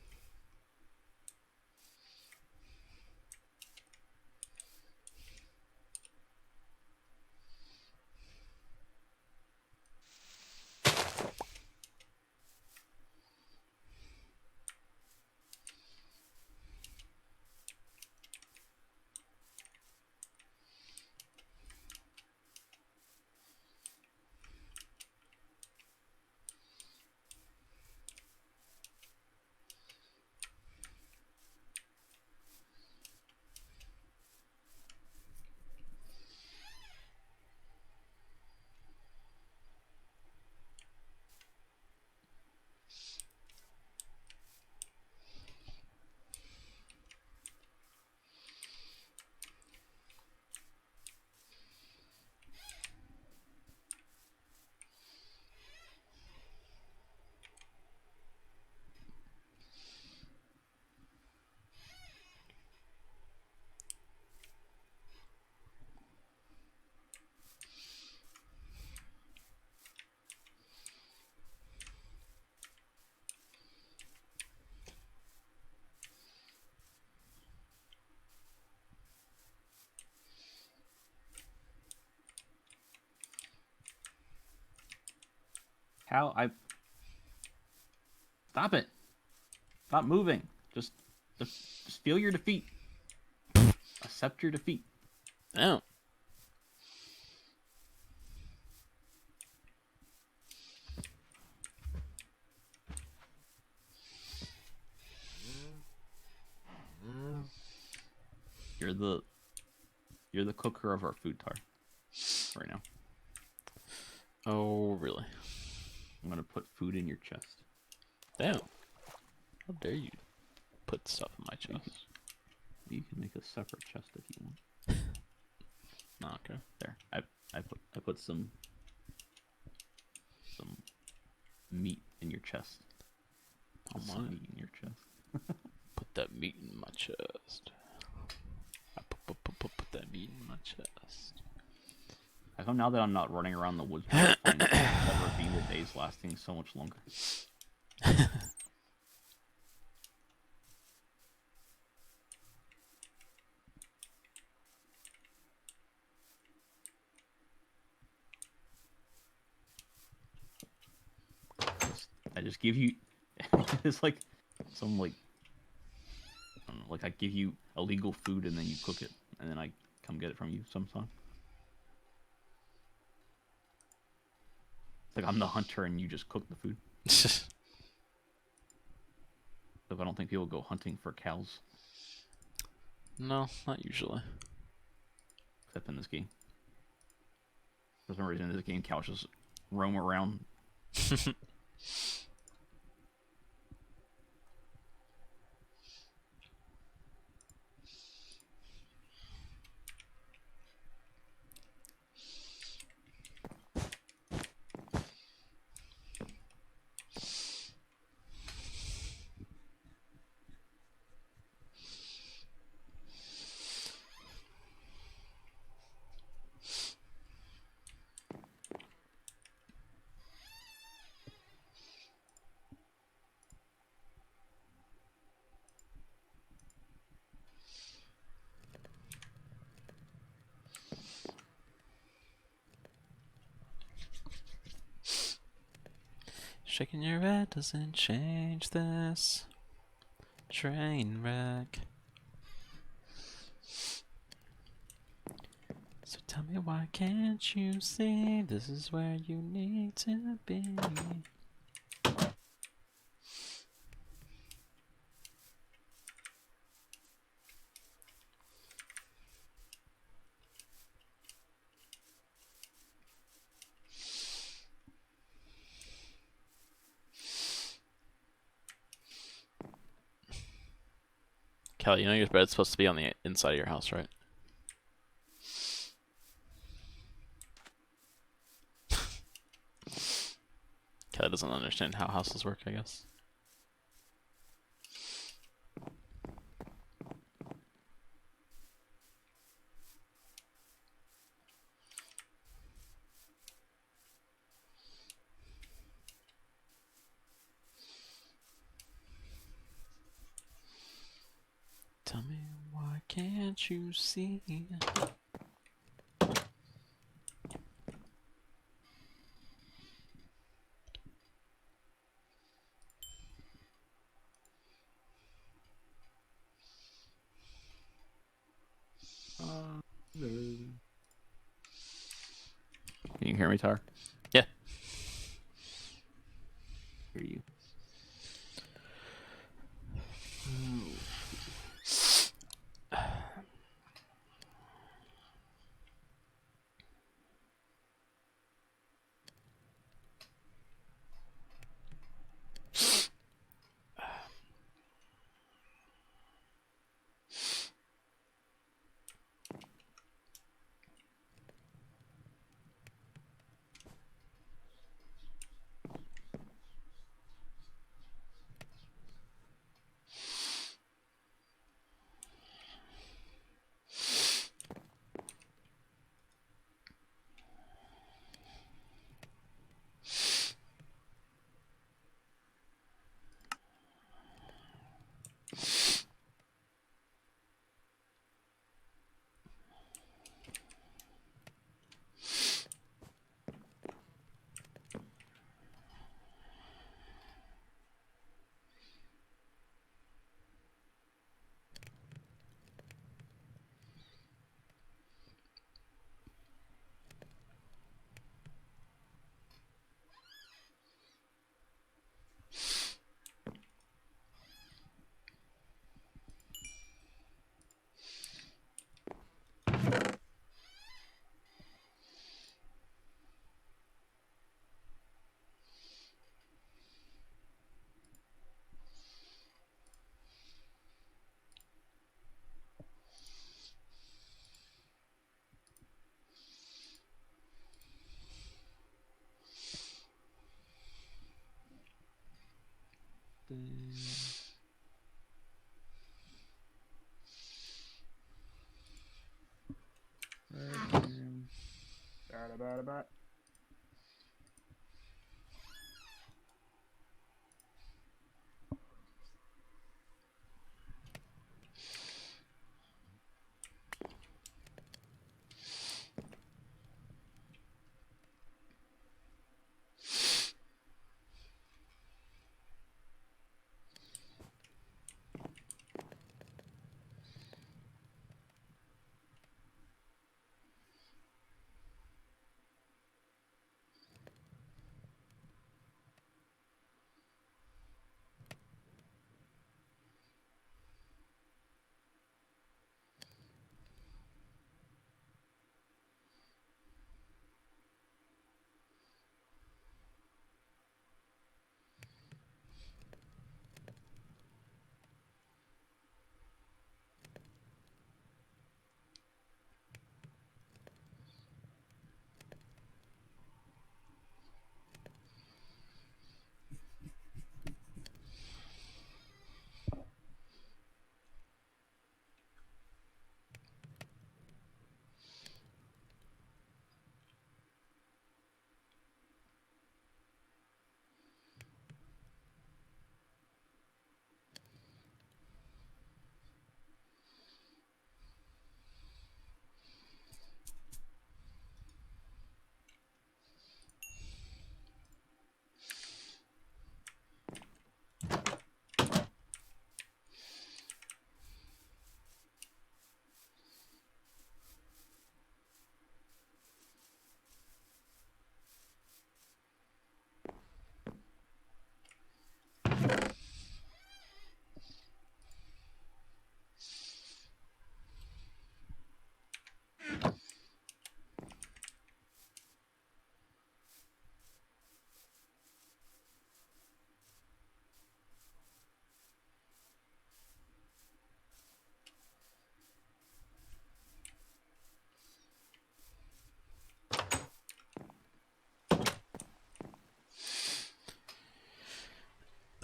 How I stop it. Stop moving. Just feel your defeat. Accept your defeat. Oh. You're the cooker of our food tar right now. Oh, really? I'm gonna put food in your chest. Damn. How dare you put stuff in my chest? You can make a separate chest if you want. Oh, okay. There. I put some meat in your chest. Oh Some my. meat in your chest. Put that meat in my chest. I put that meat in my chest. How come now that I'm not running around the woods trying to find that ravine, the day's lasting so much longer? I just give you it's like some like I don't know, like I give you illegal food and then you cook it and then I come get it from you sometime. It's like I'm the hunter and you just cook the food. So I don't think people go hunting for cows. No, not usually. Except in this game. For some reason in this game cows just roam around. Shaking your head doesn't change this train wreck. So tell me, why can't you see this is where you need to be? Kelly, you know your bed's supposed to be on the inside of your house, right? Kelly doesn't understand how houses work, I guess. Can't you see? Can you hear me, Tar? Yeah. Hear you.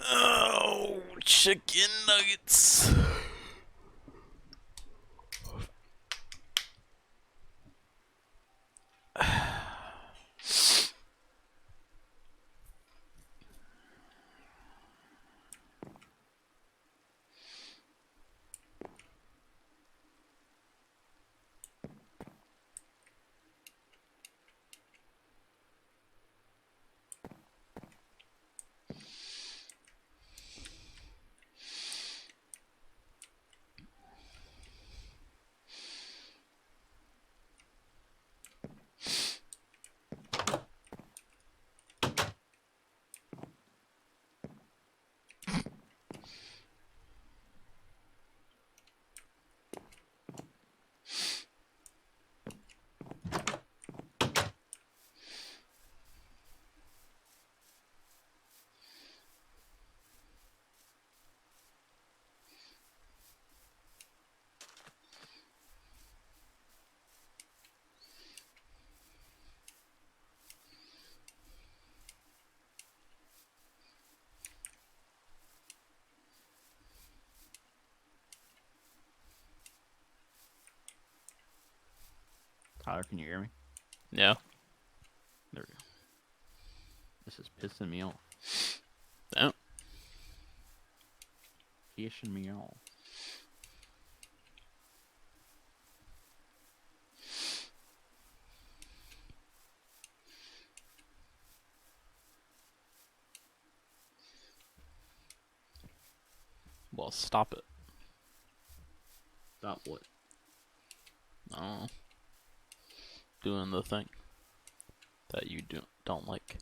Oh, chicken nuggets. Tyler, can you hear me? Yeah. There we go. This is pissing me off. Damn. Pissing me off. Well, stop it. Stop what? I don't know. Doing the thing that you don't like.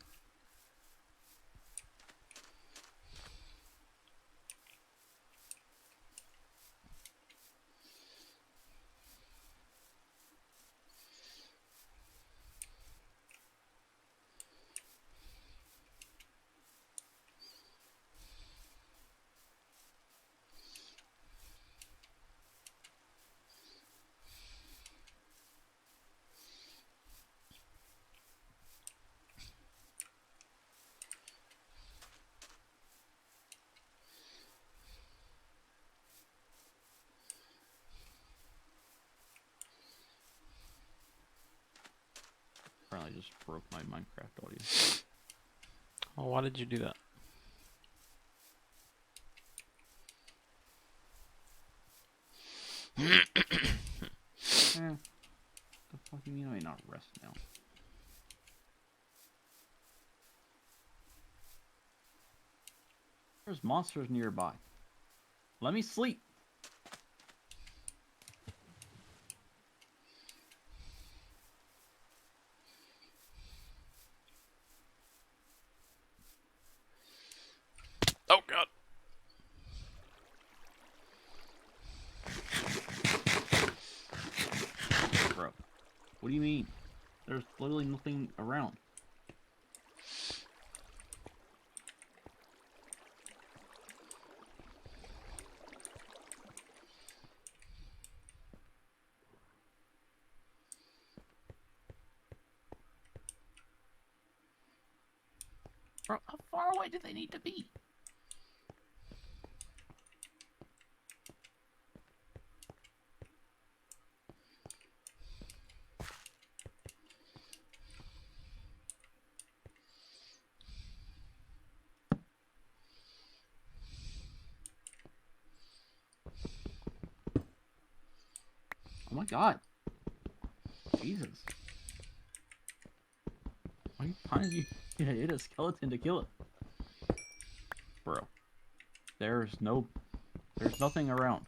Apparently, just broke my Minecraft audio. Oh, why did you do that? The fuck do you mean I may not rest now? There's monsters nearby. Let me sleep. Oh God. Bro, what do you mean? There's literally nothing around. Bro, how far away do they need to be? Oh my God. Jesus. Why are you finding you hit a skeleton to kill it? Bro. There's nothing around.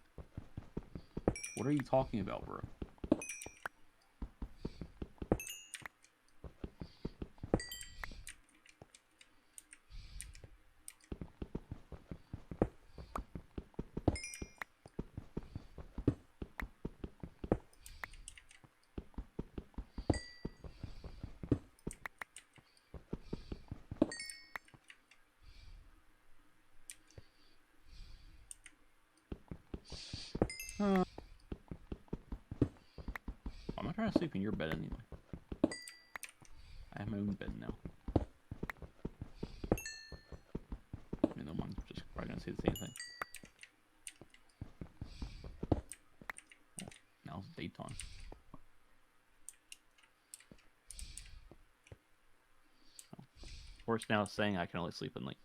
What are you talking about, bro? I'm not trying to sleep in your bed anyway. I have my own bed now. I mean, no one's just probably gonna say the same thing. Oh, now it's daytime. Oh. Of course, now it's saying I can only sleep at night.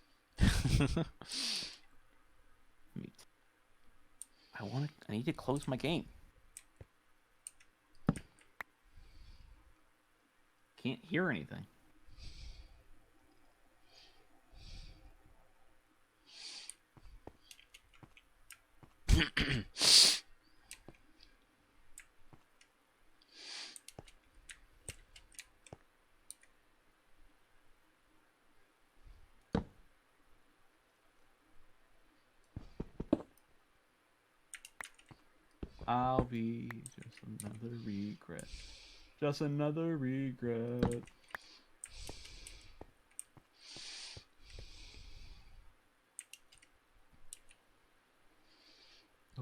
I need to close my game. Can't hear anything. I'll be just another regret. Just another regret.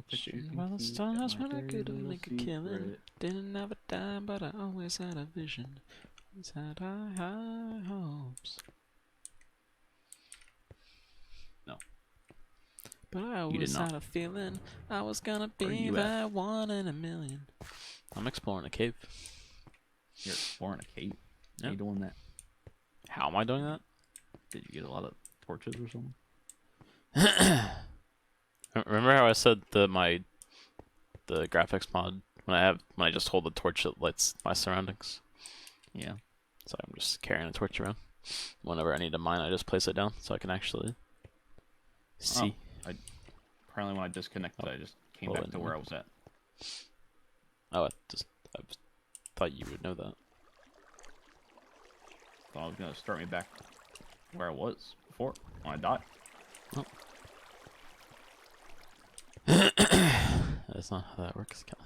Shoot by the stars when I could have make a killing. Didn't have a dime, but I always had a vision. Always had high hopes. No. But I always had a feeling I was gonna be that one in a million. I'm exploring a cave. You're exploring a cave. How Yeah. you doing that? How am I doing that? Did you get a lot of torches or something? Remember how I said the graphics mod when I just hold the torch it lights my surroundings. Yeah. So I'm just carrying a torch around. Whenever I need to mine, I just place it down so I can actually see. Oh, apparently when I disconnected, I just came Well, back to where I was at. Oh, I thought you would know that. So I was gonna start me back where I was before when I died. Oh. That's not how that works, Kelly.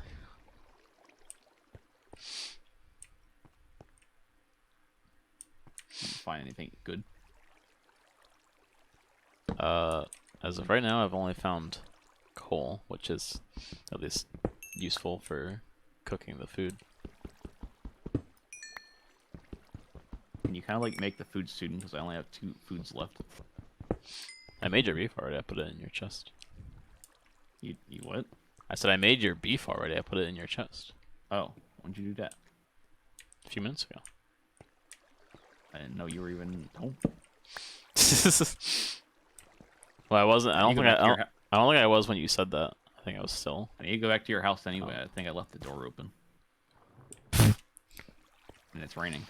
Didn't find anything good. As of right now, I've only found coal, which is at least useful for cooking the food. Can you kind of like make the food soon? Because I only have 2 foods left. I made your beef already. I put it in your chest. You what? I said I made your beef already. I put it in your chest. Oh, when'd you do that? A few minutes ago. I didn't know you were even home. Well, I wasn't. I don't think I I was when you said that. I think I was still. I need to go back to your house anyway. Oh. I think I left the door open. And it's raining.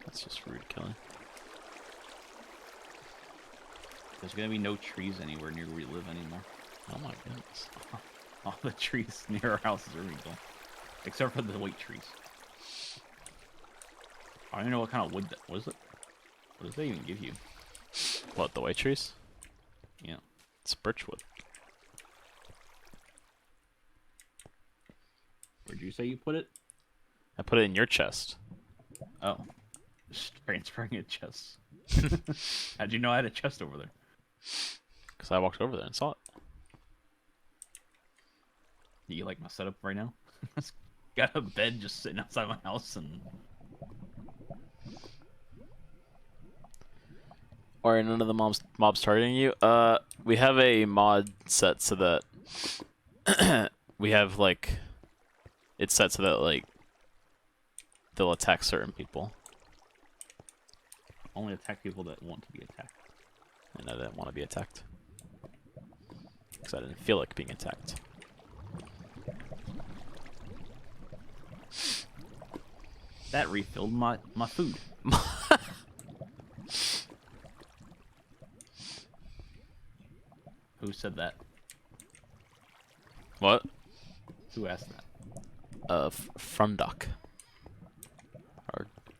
That's just rude, Kelly. There's gonna be no trees anywhere near where we live anymore. Oh my goodness. All the trees near our houses are gone. Except for the white trees. I don't even know what kind of wood that was. It? What does they even give you? What, the white trees? Yeah. It's birch wood. Where'd you say you put it? I put it in your chest. Oh. Just transferring a chest. How'd you know I had a chest over there? Because I walked over there and saw it. Do you like my setup right now? Got a bed just sitting outside my house and... Or none of the mobs targeting you? We have a mod set so that we have like it's set so that like they'll attack certain people. Only attack people that want to be attacked. And I didn't want to be attacked. Because I didn't feel like being attacked. That refilled my food. Who said that? What? Who asked that? Frunduck.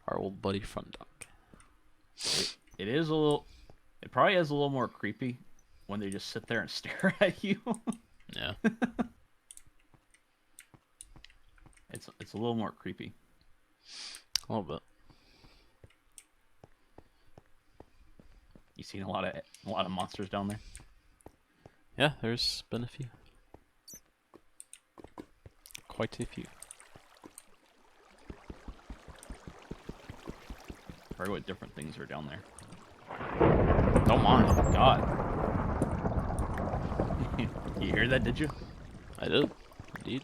Our old buddy Frunduck. It is a little... It probably is a little more creepy when they just sit there and stare at you. Yeah. It's a little more creepy. A little bit. You seen a lot of monsters down there? Yeah, there's been a few. Quite a few. I forget what different things are down there. Don't mind. Oh, God. You hear that, did you? I did. Indeed.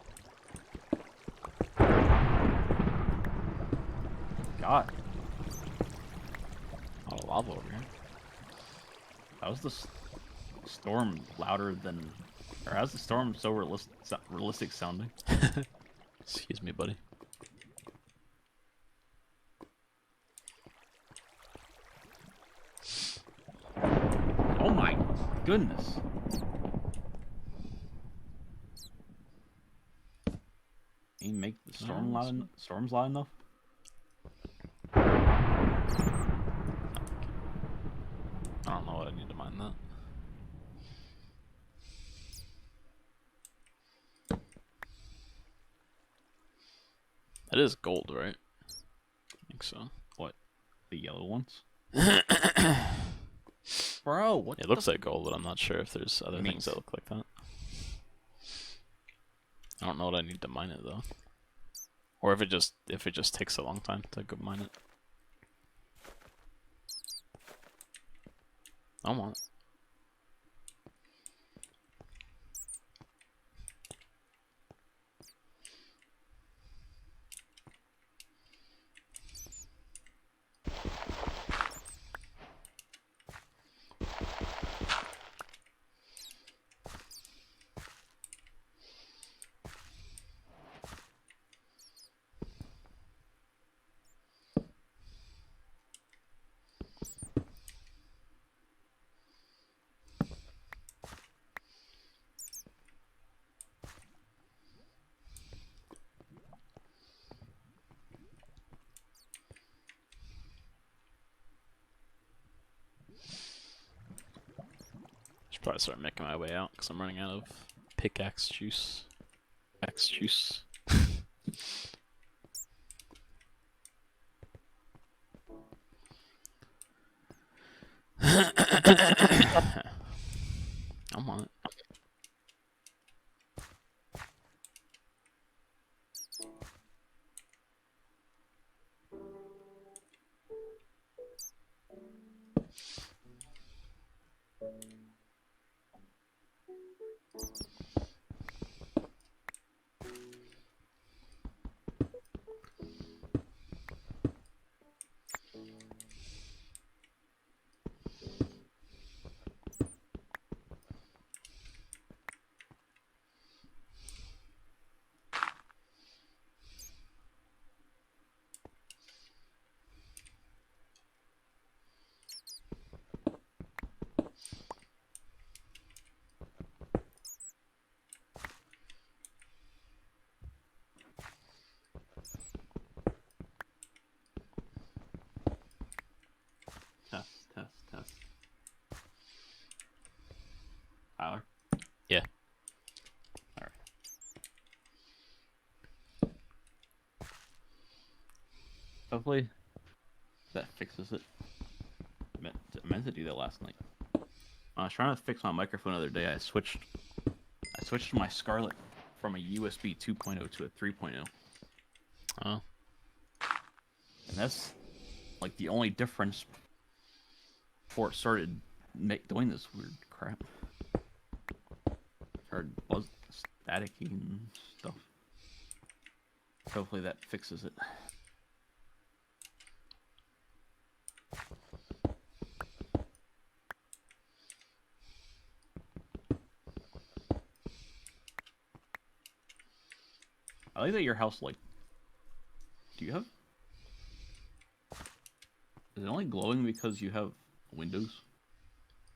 God. A lot of lava over here. How's the storm louder than... Or how's the storm so realistic sounding? Excuse me, buddy. Oh my goodness. Can you make the storms loud enough? I don't know what I need to mine that. That is gold, right? I think so. What? The yellow ones? Bro, what? It looks like gold, but I'm not sure if there's other things that look like that. I don't know what I need to mine it though, or if it just takes a long time to go mine it. I want it. Probably start making my way out because I'm running out of pickaxe juice. Axe juice. I'm on it. Test. Tyler? Yeah. Alright. Hopefully that fixes it. I meant to do that last night. I was trying to fix my microphone the other day. I switched my Scarlett from a USB 2.0 to a 3.0. Oh. And that's like the only difference before it started doing this weird crap. Started buzz staticky and stuff. So hopefully that fixes it. I like that your house, like, do you have, is it only glowing because you have windows?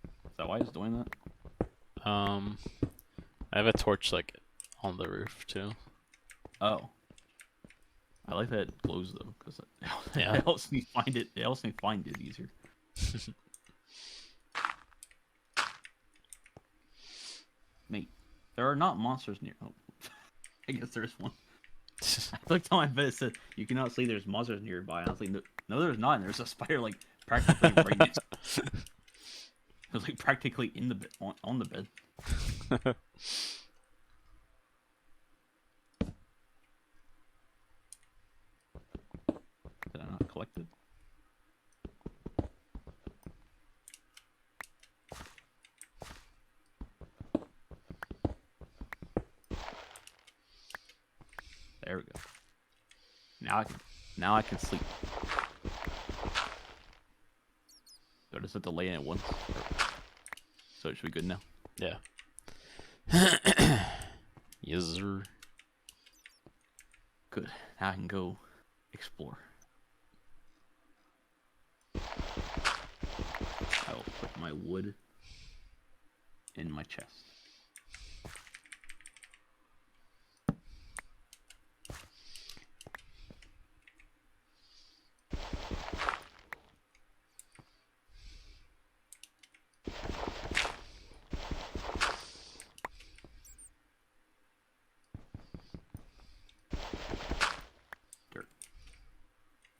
Is that why it's doing that? I have a torch like on the roof too. Oh. I like that it glows though, because Yeah. it helps me find it. It helps me find it easier. Mate, there are not monsters near. Oh, I guess there's one. I looked on my bed. It said you cannot see there's monsters nearby. And I was like, no, there's not. And there's a spider like practically right next. It was like practically in the bed, on the bed. Did I not collect it? There we go. Now I can sleep. So just have to lay in it once. So it should be good now. Yeah. Yes, sir. Good. Now I can go explore. I will put my wood in my chest. Dirt.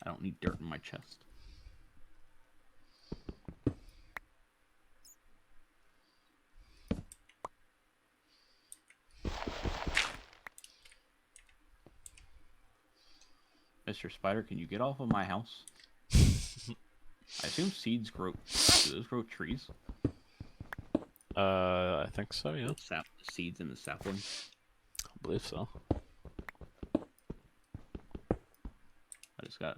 I don't need dirt in my chest. Mr. Spider, can you get off of my house? I assume seeds grow. Do those grow trees? I think so. Yeah. Seeds in the sapling. I believe so. I just got.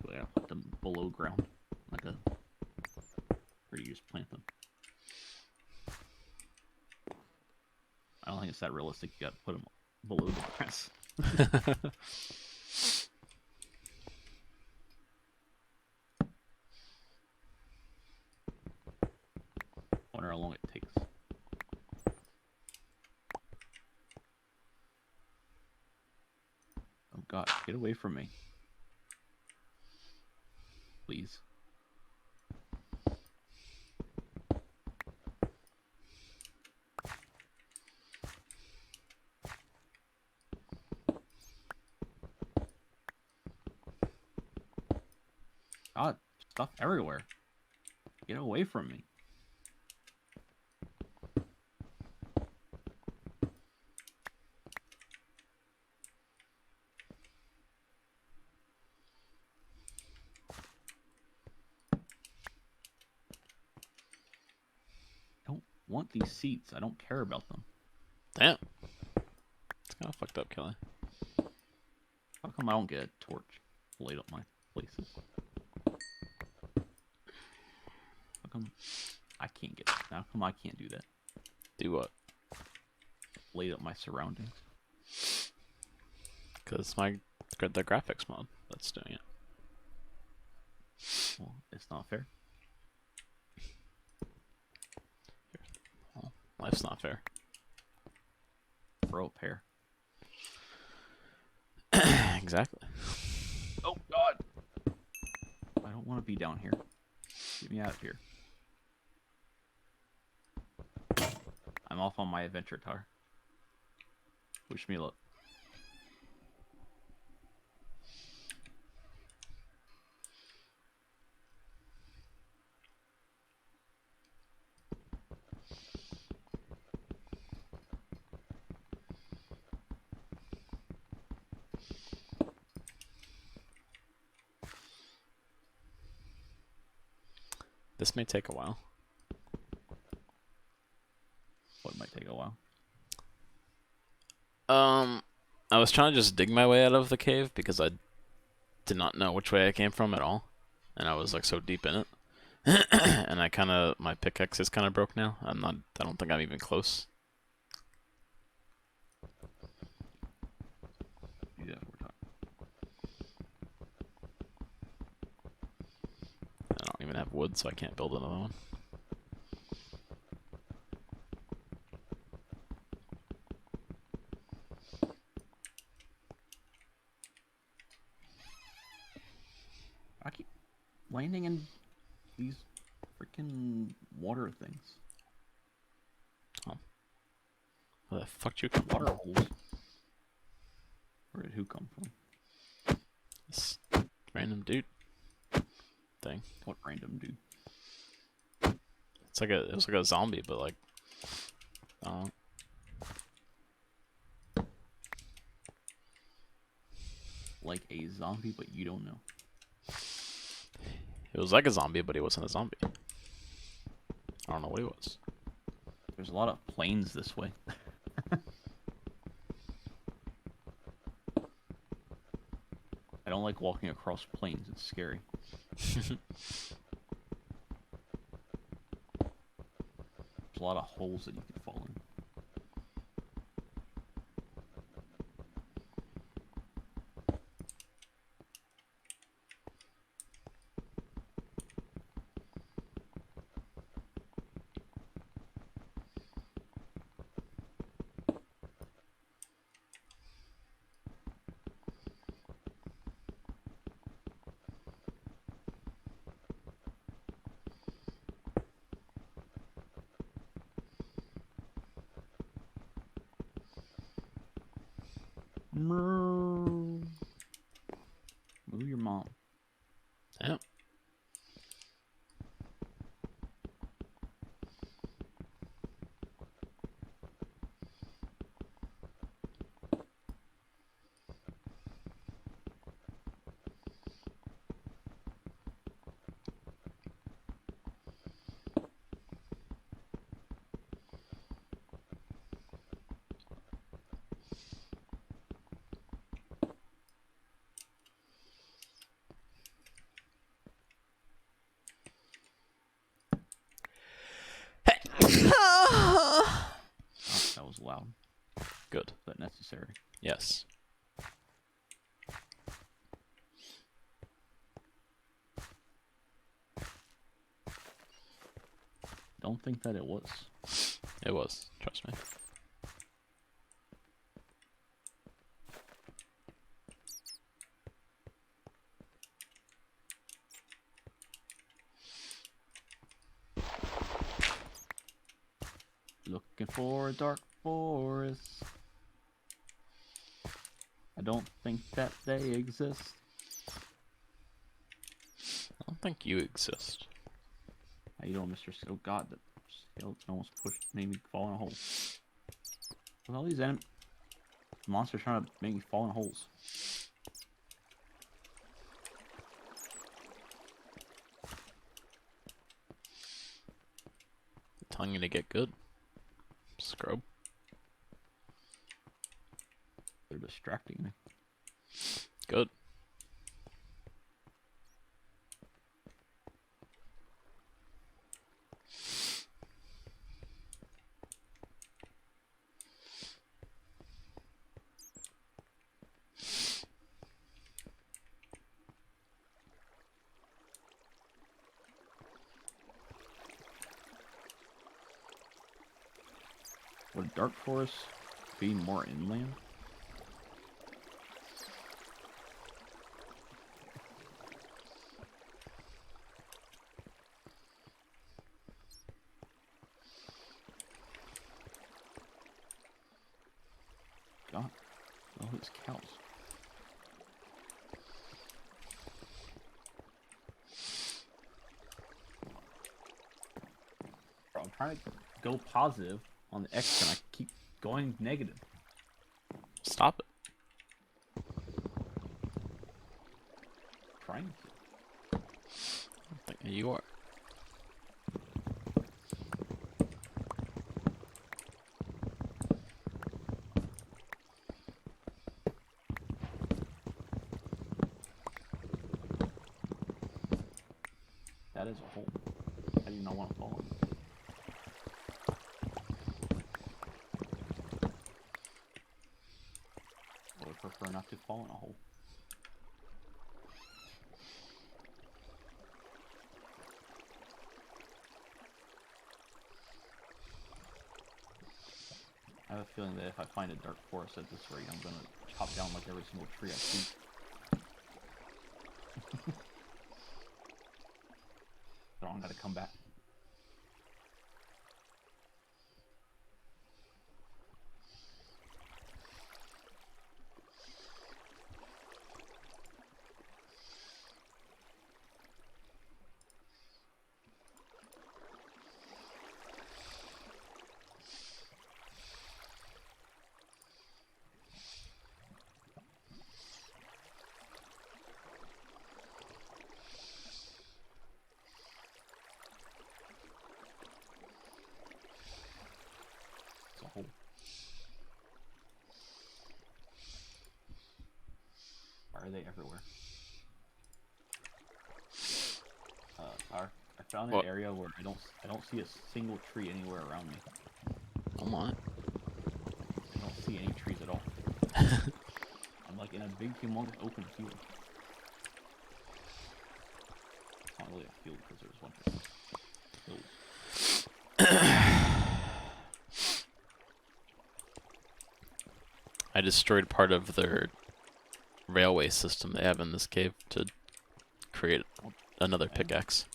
I gotta put them below ground, like a. Or you just plant them. I don't think it's that realistic. You gotta put them below the grass. Wonder how long it takes. Oh god, get away from me. Please. stuff everywhere. Get away from me. I don't want these seats. I don't care about them. Damn. It's kind of fucked up, Kelly. How come I don't get a torch laid up my places? How come I can't get it? How come I can't do that? Do what? Laid up my surroundings. Because the graphics mod that's doing it. Well, it's not fair. Well, life's not fair. Throw a pair. Exactly. Oh God! I don't want to be down here. Get me out of here. I'm off on my adventure tower. Wish me luck. This may take a while. Well, it might take a while. I was trying to just dig my way out of the cave because I did not know which way I came from at all, and I was like so deep in it. And my pickaxe is kind of broke now. I don't think I'm even close. Yeah, we're talking. I don't even have wood, so I can't build another one. I keep landing in these freaking water things. Where the fuck did you come Water from? holes. Where did who come from? This random dude thing. What random dude? It was like a zombie, but like, Like a zombie, but you don't know. it was like a zombie, but he wasn't a zombie. I don't know what he was. There's a lot of planes this way. I don't like walking across plains. It's scary. There's a lot of holes that you can fall in. Moo your mom. Yeah. Oh, that was loud. Good. Is that necessary? Yes. Don't think that it was. It was. Trust me. Looking for a dark forest. I don't think that they exist. don't think you exist. How you doing, Mr. Oh God, the skeleton almost made me fall in a hole. With all these monsters trying to make me fall in holes. Telling you to get good. Scrub. They're distracting me. Good. Would Dark Forest be more inland? God, all these cows. Bro, I'm trying to go positive on the X and I keep going negative. Stop it. Trying to. I think you are. That is a hole. I do not want to fall in. I would prefer not to fall in a hole. I have a feeling that if I find a dark forest at this rate, I'm gonna chop down like every single tree I see. But I'm gonna come back. It's a hole. Why are they everywhere? I found an What? area where I don't see a single tree anywhere around me. Oh my. I don't see any trees at all. I'm like in a big, humongous open field. It's not really a field because there's a bunch of hills. I destroyed part of their railway system they have in this cave to create another pickaxe.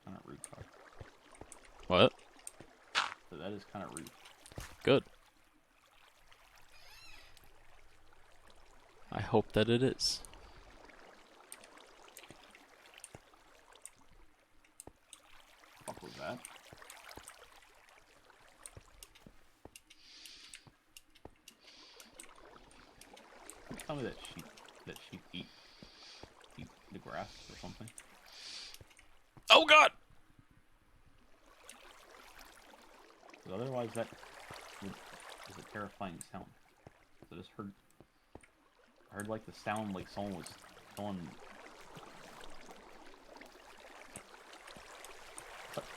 Kind of rude, car. What? So that is kind of rude. Good. I hope that it is. Fuck was that? Tell me that sheep eat the grass or something. Oh god! Because otherwise that is a terrifying sound. I just heard like the sound like someone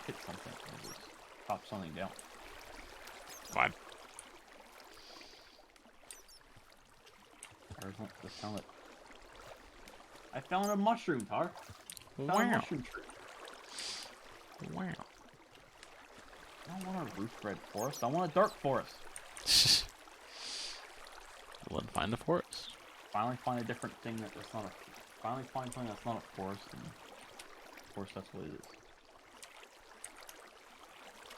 hit something or just chop something down. Fine. There's the sound that I found a mushroom, Tar. Found a Wow. mushroom tree. Wow. I don't want a roof red forest. I want a dark forest. Well, then find the forest. Finally find a different thing that's not a. Finally find something that's not a forest, and of course that's what it is.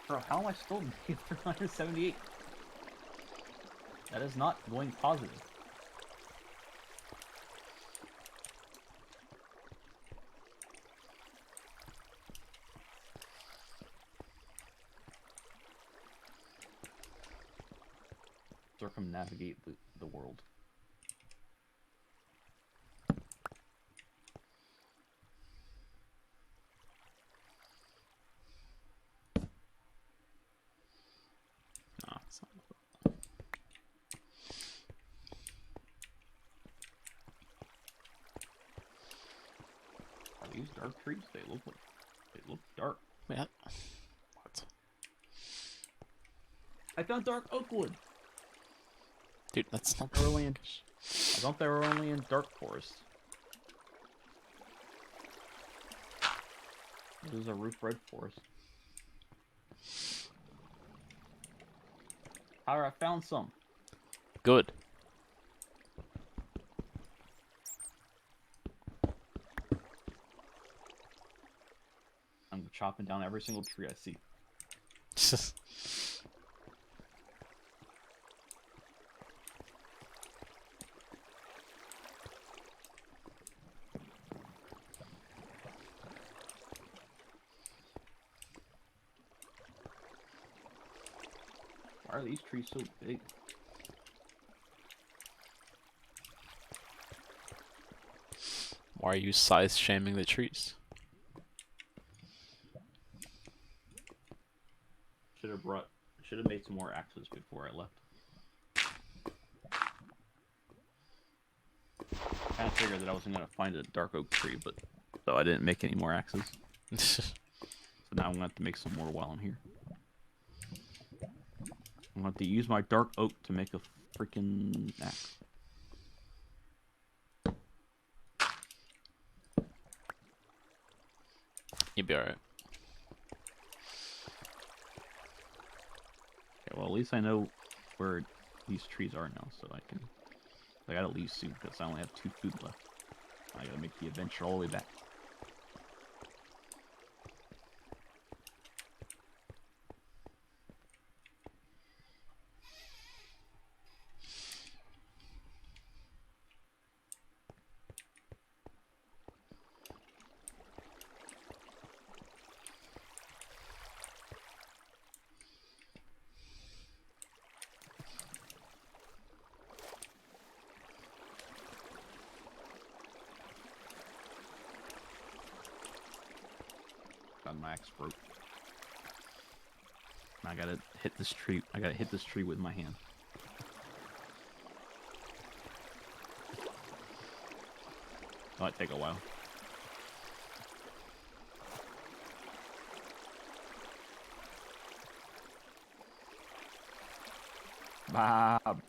Bro, how am I still negative 378? That is not going positive. circumnavigate the world. No, it's not. Are these dark trees? They look dark. Yeah. What? I found dark oak wood. Dude, that's not. They were only in, I thought they were only in dark forest. This is a roof red forest. Tyler, I found some. Good. I'm chopping down every single tree I see. Why are these trees so big? Why are you size shaming the trees? Should have made some more axes before I left. I kind of figured that I wasn't gonna find a dark oak tree, but so I didn't make any more axes. So now I'm gonna have to make some more while I'm here. I'm gonna have to use my dark oak to make a freaking axe. You'll be alright. Okay, well at least I know where these trees are now, so I gotta leave soon because I only have 2 food left. I gotta make the adventure all the way back. My axe broke. I gotta hit this tree. I gotta hit this tree with my hand. Might take a while. Bob.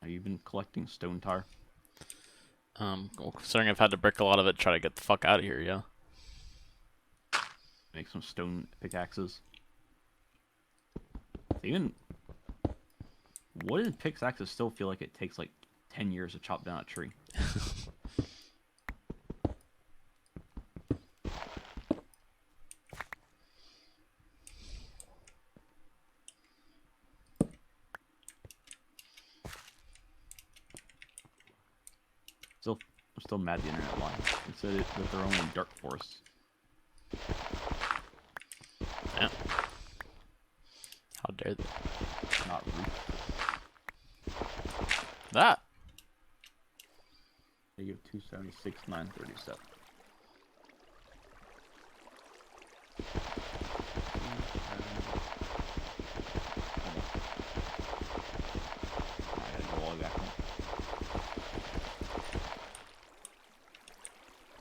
Have you been collecting stone tar? Well, considering I've had to brick a lot of it, try to get the fuck out of here, yeah. Make some stone pickaxes. Even wooden pickaxes still feel like it takes like 10 years to chop down a tree. I'm still mad the internet lied. It said that they're only in dark forests. Yeah. How dare they? Not roof. That! They give 276, 937. I gotta go all the way back home.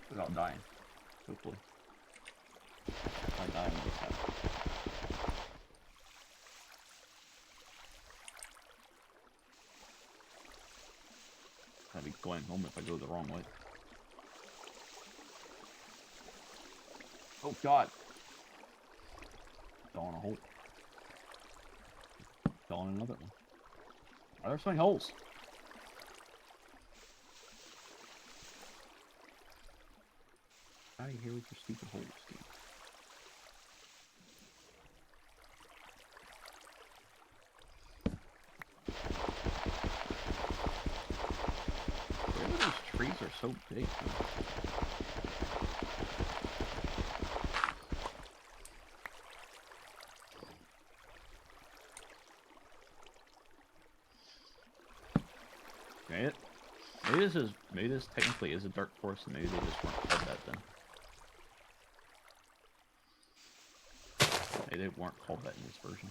Without dying. Hopefully. If I die, I'm just happy. be going home if I go the wrong way. Oh god! Fell in a hole. Fell in another one. Why are there so many holes? Out of here with your stupid holes, dude. Where those trees are so big? Maybe this technically is a dark forest, and maybe they just weren't called that then. Maybe they weren't called that in this version.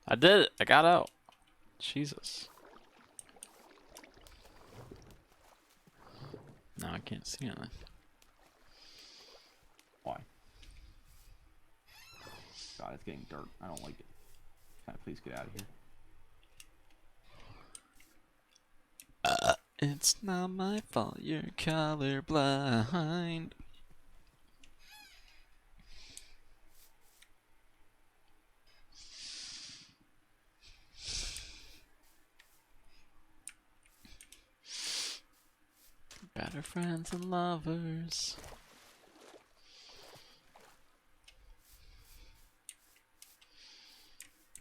I did it. I got out. Jesus. Now I can't see anything. Why? God, it's getting dark. I don't like it. Can I please get out of here? It's not my fault you're colorblind. Better friends and lovers.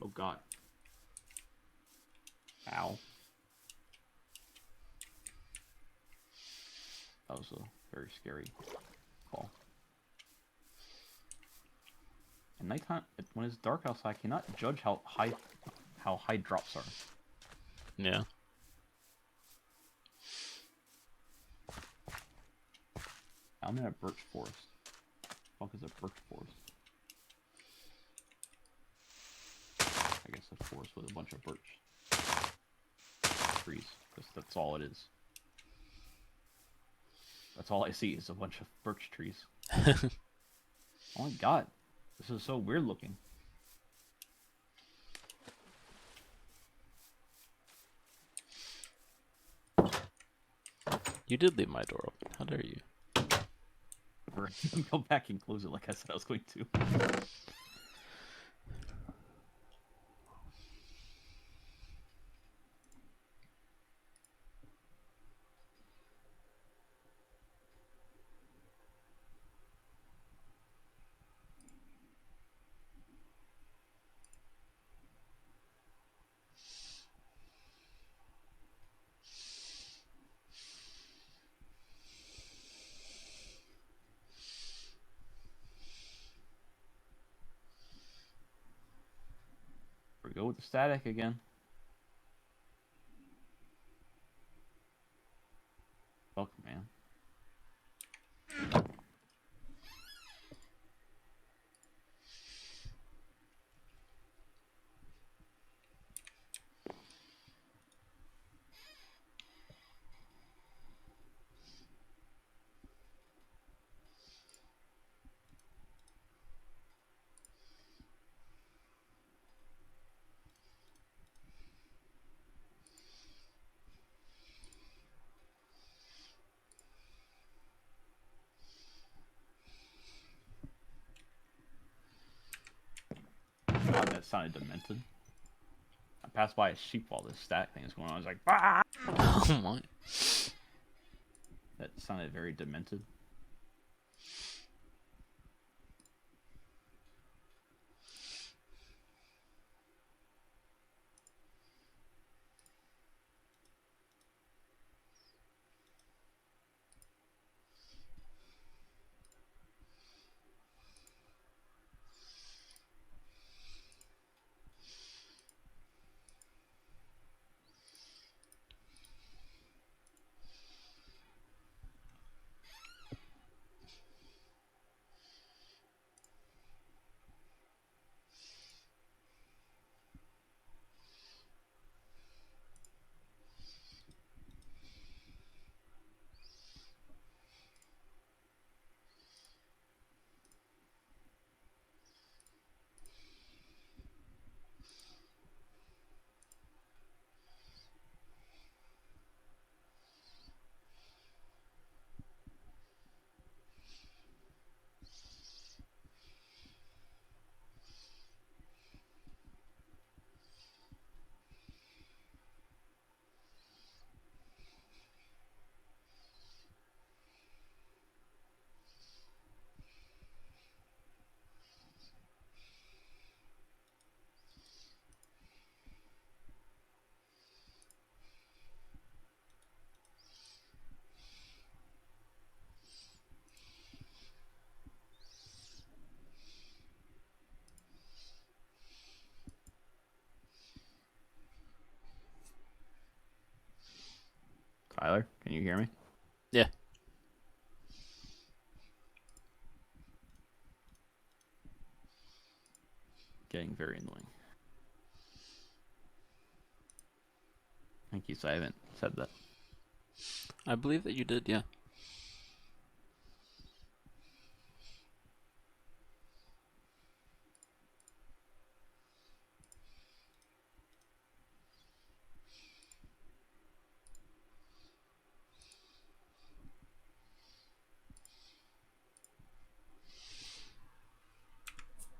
Oh god. Ow. That was a very scary call. At nighttime, when it's dark outside, I cannot judge how high drops are. Yeah. I'm in a birch forest. What the fuck is a birch forest? I guess a forest with a bunch of birch trees. That's all it is. That's all I see is a bunch of birch trees. Oh my god. This is so weird looking. You did leave my door open. How dare you? Go back and close it like I said I was going to. We go with the static again. Fuck, man. God, that sounded demented. I passed by a sheep while this stat thing is going on. I was like, bah! Oh my. That sounded very demented. Tyler, can you hear me? Yeah. Getting very annoying. Thank you, so I haven't said that. I believe that you did, yeah.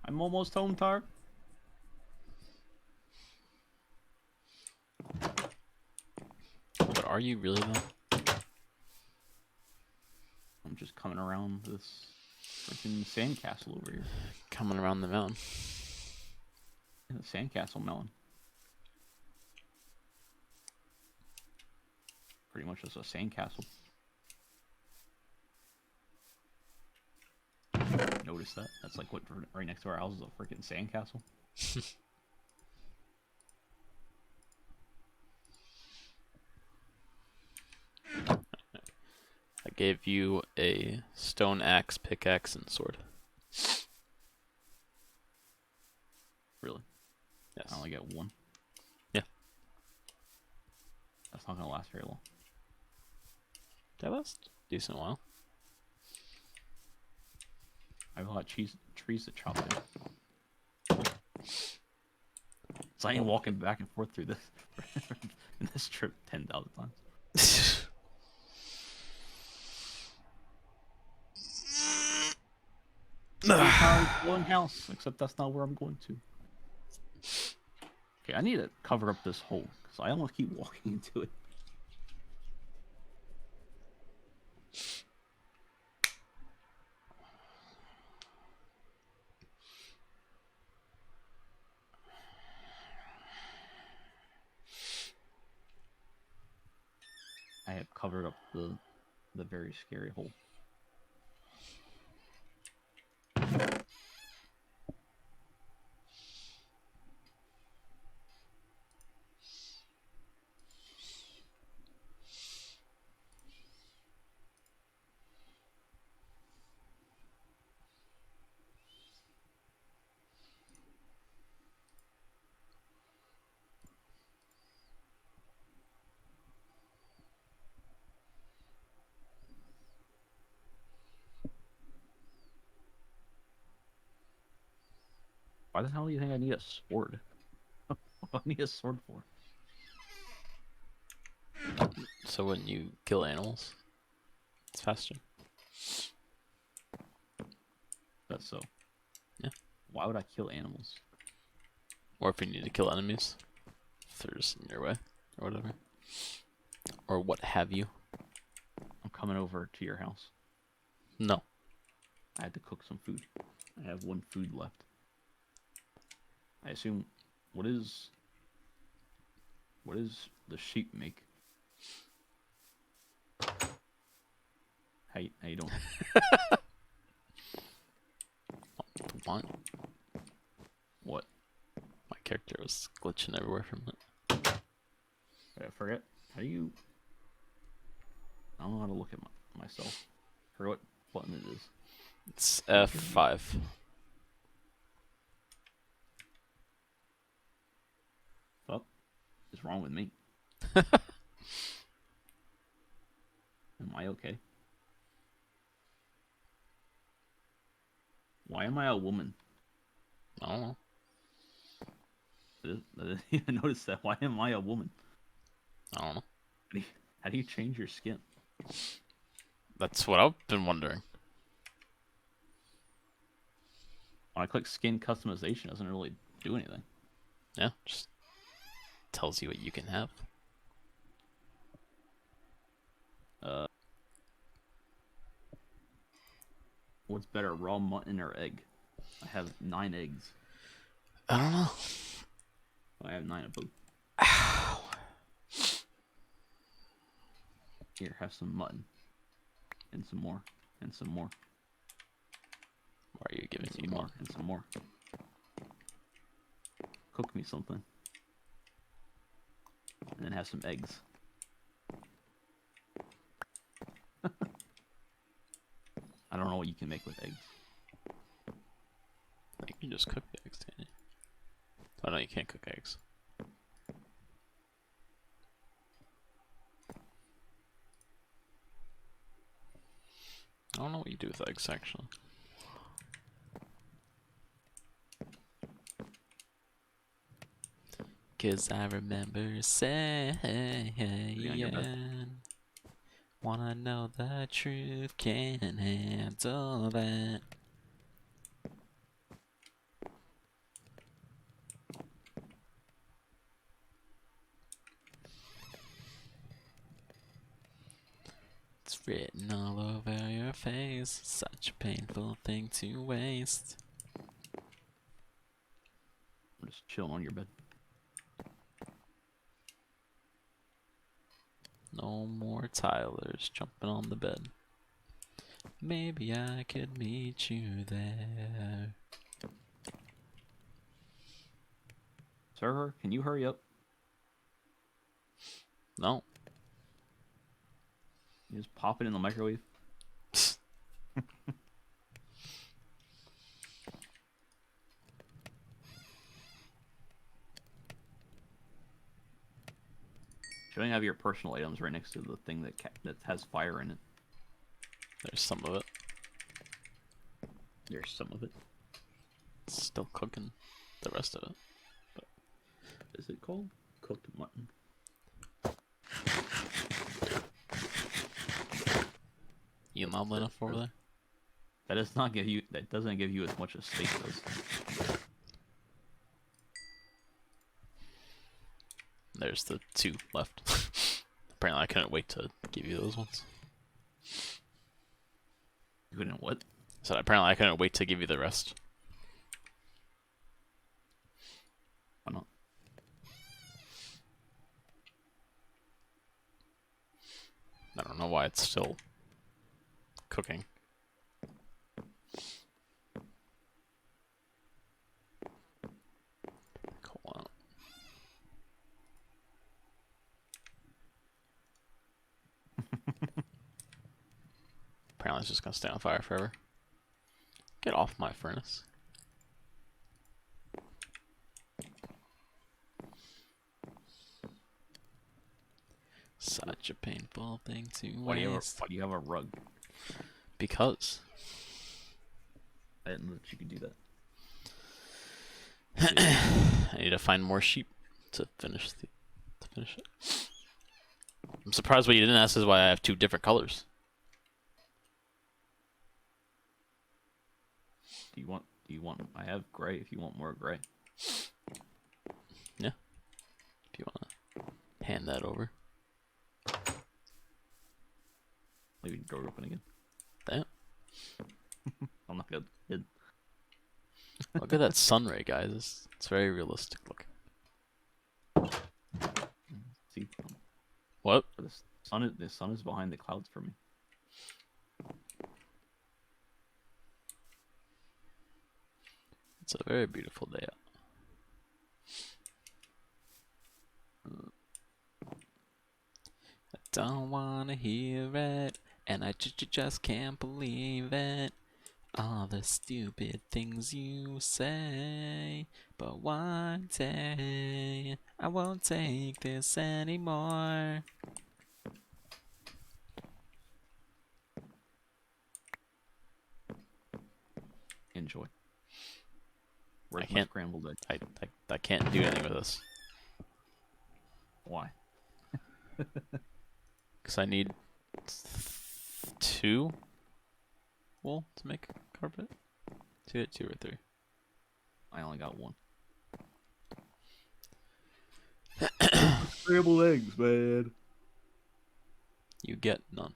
I'm almost home, Tar. But are you really though? I'm just coming around this freaking sandcastle over here. Coming around the mountain. Yeah, the sandcastle melon. Pretty much just a sandcastle. Notice that? That's like what right next to our house is a freaking sandcastle. I gave you a stone axe, pickaxe, and sword. Really? Yes. I only get one. Yeah. That's not gonna last very long. That lasts a decent while. I have a lot of trees to chop down. So I ain't walking back and forth through this in this trip 10,000 times. One house, except that's not where I'm going to. Okay, I need to cover up this hole because I almost keep walking into it. I have covered up the very scary hole. Why the hell do you think I need a sword? What do I need a sword for? So when you kill animals, it's faster. That's so. Yeah. Why would I kill animals? Or if you need to kill enemies, if they're just in your way, or whatever. Or what have you. I'm coming over to your house. No. I had to cook some food. I have one food left. I assume, what is the sheep make? How you doing? What? What? My character was glitching everywhere from it. I forget. How do you? I don't know how to look at myself. Or what button it is. It's F5. What is wrong with me? Am I okay? Why am I a woman? I don't know. I didn't even notice that. Why am I a woman? I don't know. How do you change your skin? That's what I've been wondering. When I click skin customization, it doesn't really do anything. Yeah, just tells you what you can have. What's better, raw mutton or egg? I have 9 eggs. I don't know. I have 9 of both. Ow. Here, have some mutton. And some more. And some more. Why are you giving And me some more. more? And some more. Cook me something. And then have some eggs. don't know what you can make with eggs. I think you just cook the eggs, can't you? Oh no, you can't cook eggs. I don't know what you do with eggs, actually. Cause I remember saying, wanna know the truth, can't handle that. It's written all over your face, such a painful thing to waste. I'm just chilling on your bed. No more Tylers jumping on the bed. Maybe I could meet you there. Server, can you hurry up? No. You just pop it in the microwave. Shouldn't have your personal items right next to the thing that has fire in it. There's some of it. There's some of it. It's still cooking the rest of it. Is it called cooked mutton? You loud enough over there? That does not give you. That doesn't give you as much as steak does. There's the 2 left. Apparently I couldn't wait to give you those ones. You couldn't what? So apparently I couldn't wait to give you the rest. Why not? I don't know why it's still cooking. Hold on. Apparently it's just gonna stay on fire forever. Get off my furnace. Such a painful thing to Why do waste. you have a rug? Because I didn't know that you could do that. I need to find more sheep to finish it. I'm surprised what you didn't ask is why I have 2 different colors. Do you want? I have gray. If you want more gray. Yeah. If you wanna hand that over. Maybe door open again. Damn. I'm not good. Hid. Look at that sun ray, guys. It's very realistic looking. See, What? the sun is behind the clouds for me. It's a very beautiful day out. I don't wanna hear it, and I just can't believe it. All the stupid things you say, but one day I won't take this anymore. Enjoy. Where's I my can't- scrambled egg? I can't do anything with this. Why? Because I need 2 wool to make carpet. 2 or 3. I only got 1. Scrambled eggs, man. You get none.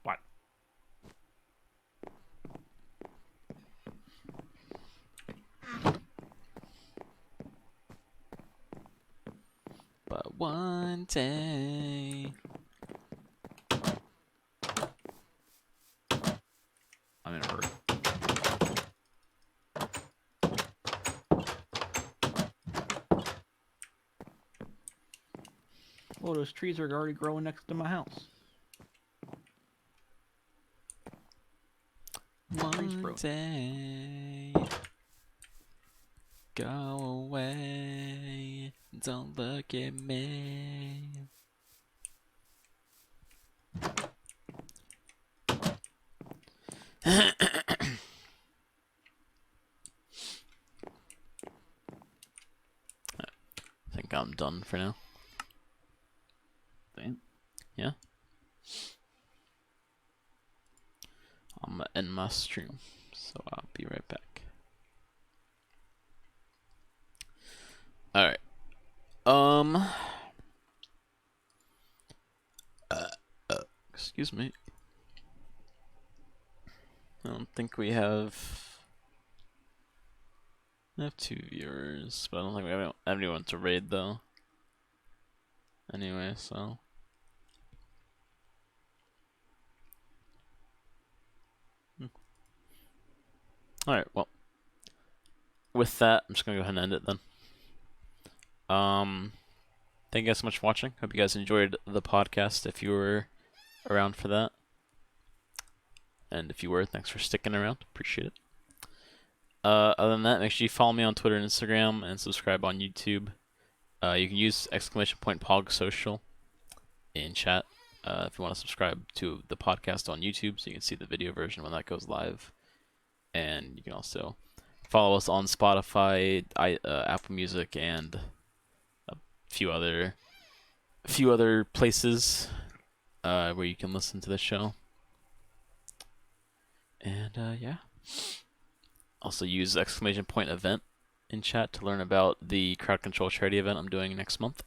What? But one day. I'm in a hurry. Oh, those trees are already growing next to my house. Day. Go away. Don't look at me. I think I'm done for now. Damn. Yeah. I'm gonna end my stream, so I'll be right back. Alright. Excuse me. I don't think we have. I have 2 viewers, but I don't think we have anyone to raid though. Anyway, so. Alright, well. With that, I'm just gonna go ahead and end it then. Thank you guys so much for watching. Hope you guys enjoyed the podcast if you were around for that. And if you were, thanks for sticking around. Appreciate it. Other than that, make sure you follow me on Twitter and Instagram and subscribe on YouTube. You can use !pogsocial in chat if you want to subscribe to the podcast on YouTube so you can see the video version when that goes live. And you can also follow us on Spotify, Apple Music, and a few other places where you can listen to the show. And yeah. Also use !event in chat to learn about the crowd control charity event I'm doing next month.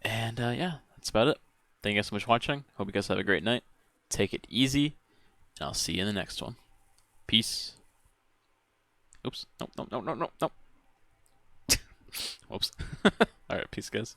And yeah, that's about it. Thank you guys so much for watching. Hope you guys have a great night. Take it easy, and I'll see you in the next one. Peace. Oops. No. Whoops. Alright, peace, guys.